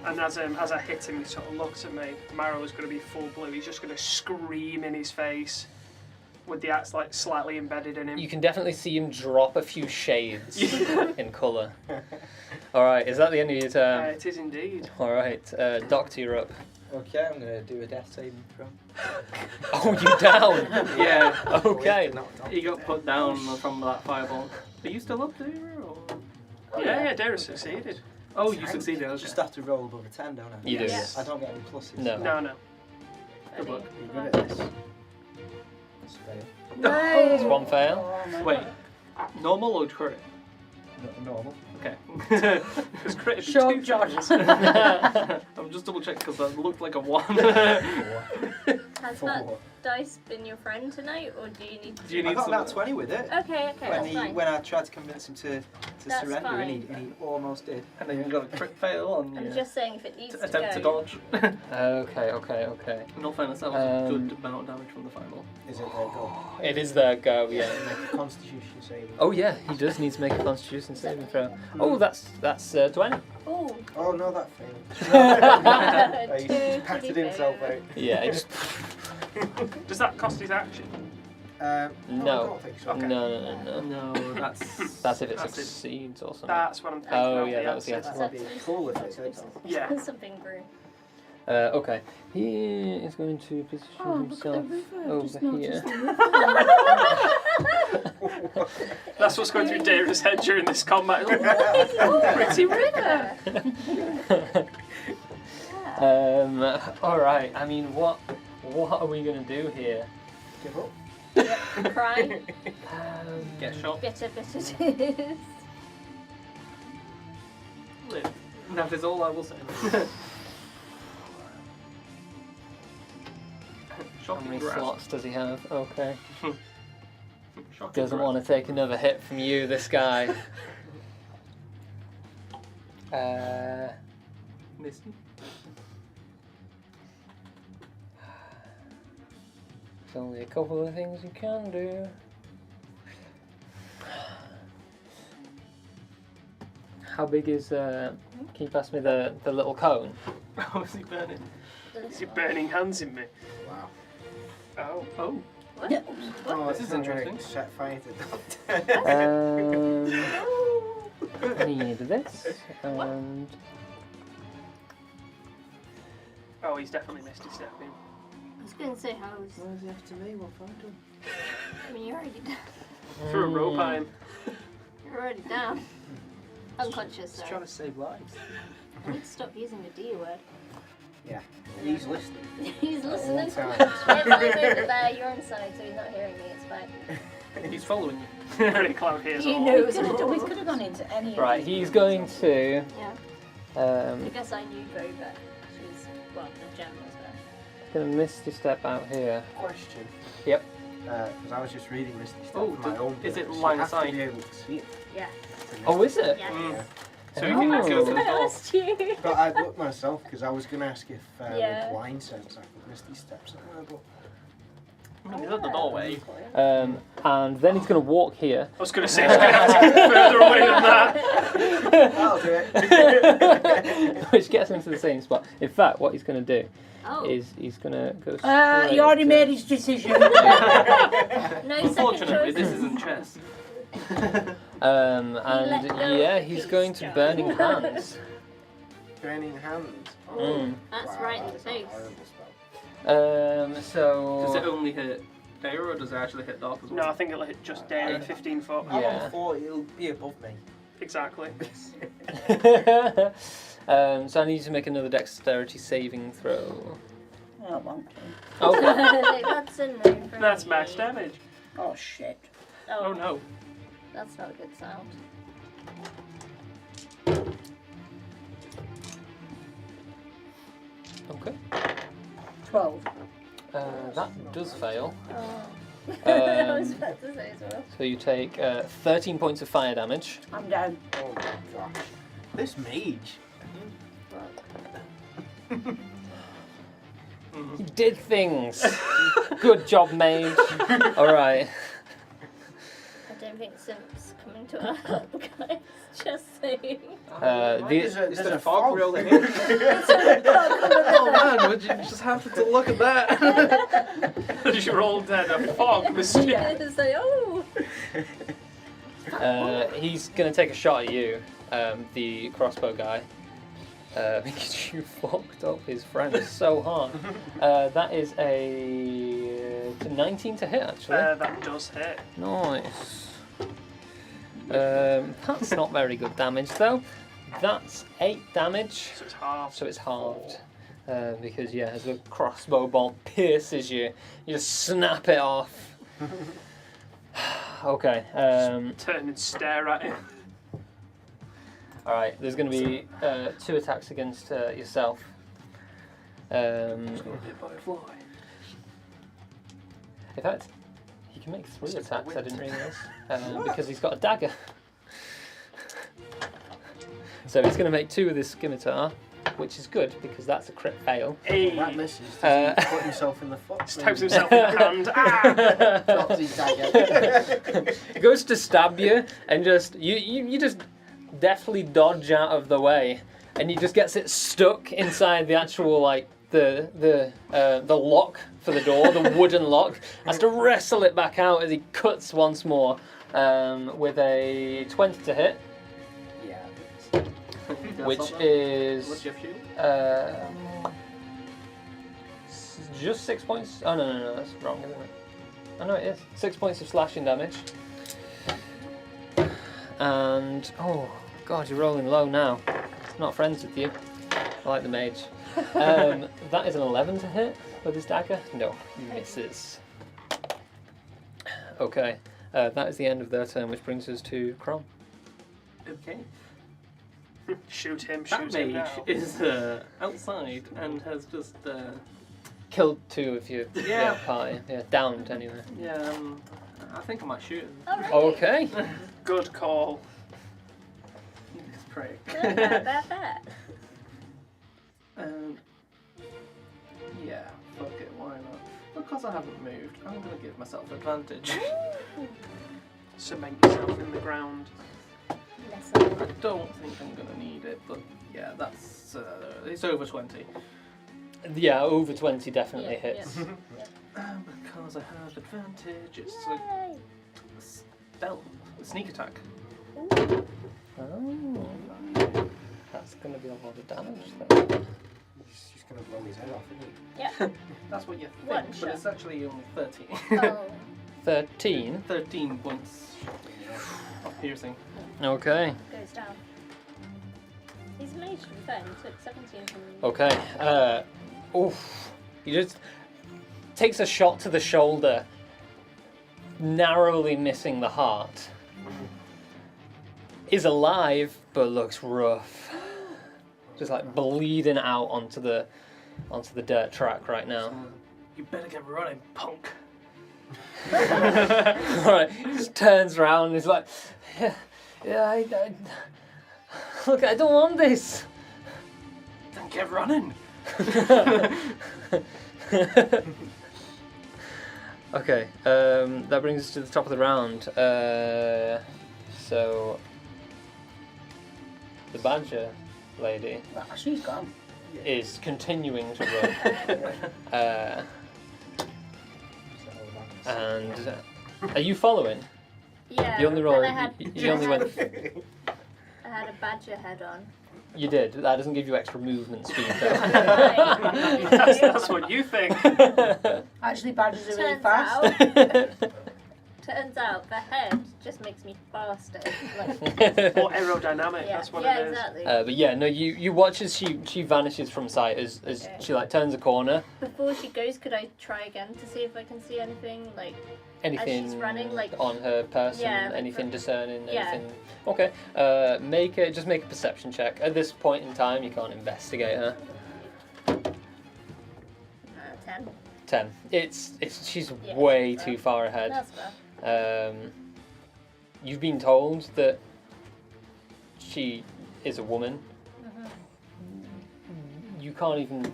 And as I hit him, he sort of looks at me. Marrow's going to be full blue. He's just going to scream in his face with the axe like slightly embedded in him. You can definitely see him drop a few shades in colour. Alright, is that the end of your turn? It is indeed. Alright, Doctor, you're up. Okay, I'm going to do a death saving throw. Oh, you down? Yeah. Okay. He got put down from that fireball. Are you still up there? Or? Yeah, Darius succeeded. Oh, you succeeded. I Okay. just have to roll above a 10, don't I? You do, Yes. I don't get any pluses. No. No. Good luck. You're good at this. That's fair. It's one fail. Wait, normal or crit? Normal. Okay. Because crit would be Sure, 2 Josh. fails. I'm just double checking because that looked like a 1. Has that dice been your friend tonight, or do you need to... Do you I need got some? that 20 with it. Okay, that's fine. When I tried to convince him to That's surrender, and he fine. almost did. And then you got a crit fail on I'm your just saying if it needs to attempt to go. dodge. Okay. In all fairness, that was a good amount of damage from the fireball. Is it their go? It is their go, yeah. Make a constitution saving. Oh yeah, he does need to make a constitution saving throw. Oh, that's 20. Oh, Oh no, that failed. He two patted pretty himself fails. out. Yeah, it just Does that cost his action? I no. don't think so. Okay. No. No, that's That's if it That's it. succeeds or something. That's what I'm thinking Oh, of. yeah, that was the answer. answer. That'd be cool if it said so. Yeah. Something grew. Okay, he is going to position himself over here. That's what's going through Darius' head during this combat. Pretty river. All right. I mean, what are we gonna do here? Give up. Cry. get shot. Bitter it is. That is all I will say. How Shocking many grasp. slots does he have? Okay. Shocking Doesn't grasp. want to take another hit from you, this guy. Misty. There's only a couple of things you can do. How big is? Can you pass me the little cone? Oh, is he burning? Is he burning hands in me? Wow. Oh. Oh. What? Oh, This is it's not gonna interesting. Set fire to the I need this and Oh, he's definitely missed his step in. I was going to say how was. Why is he after me? What have I done? I mean, you're already down. Threw a rope at him. You're already down. Unconscious, He's sorry. trying to save lives. I need to stop using the D word. Yeah, he's listening. He's listening. All times. If I move it there, you're inside, so he's not hearing me. It's fine. He's following you. Very cloud hears You all. know, we could have gone into any. right. He's going to. Yeah. I guess I knew Bo, but she was, well, the gem was there. Gonna Misty Step out here. Question. Yep. Because I was just reading Misty Step Oh, for my own. is it purpose. line You of have to sight? be able to see it. Yeah. Oh, is it? Yeah. Mm. So Oh. you can go to the I door. asked you. But I'd look myself because I was going to ask if Yeah. with blind sense I could Misty Step somewhere, but I mean, he's at the doorway. And then he's gonna walk here. I was going to say he's going to have to get further away than that. I'll do it. Which gets him to the same spot. In fact, what he's going to do Oh. is he's going to go He already made his decision. No second Unfortunately, choice. this isn't chess. and let go yeah, of he's peace, going to John. Burning Hands. Burning hands. Mm. That's Wow, right in the that's a face. horrible spell. So Does it only hit Dara or does it actually hit Darth as well? No, I think it'll hit just Dara at 15 foot. I'm Yeah. on 40, he'll be above me. Exactly. so I need you to make another dexterity saving throw. I don't want to. Okay. That's in there. for That's me. max damage. Oh shit. Oh no. That's not a good sound. Okay. 12. That does fail. Oh. I was Um, about to say as well. so you take 13 points of fire damage. I'm down. Oh my gosh. This mage. You did things. Good job, mage. All right. I don't think Simp's coming to our help, guys. Just saying. There's The, a, Is there's the a fog fog. rolling in? Oh man, would you just happen to look at that? As you rolled dead, a fog was It's like, oh. he's gonna take a shot at you, the crossbow guy, because you fucked up his friend so hard. That is a 19 to hit, actually. that does hit. Nice. That's not very good damage, though. That's 8 damage, So it's half. so it's halved. Because, yeah, as the crossbow bolt pierces you, you just snap it off. Okay. Turn and stare at him. Alright, there's going to be 2 attacks against yourself. Hit by a fly. In fact, he can make 3 Just attacks, I whipped. didn't realise. Because he's got a dagger. So he's going to make 2 with his scimitar, which is good because that's a crit fail. Hey. That misses. Does he put himself in the foot? Stabs himself in the hand. Ah! Drops his dagger. It goes to stab you, and just you just deftly dodge out of the way, and he just gets it stuck inside the actual the lock for the door, the wooden lock. Has to wrestle it back out as he cuts once more with a 20 to hit, Yeah. which What's is your shield? just 6 points. Oh no, that's wrong, isn't it? Oh no, it is 6 points of slashing damage. And oh god, you're rolling low now. Not friends with you. I like the mage. That is an 11 to hit with his dagger. No, he misses. Okay, that is the end of their turn, which brings us to Crom. Okay. Shoot him, That shoot him mage now. is outside and has just Killed 2 of your Yeah. party. Yeah, downed anyway. I think I might shoot him. Alright. Okay. Good call. prick. That. Yeah, fuck it, why not? Because I haven't moved, I'm gonna give myself advantage. Cement yourself in the ground. I don't think I'm gonna need it, but yeah, that's it's over 20. Yeah, over 20 definitely hits. Because I have advantage, it's Yay. a sneak attack. Oh, that's going to be a lot of damage then. He's going to blow his head off, isn't he? Yeah. That's what you think, One but shot. it's actually only 13. Oh. 13. 13 points of piercing. Okay. Goes down. He's a mage to be fair. He took 17 from. Okay. Oof. He just takes a shot to the shoulder, narrowly missing the heart. Is alive, but looks rough. Just like bleeding out onto the dirt track right now. You better get running, punk. Alright, he just turns around and he's like, look, I don't want this. Then get running. Okay, that brings us to the top of the round. So the badger lady Well, she's gone. is continuing to run. And are you following? Yeah. You only then rolled. I had, You only went. I had a badger head on. You did. That doesn't give you extra movement speed though. That's what you think. Actually, badgers are really Turns fast. Turns out the head just makes me faster. Like, Or aerodynamic, yeah, that's what yeah, it is. exactly. But yeah, no, you watch as she vanishes from sight as Okay. she like turns a corner. Before she goes, could I try again to see if I can see anything? Like, Anything she's running, like- on her person? Yeah, like anything discerning? yeah. Anything? Okay. Just make a perception check. At this point in time, you can't investigate her. 10. 10. It's she's Yeah, way that's too fair. far ahead. That's fair. You've been told that she is a woman. You can't even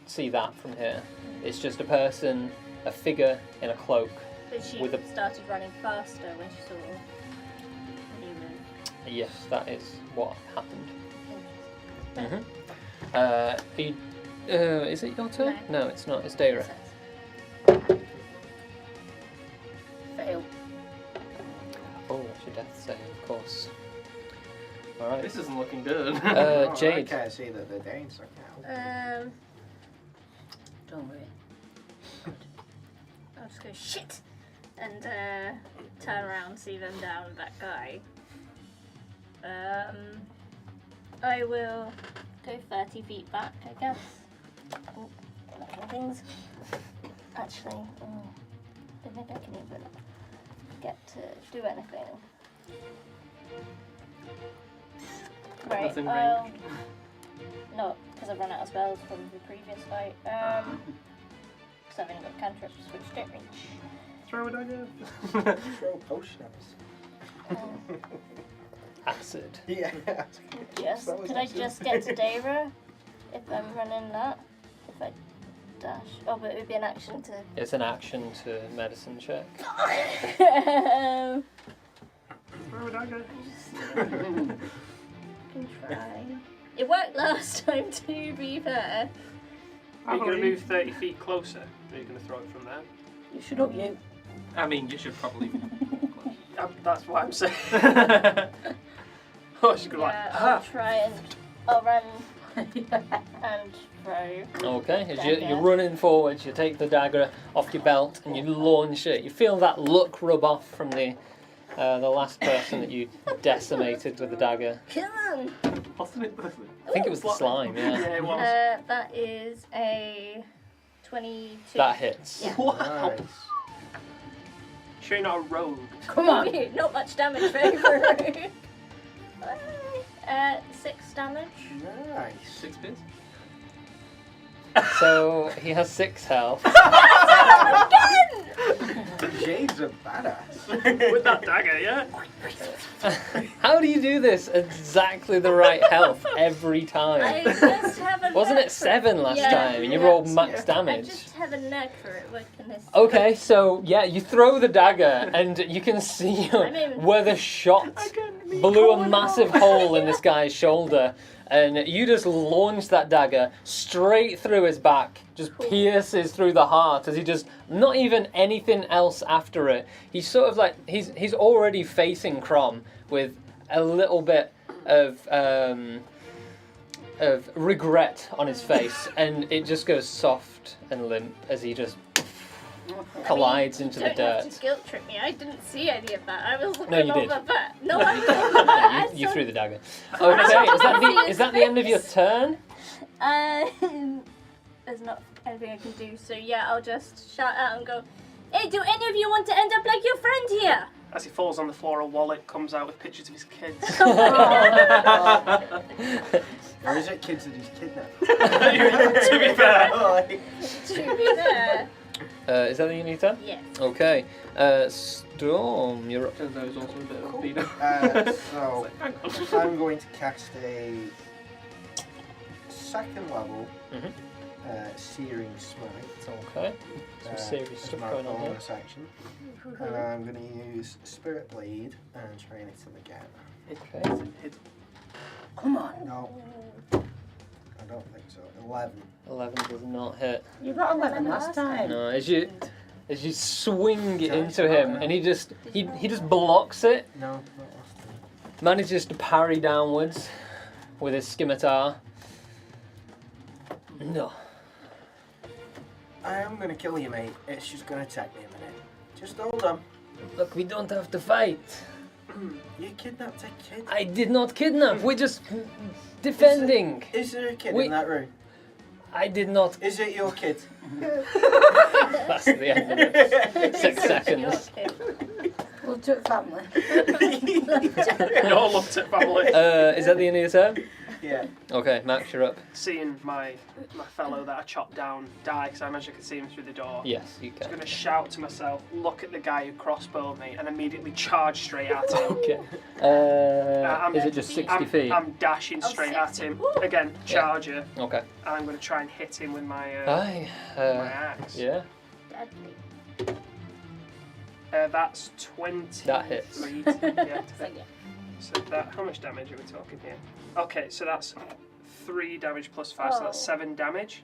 see that from here. It's just a person, a figure in a cloak. But she With a- started running faster when she saw a human. Yes, that is what happened. Interesting. Is it your turn? No, it's not. It's Dara. Fail. Oh, that's your death save, of course. All right. This isn't looking good. I Jade. can't see that the Danes are now. Don't worry. I'll just go shit and turn around, see them down that guy. I will go 30 feet back, I guess. Oh, things. Actually, don't think I can even get to do anything. Right, Nothing I'll... ranged. No, because I've run out of spells from the previous fight. Because I've only got cantrips which don't reach. Throw it again. Throw potion at us. Acid. Yeah. Yes. That was Could I accident. just get to Dara if I'm running that? If I dash. Oh, but it would be an action to. It's an action to medicine check. Throw a dagger. Can try. It worked last time, to be fair. Are you going to move 30 feet closer? Or are you going to throw it from there? You should up you. I mean, you should probably. That's what I'm saying. Oh, she's going to Yeah, like, I'll try and I'll run and throw. Okay, as you're Dagger. running forwards, you take the dagger off your belt and you launch it. You feel that look rub off from the last person that you decimated with the dagger. Come on. Wasn't it? I think it was the slime, yeah. yeah, it was. That is a 22. That hits. Yeah. Nice. Sure, you're not a rogue. Come on. Not much damage for a rogue. 6 damage. Nice. 6 bits? So he has 6 health. Jade's a badass. With that dagger, yeah. How do you do this? Exactly the right health every time. I just have a Wasn't knack it for 7 last Yeah, time and you yeah. rolled max I damage? just have a knack for it. What can I say? Okay, so yeah, you throw the dagger and you can see I mean- where the shot blew a massive hole in this guy's shoulder. And you just launch that dagger straight through his back, just pierces through the heart as he just, not even anything else after it. He's sort of like, he's already facing Crom with a little bit of regret on his face, and it just goes soft and limp as he just collides into the Don't have dirt. to guilt trip me. I didn't see any of that. I was looking No, you did. over that. No, I didn't. Yeah, you threw the dagger. Okay, is that the end of your turn? There's not anything I can do, so yeah, I'll just shout out and go, hey, do any of you want to end up like your friend here? As he falls on the floor, a wallet comes out with pictures of his kids. Or is it kids that he's kidnapped? To be fair. To be there. Is that the end of your turn? Yes. Okay. Storm, you're up. Turns out he's also a bit of a Cool. beater. So, Hang on. I'm going to cast a 2nd level Mhm. Searing Smite. Okay. Some serious as stuff my going on here. bonus action. And I'm going to use Spirit Blade and try and hit him again. Okay. Come on. No, I don't think so. 11. 11 does not hit. You got 11 last time. No, as you swing it into him, and he just blocks it, No, not last time. manages to parry downwards with his scimitar. No. I am going to kill you, mate. It's just going to take me a minute. Just hold on. Look, we don't have to fight. You kidnapped a kid. I did not kidnap. We're just defending. Is there a kid We- in that room? I did not. Is it your kid? That's the end of it. 6 seconds. We'll do it family. We all looked at family. Is that the end of your turn? Yeah. Okay, Max, you're up. Seeing my fellow that I chopped down die, because I imagine I could see him through the door. Yes, you I'm can. going to shout to myself, look at the guy who crossbowed me, and immediately charge straight at him. Okay. Is it just 60 feet? I'm dashing Oh, straight 60. at him. Woo. Again, charger. Okay. And I'm going to try and hit him with my Aye. my axe. Yeah, Deadly. That's 20. that hits. Yeah, It's like, yeah. so that, how much damage are we talking here? Okay, so that's 3 damage plus 5, so that's Oh. 7 damage.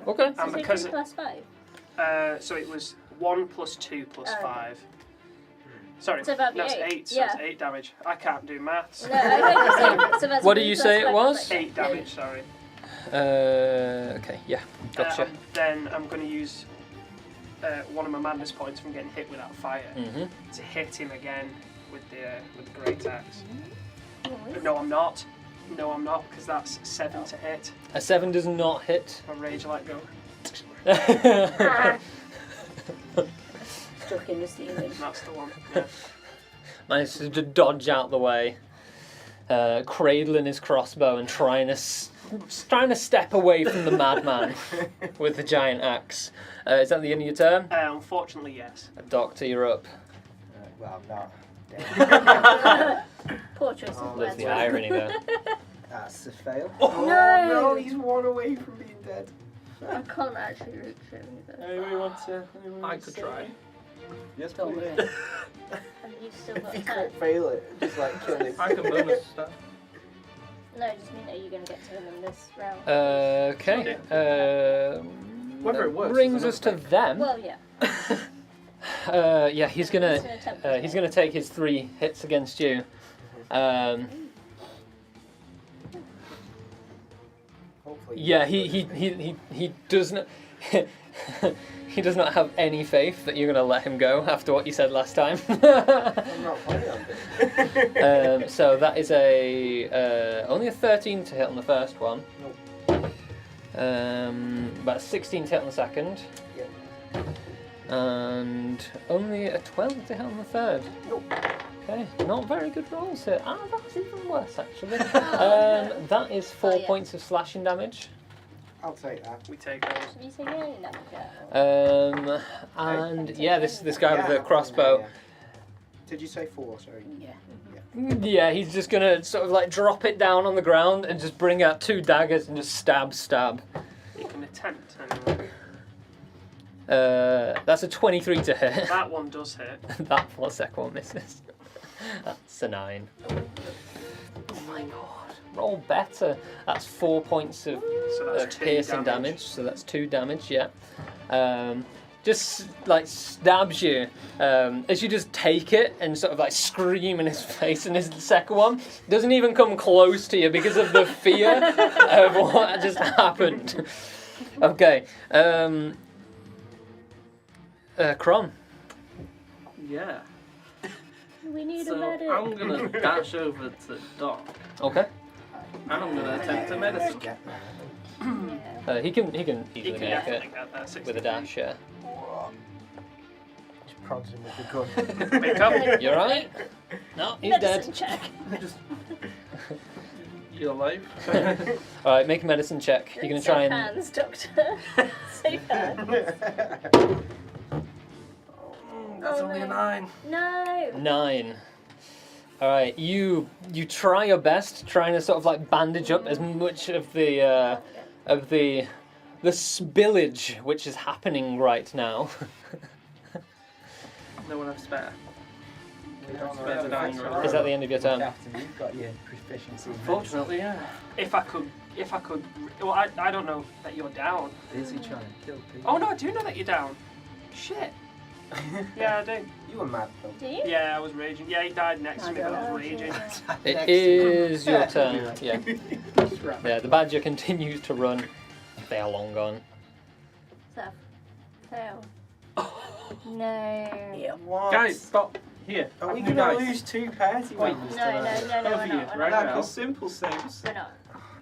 Okay. And So because 3 it, plus 5. so it was 1 plus 2 plus Oh, okay. 5. Sorry, So that'd be that's 8. 8, so Yeah. it's 8 damage. I can't do maths. No, I heard you say, so that's What did 3 you plus say it 5 was? is like 8 damage, sorry. Okay, yeah, gotcha. And then I'm going to use one of my madness points from getting hit without fire Mm-hmm. to hit him again with the great axe. Nice. No, I'm not. No, I'm not, because that's 7 to hit. A 7 does not hit. My rage light go. Stuck in the ceiling. That's the one. Yeah. Manages to dodge out the way, cradling his crossbow and trying to step away from the madman with the giant axe. Is that the end of your turn? Unfortunately, yes. Doctor, you're up. Well, I'm not. Poor choice Oh, of There's words. the irony there. That's a fail. Oh No. no, he's 1 away from being dead. I can't actually reach it either. Anyone want to? I could try. Yes, Don't please. worry. And you've still If got you time. can't fail it, just like kill him. I can bonus stuff. No, I just mean, are you going to get to him in this round? Okay. Whether it that works brings is us to them. Well, yeah. Yeah, he's gonna He's gonna take his 3 hits against you. Hopefully. Yeah, he does not. He does not have any faith that you're going to let him go after what you said last time. I'm not planning on it. So that is only a 13 to hit on the first one. About a 16 to hit on the second. Yep. And only a 12 to hit on the third. Nope. Okay, not very good rolls here. That's even worse actually. That is 4 Oh, yeah. points of slashing damage. I'll take that. We take those. Should we say any number? And yeah, this guy with the crossbow. Yeah. Did you say 4? Sorry. Yeah. Yeah, he's just gonna sort of like drop it down on the ground and just bring out 2 daggers and just stab. You can attempt anyway. That's a 23 to hit. That one does hit. That second one misses. That's a 9. Oh my god. Roll better. That's 4 points of So that's 2 piercing damage. So that's 2 damage, yeah. Just like stabs you as you just take it and sort of like scream in his face. And his second one doesn't even come close to you because of the fear of what just happened. Okay. Crom. Yeah. We need a So medic. I'm gonna dash over to Doc Okay. and I'm gonna attempt a medicine. Get He can You easily can make it definitely get there. 60 with a dash, yeah. Just prods him with the gun. Pick up. You alright? No, he's Medicine dead. check. You're alive. Alright, make a medicine check. You're gonna Safe try and. hands, doctor. Safe hands. That's Oh, only a no. 9. No. 9. Alright, you try your best, trying to sort of like bandage up as much of the spillage which is happening right now. No one have spare. We don't Spare the know. dying roll. Is that the end of your turn? Captain, you've got your proficiency. in Fortunately, yeah. If I could. Well, I don't know that you're down. medicine. Is he trying to kill people? Oh no, I do know that you're down. Shit. Yeah, I do. You were mad though. Do you? Yeah, I was raging. Yeah, he died next to me, but I was Okay. raging. It is your turn. Yeah. Yeah, the badger continues to run. They are long gone. So, fail. No. What? Guys, stop. Here. Are we new gonna dice. lose 2 party Wait. members No, tonight? we're Over not. here, We're right not. now. A simple saves. We're not.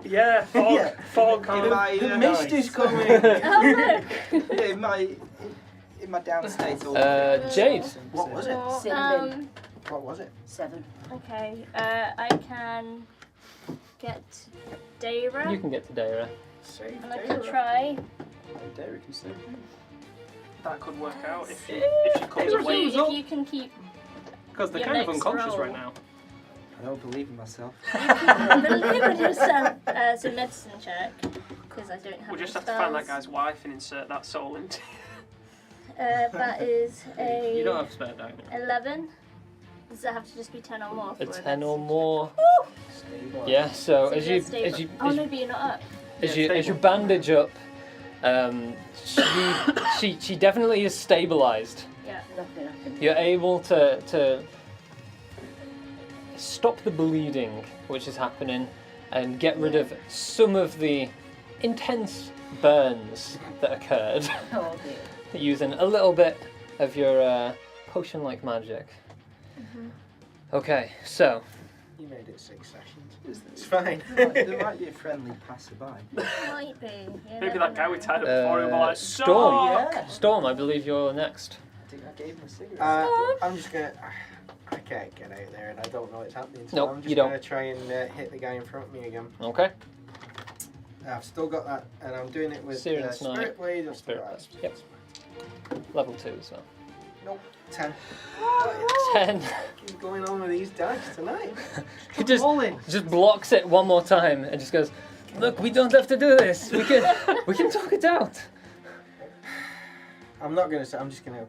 Yeah, fog. Yeah. Fog. In my, The mist is coming. Oh look. yeah, in my downstate. Jade. What was it? Cinnamon. What was it? 7. Okay. I can get Dara. You can get to Dara. Save And I Dara. can try. Derek can save you. That could work out if she If comes you, away. if you can keep. Because they're Your kind of next unconscious roll. right now. I don't believe in myself. Believe in yourself. So medicine check, because I don't have. We'll just any have to find that spells. guy's wife and insert that soul into. That is a You don't have spare die. 11. Does it have to just be 10 or more? A for 10 or medicine more. Stable. Yeah, so check? as So you you're stable. as you Oh as no, you, but you're not up. as Yeah, you, as you stable. bandage up, she definitely is stabilized. Yeah. Nothing I can do. You're able to stop the bleeding which is happening and get rid of some of the intense burns that occurred Oh dear. using a little bit of your potion-like magic. Okay, so You made it 6 sessions. It's fine. There might be a friendly passerby. Might be. You Maybe never that guy we know. tied up before him, like, Storm. "Suck!" Storm, I believe you're next. I think I gave him a cigarette. I'm just gonna. I can't get out there, and I don't know what's happening. So Nope, I'm just you don't. gonna try and hit the guy in front of me again. Okay. I've still got that, and I'm doing it with Serious Spirit Knight. Blade. I've still Spirit got that. Blade, yep. Level 2 as well. Nope. 10. 10. What's going on with these dice tonight? He just blocks it one more time and just goes, "Look, we don't have to do this. We can talk it out." I'm not gonna say. I'm just gonna.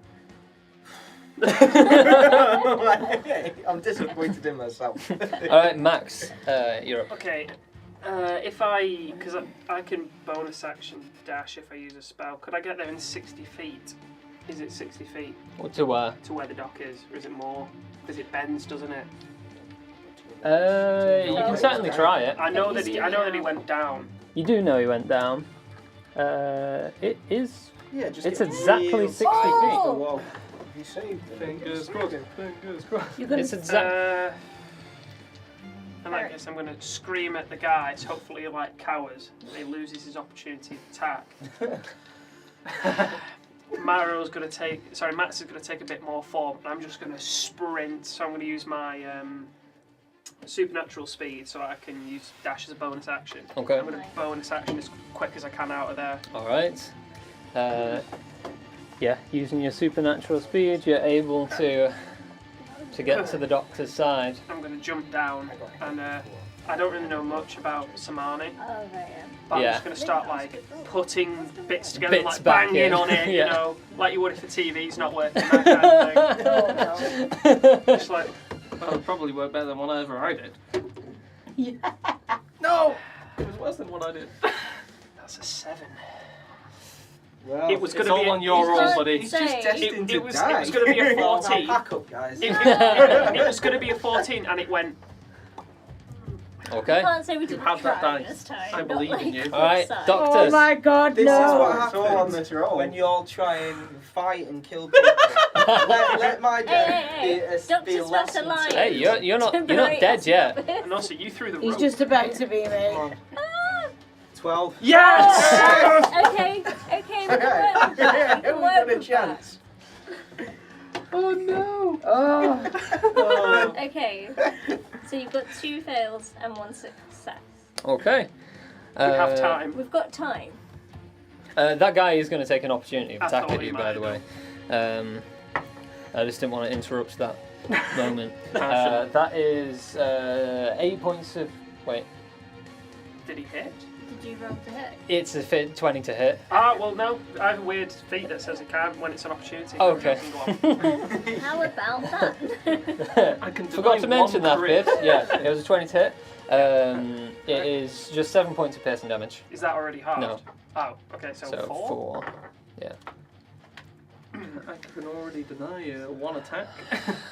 I'm disappointed in myself. All right, Max, you're up. Okay, because I can bonus action dash if I use a spell. Could I get there in 60 feet? Is it 60 feet To to where the dock is, or is it more? Because it bends, doesn't it? you can certainly try it. I know that he went down. You do know he went down. It is. Yeah, just It's get exactly real 60 close to feet. the wall. You saved it. Fingers crossed. Fingers crossed. You're gonna It's exact. In that case, I'm going to scream at the guy, so hopefully he cowers and he loses his opportunity to attack. Max is going to take a bit more form, and I'm just going to sprint. So I'm going to use my supernatural speed, so I can use dash as a bonus action. Okay. I'm going to bonus action as quick as I can out of there. All right. Yeah, using your supernatural speed, you're able to get to the doctor's side. I'm going to jump down, and I don't really know much about Samani, Oh, right, yeah. but I'm Yeah. just going to start like putting bits together, Bits like back banging in. on it, Yeah. you know, like you would if the TV's not working, that kind of thing. Just like, Well, it'd probably work better than whatever I did. No! It was worse than what I did. that's a 7. Well, It was It's going to all be on your roll, just buddy. say- just destined to it was die. going to be a Well, 14. now pack up, guys. It was going to be a 14, and it went. Okay. I can't say we didn't have that try dice. this time. I not believe in like you. this All right, side. Doctor. Oh my God, This no! is what It's all on happens this roll. When when you all try and fight and kill people, let my death Hey, be a Doctor's left lesson alive. to Hey, you're not Temporary dead yet. aspect. And also, you threw the He's rope. just about to be me. Come on. Ah! 12. Yes! Okay, we can work with that. We can We've work got a with chance. Oh no! Oh, that. Okay, so you've got 2 fails and 1 success. Okay. We have time. We've got time. That guy is going to take an opportunity of I attack thought at he you, by might the way. I just didn't want to interrupt that moment. Passion. That is 8 points of. Wait, Did he hit? Did you roll to hit? it's a fit 20 to hit. Ah, well, no. I have a weird feat that says it can when it's an opportunity. Okay. It can go on. How about that? I can Forgot to deny mention one that crit. bit. Yeah, it was a 20 to hit. It is just 7 points of piercing damage. Is that already hard? No. Oh, okay, so, So 4? 4. I can already deny one attack,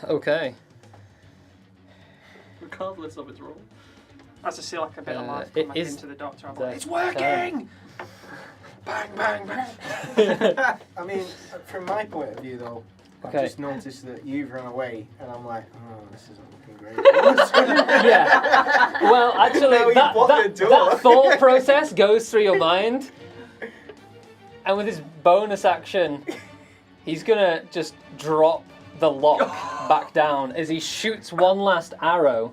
Okay. regardless of its roll. As I see like a bit of life it come back is into the doctor, I'm the like, it's working! Bang, bang, bang. I mean, from my point of view, though, Okay. I've just noticed that you've run away, and I'm like, oh, this isn't looking great. Yeah. Well, actually, Now you've blocked the door. that thought process goes through your mind, and with his bonus action, he's gonna just drop the lock back down as he shoots one last arrow.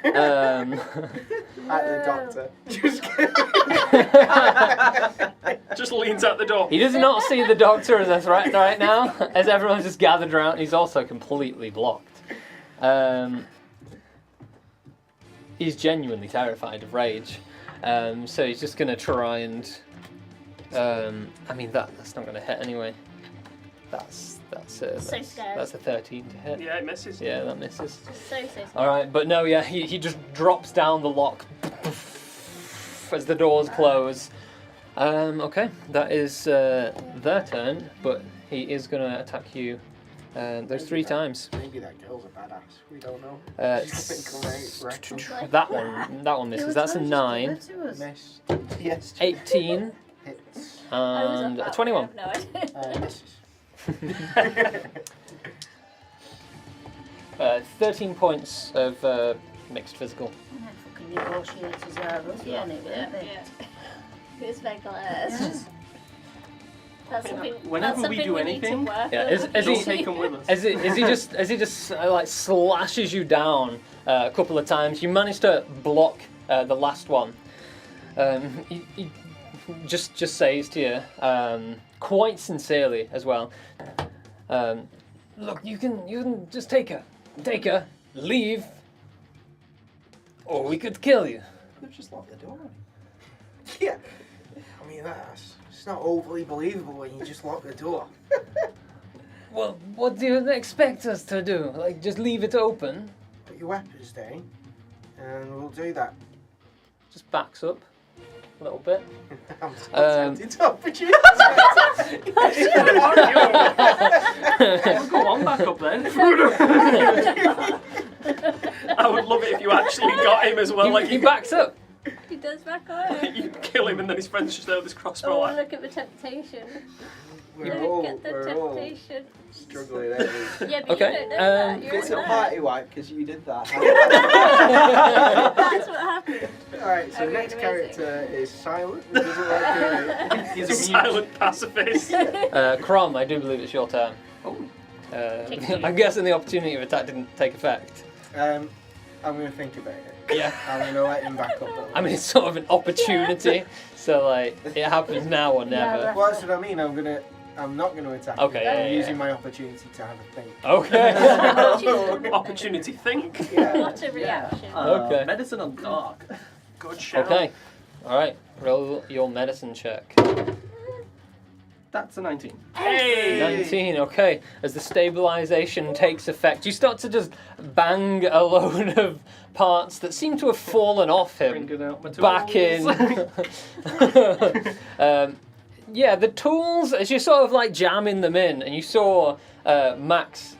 At the doctor. Just Just leans out the door. He does not see the doctor as a threat right now, as everyone's just gathered around. He's also completely blocked. He's genuinely terrified of rage. So he's just going to try and... I mean, that's not going to hit anyway. That's So scared. That's a 13 to hit. Yeah, it misses. Yeah, that misses. So scared. Alright, but no, yeah, he just drops down the lock as the doors close. Okay, that is their turn, but he is going to attack you those 3 times. Maybe that girl's a badass. We don't know. She's gonna come out reckless. That one misses. That's a 9, Miss. Yes. 18, Hits. I was and up a that 21. way, I have no idea. Misses. 13 points of mixed physical. fucking negotiators are rusty on it, aren't they? It's Nicholas. That's something. Whenever that's we something do we need to anything, work Yeah, on. as Don't he take them with us. As he just like slashes you down a couple of times, you manage to block the last one. He just says to you, quite sincerely as well. Look, you can just take her, leave, or we could kill you. Let's just lock the door. Yeah. I mean, it's not overly believable when you just lock the door. Well, what do you expect us to do? Like, just leave it open? Put your weapons down, and we'll do that. Just backs up a little bit. I'm so Um, tempted to opportunity. Go on, back up then. I would love it if you actually got him as well. Like He backs up. He does back away. you kill him and then his friends just throw this crossbow. Oh, Like, look at the temptation. We're Look all, at the we're all temptation. struggling there. Yeah, but Okay, you don't know that. You're It's a there. party wipe because you did that. That's what happened. Alright, so Okay, next amazing. character is Silent. He doesn't like doing it. he's a silent pacifist. Crom, I do believe it's your turn. Oh. I'm guessing the opportunity of attack didn't take effect. I'm gonna think about it. Yeah. I'm gonna let him back up. I mean, it's sort of an opportunity, so like it happens now or never. Well, that's what I mean. I'm not gonna attack. Okay, him. yeah, I'm yeah, using yeah. my opportunity to have a think. Okay. Opportunity think. Yeah. What a reaction. Okay. Medicine on dark. Good shout. Okay. All right. Roll your medicine check. That's a 19. Hey! 19. Okay. As the stabilization takes effect, you start to just bang a load of parts that seem to have fallen off him Bringing out my tools. back in. Yeah, the tools, as you're sort of like jamming them in, and you saw Max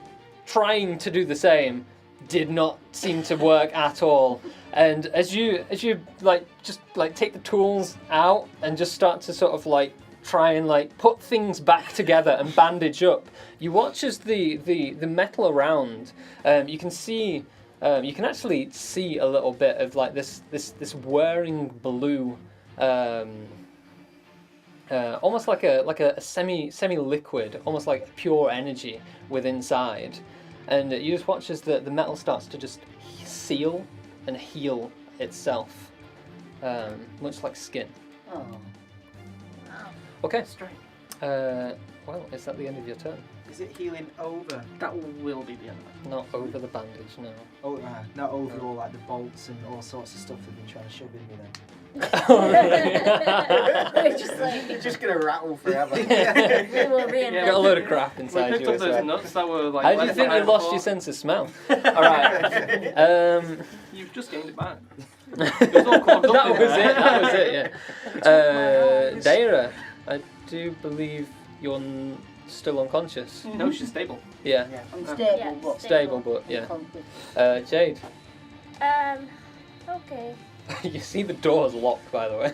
trying to do the same, did not seem to work at all. And as you like just like take the tools out and just start to sort of like try and like put things back together and bandage up, you watch as the metal around, you can see, you can actually see a little bit of like this whirring blue. Almost like a semi-liquid, almost like pure energy within inside, and you just watch as the metal starts to just seal and heal itself, much like skin. Oh. Okay. Strange. Well, is that the end of your turn? Is it healing over? That will be the end. Not over the bandage, no. Oh, not over all like the bolts and all sorts of stuff they've been trying to shove in me then. We're just like, It's just gonna rattle forever. we will reinvent. Got a load of crap We inside picked you up as those well. nuts that were like. How do you left think you behind lost before. your sense of smell? Alright. You've just gained it back. It was all clogged up That in was there. it, that was it, yeah. Daira, I do believe you're still unconscious. No, she's stable. Yeah. I'm stable, Yeah, but Stable, but yeah. unconscious. Jade, Okay. you see the door's locked, by the way.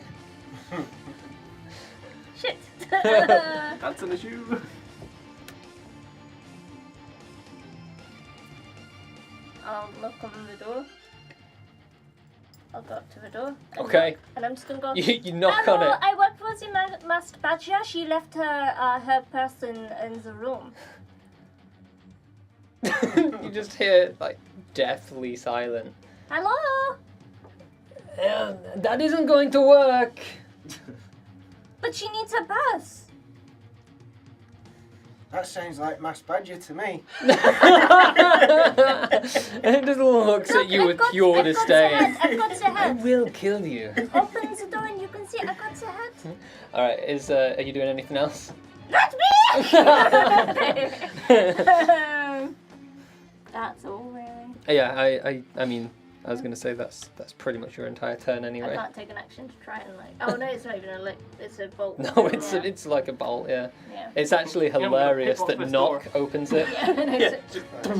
Shit. That's an issue. I'll knock on the door. I'll go up to the door. And Okay. knock, and I'm just gonna go. You knock Hello, on it. I work for the masked badger. She left her person in the room. You just hear, like, deathly silent. Hello. That isn't going to work. But she needs a purse. That sounds like Mass Badger to me. It just looks at you with pure disdain. I've got the I head. will kill you. Open the door and you can see I got the head. Alright, are you doing anything else? Not me! That's all really. Yeah, I mean, I was going to say that's pretty much your entire turn I anyway. can't take an action to try and like. Oh no, it's not even a lick. It's a bolt. No, it's yeah. it's like a bolt, yeah. Yeah. It's actually Yeah, we've got to hilarious pick that off this Knock door. opens it. Yeah, no, Yeah. it's- Let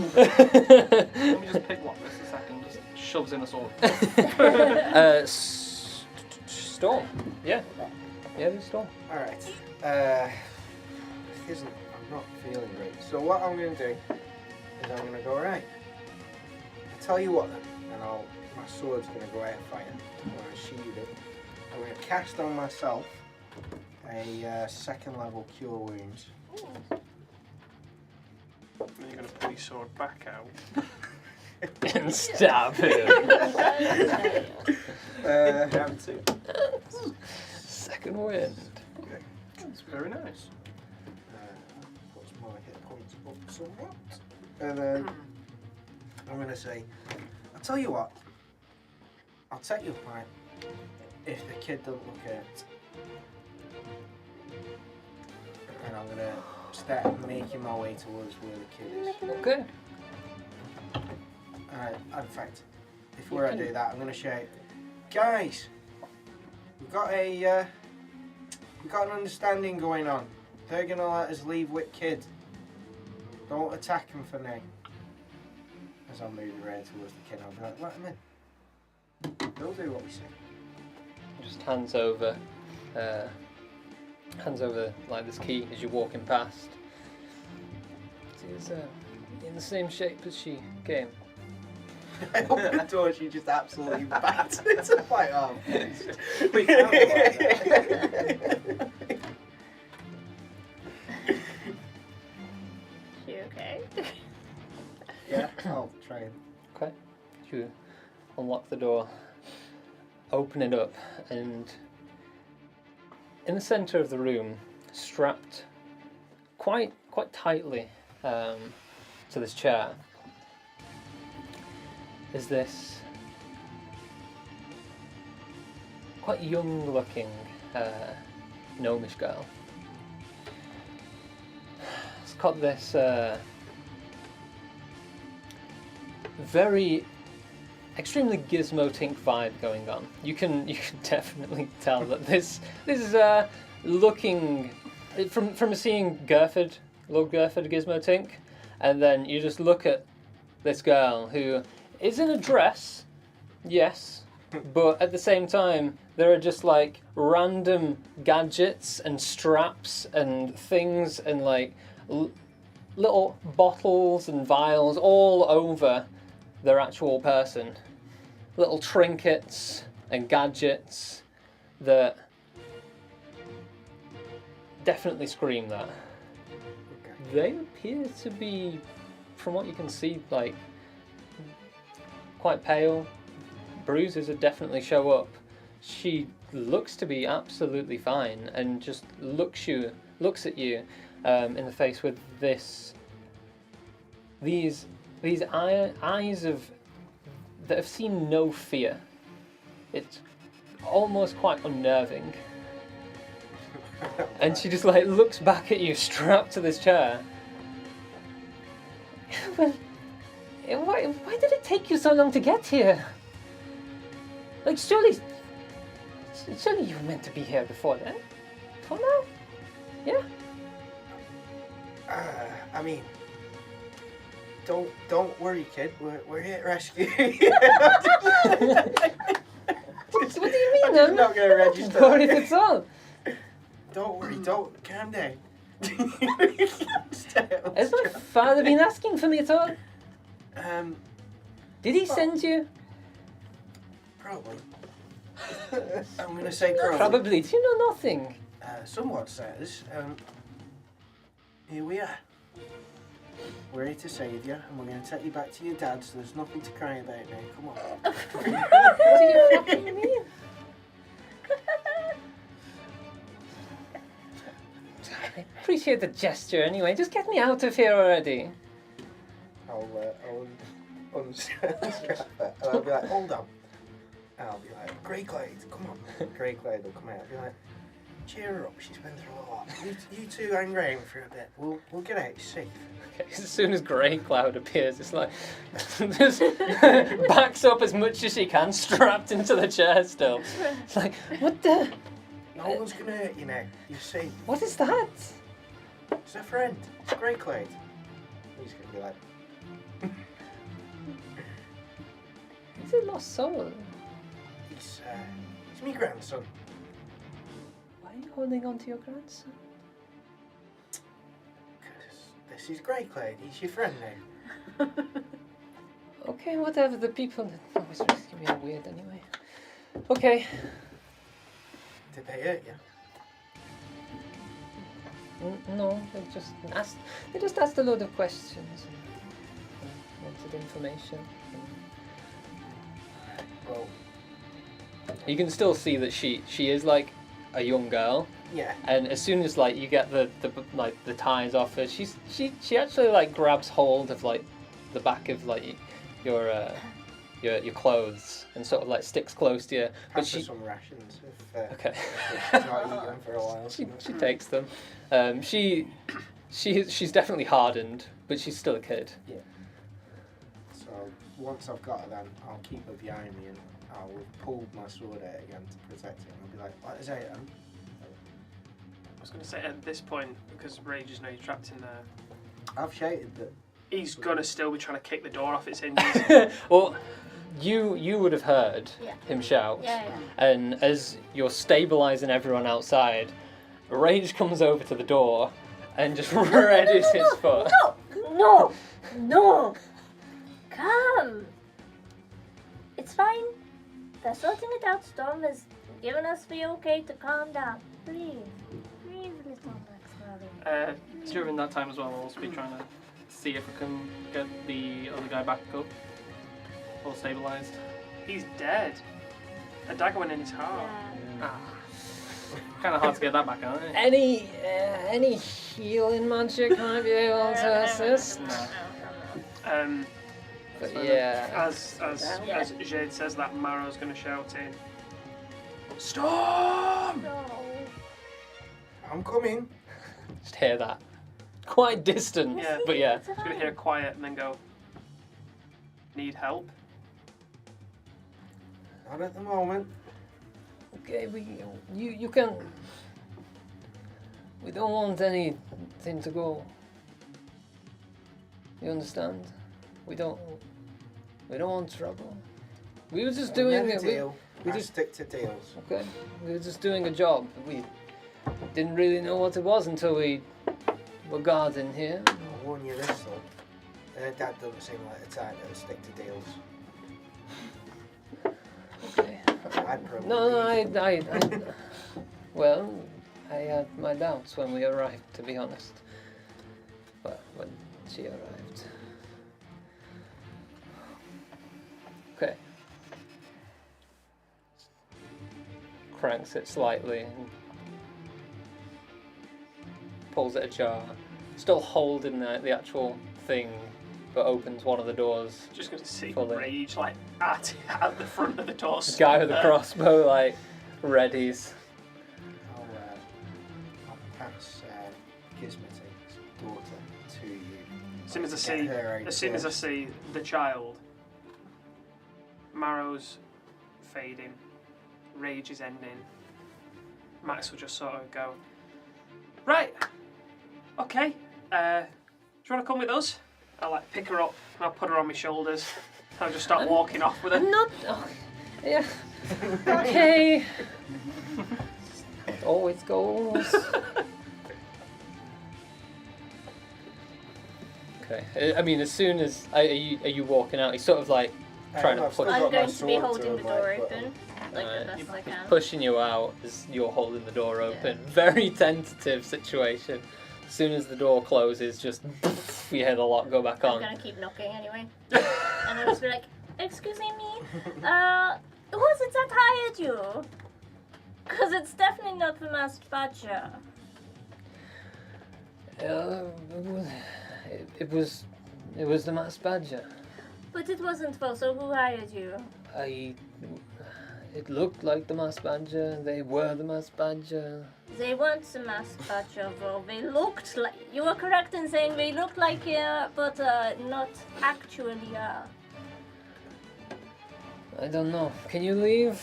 me just pick lock this a second. Just shoves in a sword. Storm. Yeah. Yeah, there's Storm. Alright. I'm not feeling great. So what I'm going to do is I'm going to go, right, I'll tell you what then, and my sword's going to go out of fire. I'm going to shield it. I'm going to cast on myself a second level Cure Wounds. Then you're going to pull your sword back out. And stab him. Down to. Second wind. It's very nice. Puts my hit points up somewhat. And then I'm going to say, I'll tell you what, I'll take your point if the kid doesn't look hurt. And I'm going to start making my way towards where the kid is. Okay. In fact, before I do that, I'm going to shout, guys, we've got an understanding going on. They're going to let us leave with kid. Don't attack him for now. As I move around towards the kid, I'll be like, let him in. They'll do what we say. Just hands over like this key as you're walking past. She's in the same shape as she came. I open the door, she just absolutely bats into my arm. We found it She okay? Yeah, I'll try and. Okay. You the door, open it up, and in the centre of the room, strapped quite tightly to this chair, is this quite young-looking gnomish girl. It's got this very extremely Gizmo-tink vibe going on. You can definitely tell that this is looking from seeing Lord Gerford Gizmo-tink, and then you just look at this girl who is in a dress, yes, but at the same time there are just like random gadgets and straps and things and like little bottles and vials all over their actual person. Little trinkets and gadgets that definitely scream that. Okay. They appear to be, from what you can see, like quite pale. Bruises would definitely show up. She looks to be absolutely fine and just looks at you in the face with these eyes that have seen no fear. It's almost quite unnerving. And she just like looks back at you, strapped to this chair. Well, why did it take you so long to get here? Like, surely you were meant to be here before then? Before now? Yeah? I mean, don't worry, kid. We're here to rescue you. What do you mean? I'm just not going to register. Not worried at all. Don't worry. Don't calm down. Has my father been asking for me at all? Did he send you? Probably. I'm going to say probably. Probably. Do you know nothing? Somewhat says, here we are. We're here to save you, and we're going to take you back to your dad, so there's nothing to cry about now. Come on. What do you fucking mean? I appreciate the gesture anyway. Just get me out of here already. I'll unstrap her, and I'll be like, hold on. And I'll be like, Grey Cloud, come on. Grey Cloud will come out. I'll be like, cheer her up, she's been through a lot. You two hang around for a bit. We'll get out safe. Okay, as soon as Grey Cloud appears, it's like just backs up as much as she can, strapped into the chair still. It's like, what the? No one's gonna hurt you now. You're safe. What is that? It's a friend. It's Grey Cloud. He's gonna be like, He's a lost soul. he's my grandson. Why are you holding on to your grandson? Because this is Grey Cloud. He's your friend now. Okay, whatever. The people that always rescue me are weird anyway. Okay. Did they hurt you? No, they just asked a load of questions and wanted information. Well, You can still see that she is like a young girl, yeah. and as soon as like you get the ties off her, she actually like grabs hold of like the back of like your clothes and sort of like sticks close to you. But Pass her she some rations if okay. she's not eaten for a while. she takes them. She's definitely hardened, but she's still a kid. Yeah. So once I've got her, then I'll keep her behind me and I'll pull my sword out again to protect her. And I'll be like, "What is it?" I was going to say at this point, because Rages know you're trapped in there, I've shouted that. he's going to still be trying to kick the door off its hinges. Well, you would have heard Yeah. him shout, Yeah. and as you're stabilising everyone outside, Rage comes over to the door and just readies his foot. No! Come! It's fine. They're sorting it out. Storm has given us the okay to calm down. Breathe, little Max. During that time as well, I'll also be trying to see if I can get the other guy back up, all stabilised. He's dead. A dagger went in his heart. Yeah. Kind of hard to get that back out. Any healing magic might be able to assist. But yeah, As Jade says that, Maro's going to shout in. Storm! No. I'm coming. just hear that. Quite distant, Yeah. but yeah. He's going to hear quiet and then go, need help? Not at the moment. Okay, you can. We don't want anything to go. You understand? We don't want trouble. We were just doing it. We I just stick to deals. okay. We were just doing a job. We didn't really know what it was until we were guarding here. I'll warn you this though. Dad doesn't seem like the type that would stick to deals. Okay. I'd probably No, leave. well, I had my doubts when we arrived, to be honest. But when she arrived. Okay. Cranks it slightly and pulls it ajar. Still holding the actual thing, but opens one of the doors. Just going to see Fully. rage like at the front of the door. The guy with the crossbow, like, readies. I'll pass Gizmotik's daughter to you. As soon as I Get see, her out as soon as I first. see the child, Marrow's fading, rage is ending. Max will just sort of go, right, okay, do you want to come with us? I'll like pick her up and I'll put her on my shoulders. I'll just start walking off with her. I'm not. Oh, yeah. Okay. It always goes. Okay. I mean, as soon as are you walking out? He's sort of like trying to I've push. still I'm got my going to be sword holding the him, door but, open, like Alright. the best I can. Pushing you out as you're holding the door open. Very tentative situation. As soon as the door closes, just you hear the lock go back I'm on. gonna keep knocking anyway. And I'll just be like, excuse me, who was it that hired you? Because it's definitely not the masked badger. It was the masked badger. But it wasn't though, so who hired you? It looked like the masked badger. They were the masked badger. They weren't the masked badger though. They looked like, you were correct in saying they looked like but not actually I don't know. Can you leave?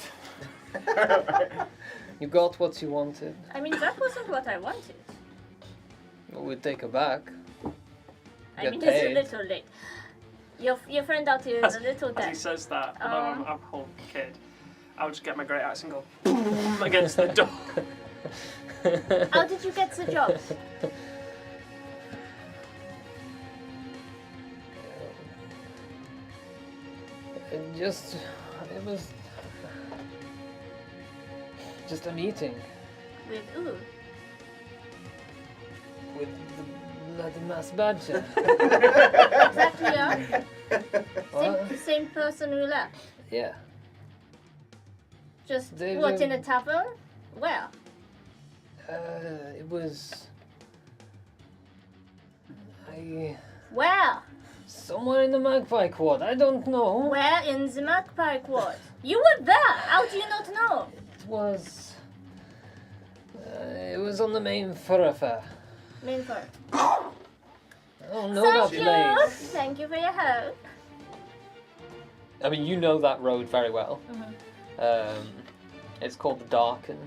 You got what you wanted. I mean, that wasn't what I wanted. We'll take her back. I Get mean, paid. it's a little late. Your friend out here is a little As he dead. says that, although I'm a whole kid, I'll just get my great axe and go boom against the door. How did you get the job? It was just a meeting With who? with the bloody masked badger. Exactly, yeah. What? Same person who left. Yeah. Just They- what, they- in a tavern? Where? It was. Where? Somewhere in the Magpie Quad. I don't know. Where in the Magpie Quad? You were there. How do you not know? It was. It was on the main thoroughfare. Minford. I don't know Thank that you. place. Thank you for your help. I mean, you know that road very well. Mhm. It's called the Darken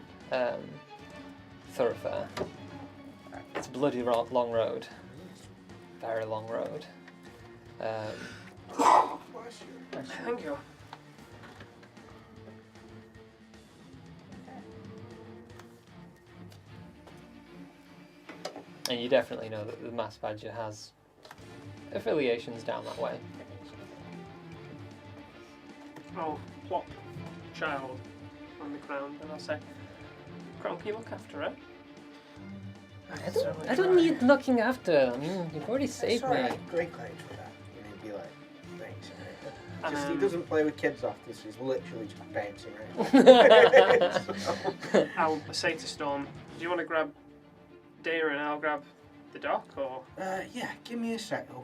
Thoroughfare. It's a bloody long road. Very long road. Thank you. And you definitely know that the Masked Badger has affiliations down that way. I'll plop child on the ground and I'll say, Crown, can you look after her? I don't need looking after. I mean, you've already saved It's me. alright. Great claims for that. And he'd be like, thanks. He doesn't play with kids after, so he's literally just bouncing around. I'll say to Storm, do you want to grab Dana and I'll grab the dock, or? Yeah, give me a second.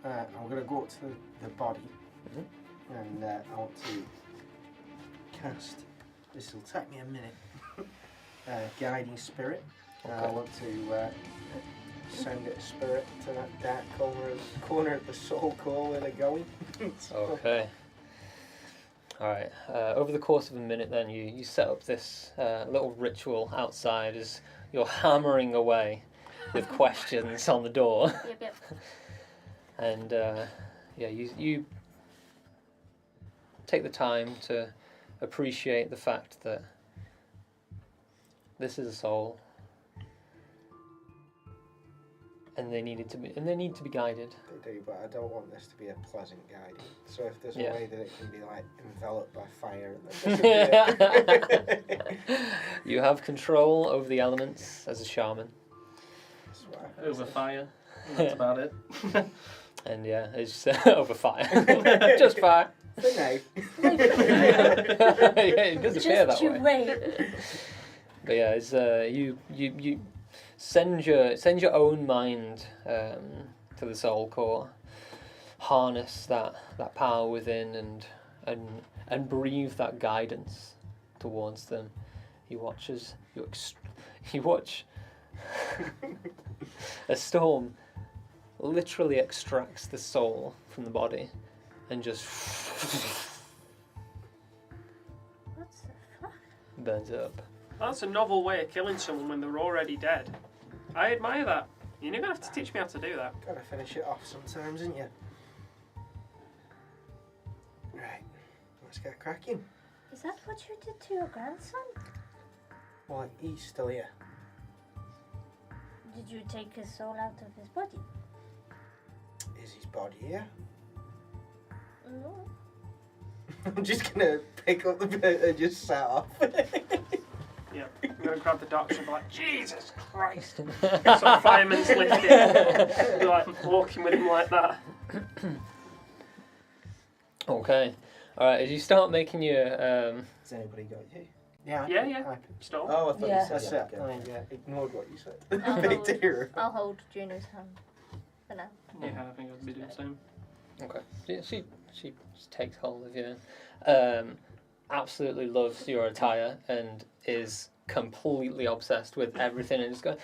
I'm going to go up to the body, and I want to cast, this will take me a minute, Guiding Spirit. I want to send it a spirit to that dark corner of the soul core where they're going. Okay. Alright, over the course of a minute then you set up this little ritual outside as you're hammering away with questions on the door. Yep. And you take the time to appreciate the fact that this is a soul, and they need to be guided. They do, but I don't want this to be a pleasant guiding. So if there's a Yeah. way that it can be like enveloped by fire and then disappear. You have control over the elements as a shaman. That's what I Over fire. That's about it. And yeah, it's over fire. Just fire. For now. Yeah, it does appear that Just you way. wait. But yeah, it's you send your own mind to the soul core, harness that power within, and breathe that guidance towards them. You watch a storm literally extracts the soul from the body and just What the fuck? burns it up. That's a novel way of killing someone when they're already dead. I admire that. You're gonna have to teach me how to do that. Gotta finish it off sometimes, isn't you? Right, let's get cracking. Is that what you did to your grandson? Well, he's still here. Did you take his soul out of his body? Is his body here? No. I'm just gonna pick up the bit and just set off. Yeah, I'm gonna grab the doctor and be like, Jesus Christ! Some fireman's lifted. Be like walking with him like that. Okay. Alright, as you start making your Has anybody got you? Yeah. Yeah. Storm. Oh, I thought Yeah. you said That's yeah, it. okay. I ignored what you said. I'll Big hold- deer. I'll hold Juno's hand for now. Yeah, I think I'd be doing the same. Okay. She just takes hold of you. Absolutely loves your attire and is completely obsessed with everything and is going,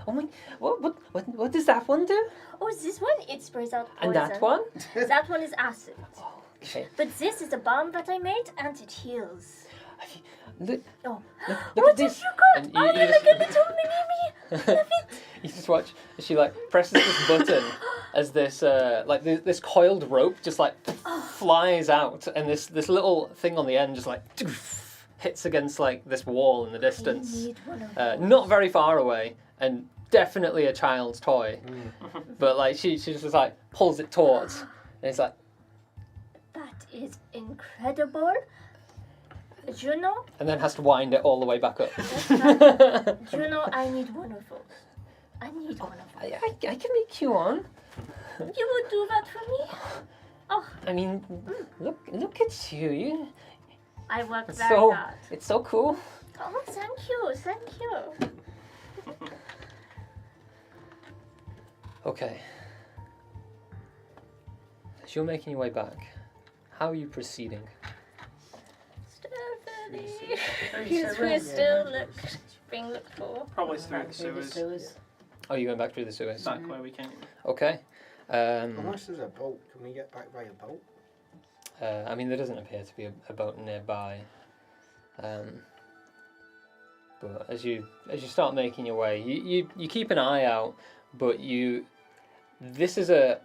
oh my, what does that one do? Oh, this one, it sprays out poison. And that one? That one is acid. Okay. But this is a balm that I made and it heals. Look, Oh. look What at this. have you got? And Oh, you they're just- like a little mini me. You just watch as she like presses this button as this this coiled rope just like flies out and this little thing on the end just like hits against like this wall in the I distance, need one of those. not very far away and definitely a child's toy, but like she just like pulls it towards and it's like That is incredible. Juno, and then has to wind it all the way back up. Juno, I need one of those. I need one of those. I can make you one. You would do that for me? Oh, I mean, look at you. I work It's very so hard. it's so cool. Oh, thank you. Okay. As you're making your way back, how are you proceeding? Stephanie. We're still being looked for. Probably through the sewers. Oh, you're going back through the sewers? Back where we came. Okay. Unless there's a boat, can we get back by a boat? I mean, there doesn't appear to be a boat nearby. But as you start making your way, you keep an eye out, but this is a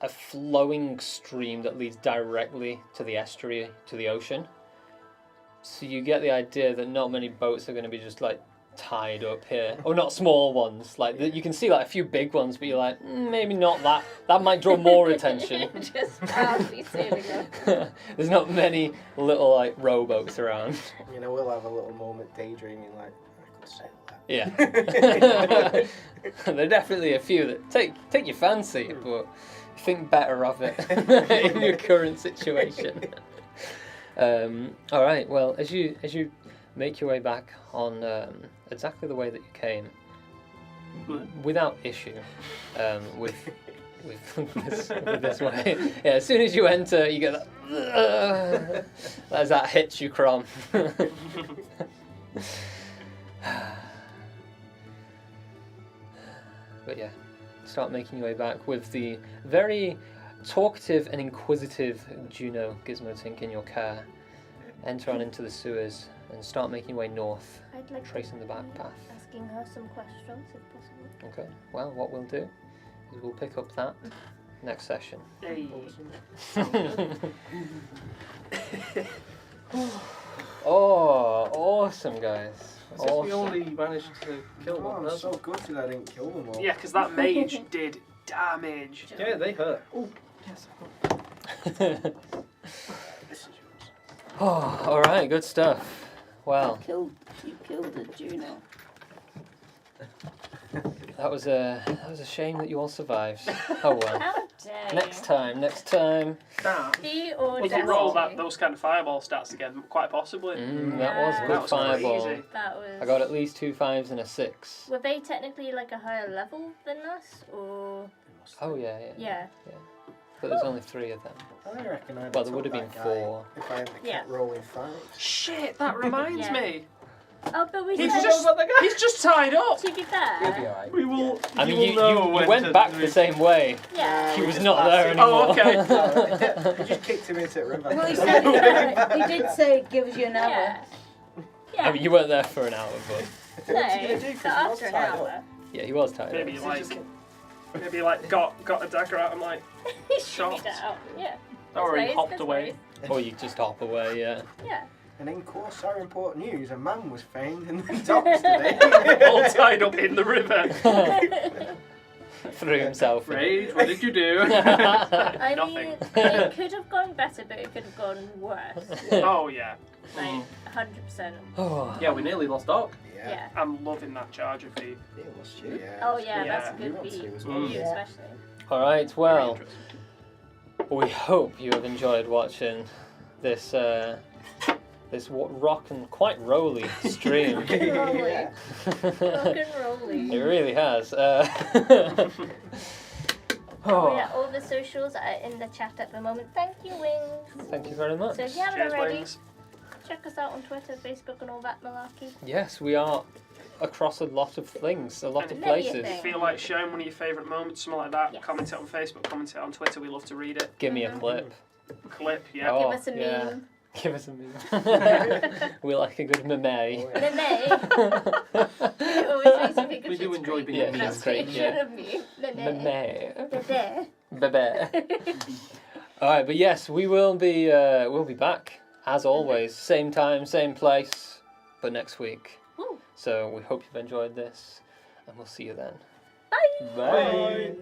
flowing stream that leads directly to the estuary, to the ocean. So you get the idea that not many boats are going to be just like tied up here, or not small ones. Like you can see like a few big ones, but you're like maybe not that. That might draw more attention. Just proudly sailing up. There's not many little like rowboats around. You know, we'll have a little moment daydreaming like, I could sail that. Yeah. There are definitely a few that take your fancy, but think better of it in your current situation. All right. Well, as you make your way back on exactly the way that you came, without issue, with this way. Yeah. As soon as you enter, you get that. As that hits you, Crom. But yeah, start making your way back with the very talkative and inquisitive Juno Gizmotink in your care. Enter on into the sewers and start making your way north, I'd like tracing the back path. asking her some questions if possible. Okay, well, what we'll do is we'll pick up that next session. Hey. Oh, awesome, guys. As if we Awesome. only managed to kill Oh, one I'm person. so gutted I didn't kill them all. Yeah, because that mage did damage. Yeah, they hurt. Oh, yes. This is yours. Oh, all right, good stuff. Well, You killed a Juno. that was a shame that you all survived. Oh well. How dare Next time. Damn. The We can roll audacity. those kind of fireball stats again, quite possibly. That was Yeah. a That good was fireball. crazy. That was. I got at least 2 5s and a 6. Were they technically like a higher level than us, or? Oh yeah. Yeah. But there's only 3 of them. I reckon I'd Well, there would have been 4. if I hadn't Yeah. kept rolling 5s. Shit, that reminds Yeah. me. Oh, but we He's said he's just tied up. to be fair. alright. We will. I mean, will you know when went to back do the it. same way. Yeah. He we was just not there passed it. anymore. Oh, okay. We just kicked him into the river. Well, he said he did say it gives you an hour. Yeah. Yeah. I mean, you weren't there for an hour, but no, What's he gonna do? 'Cause but he was after an tied up. hour. yeah, he was tired. Maybe out. like got a dagger out and like He Shot. shot it out. Yeah. or he That's hopped nice, away. Or you just hop away, yeah. Yeah. And in course, our important news, a man was found in the docks today. All tied up in the river. Threw himself in. Rage, what did you do? I Nothing. mean, it could have gone better, but it could have gone worse. Oh yeah. Like, 100%. Oh. Yeah, we nearly lost Doc. Yeah. I'm loving that charger feed. Yeah. Oh yeah, Yeah. that's a You good want beat. to as For well. you especially. Alright, Very well, interesting. we hope you have enjoyed watching this this rock and quite rolly stream. Rock and rolly. Yeah. Rock and rolly. It really has. Oh yeah, all the socials are in the chat at the moment. Thank you, Wings. Thank you very much. So if you haven't Cheers, already, Wings. check us out on Twitter, Facebook, and all that malarkey. Yes, we are across a lot of things, a lot of Many a places. thing. If you feel like sharing one of your favourite moments, something like that, Yes. comment it on Facebook, comment it on Twitter. We love to read it. Give me a Mhm. clip. Clip, yeah. Oh, Give us a yeah. meme. Give us a meme. We like a good meme. Meme. It always makes me think of We do Schitt's enjoy Creek. being Yeah, memed. Schitt's Creek, Translation yeah. of meme. Meme. Bebe. Alright, but yes, we'll be back as always. Same time, same place, but next week. Woo. So we hope you've enjoyed this, and we'll see you then. Bye. Bye.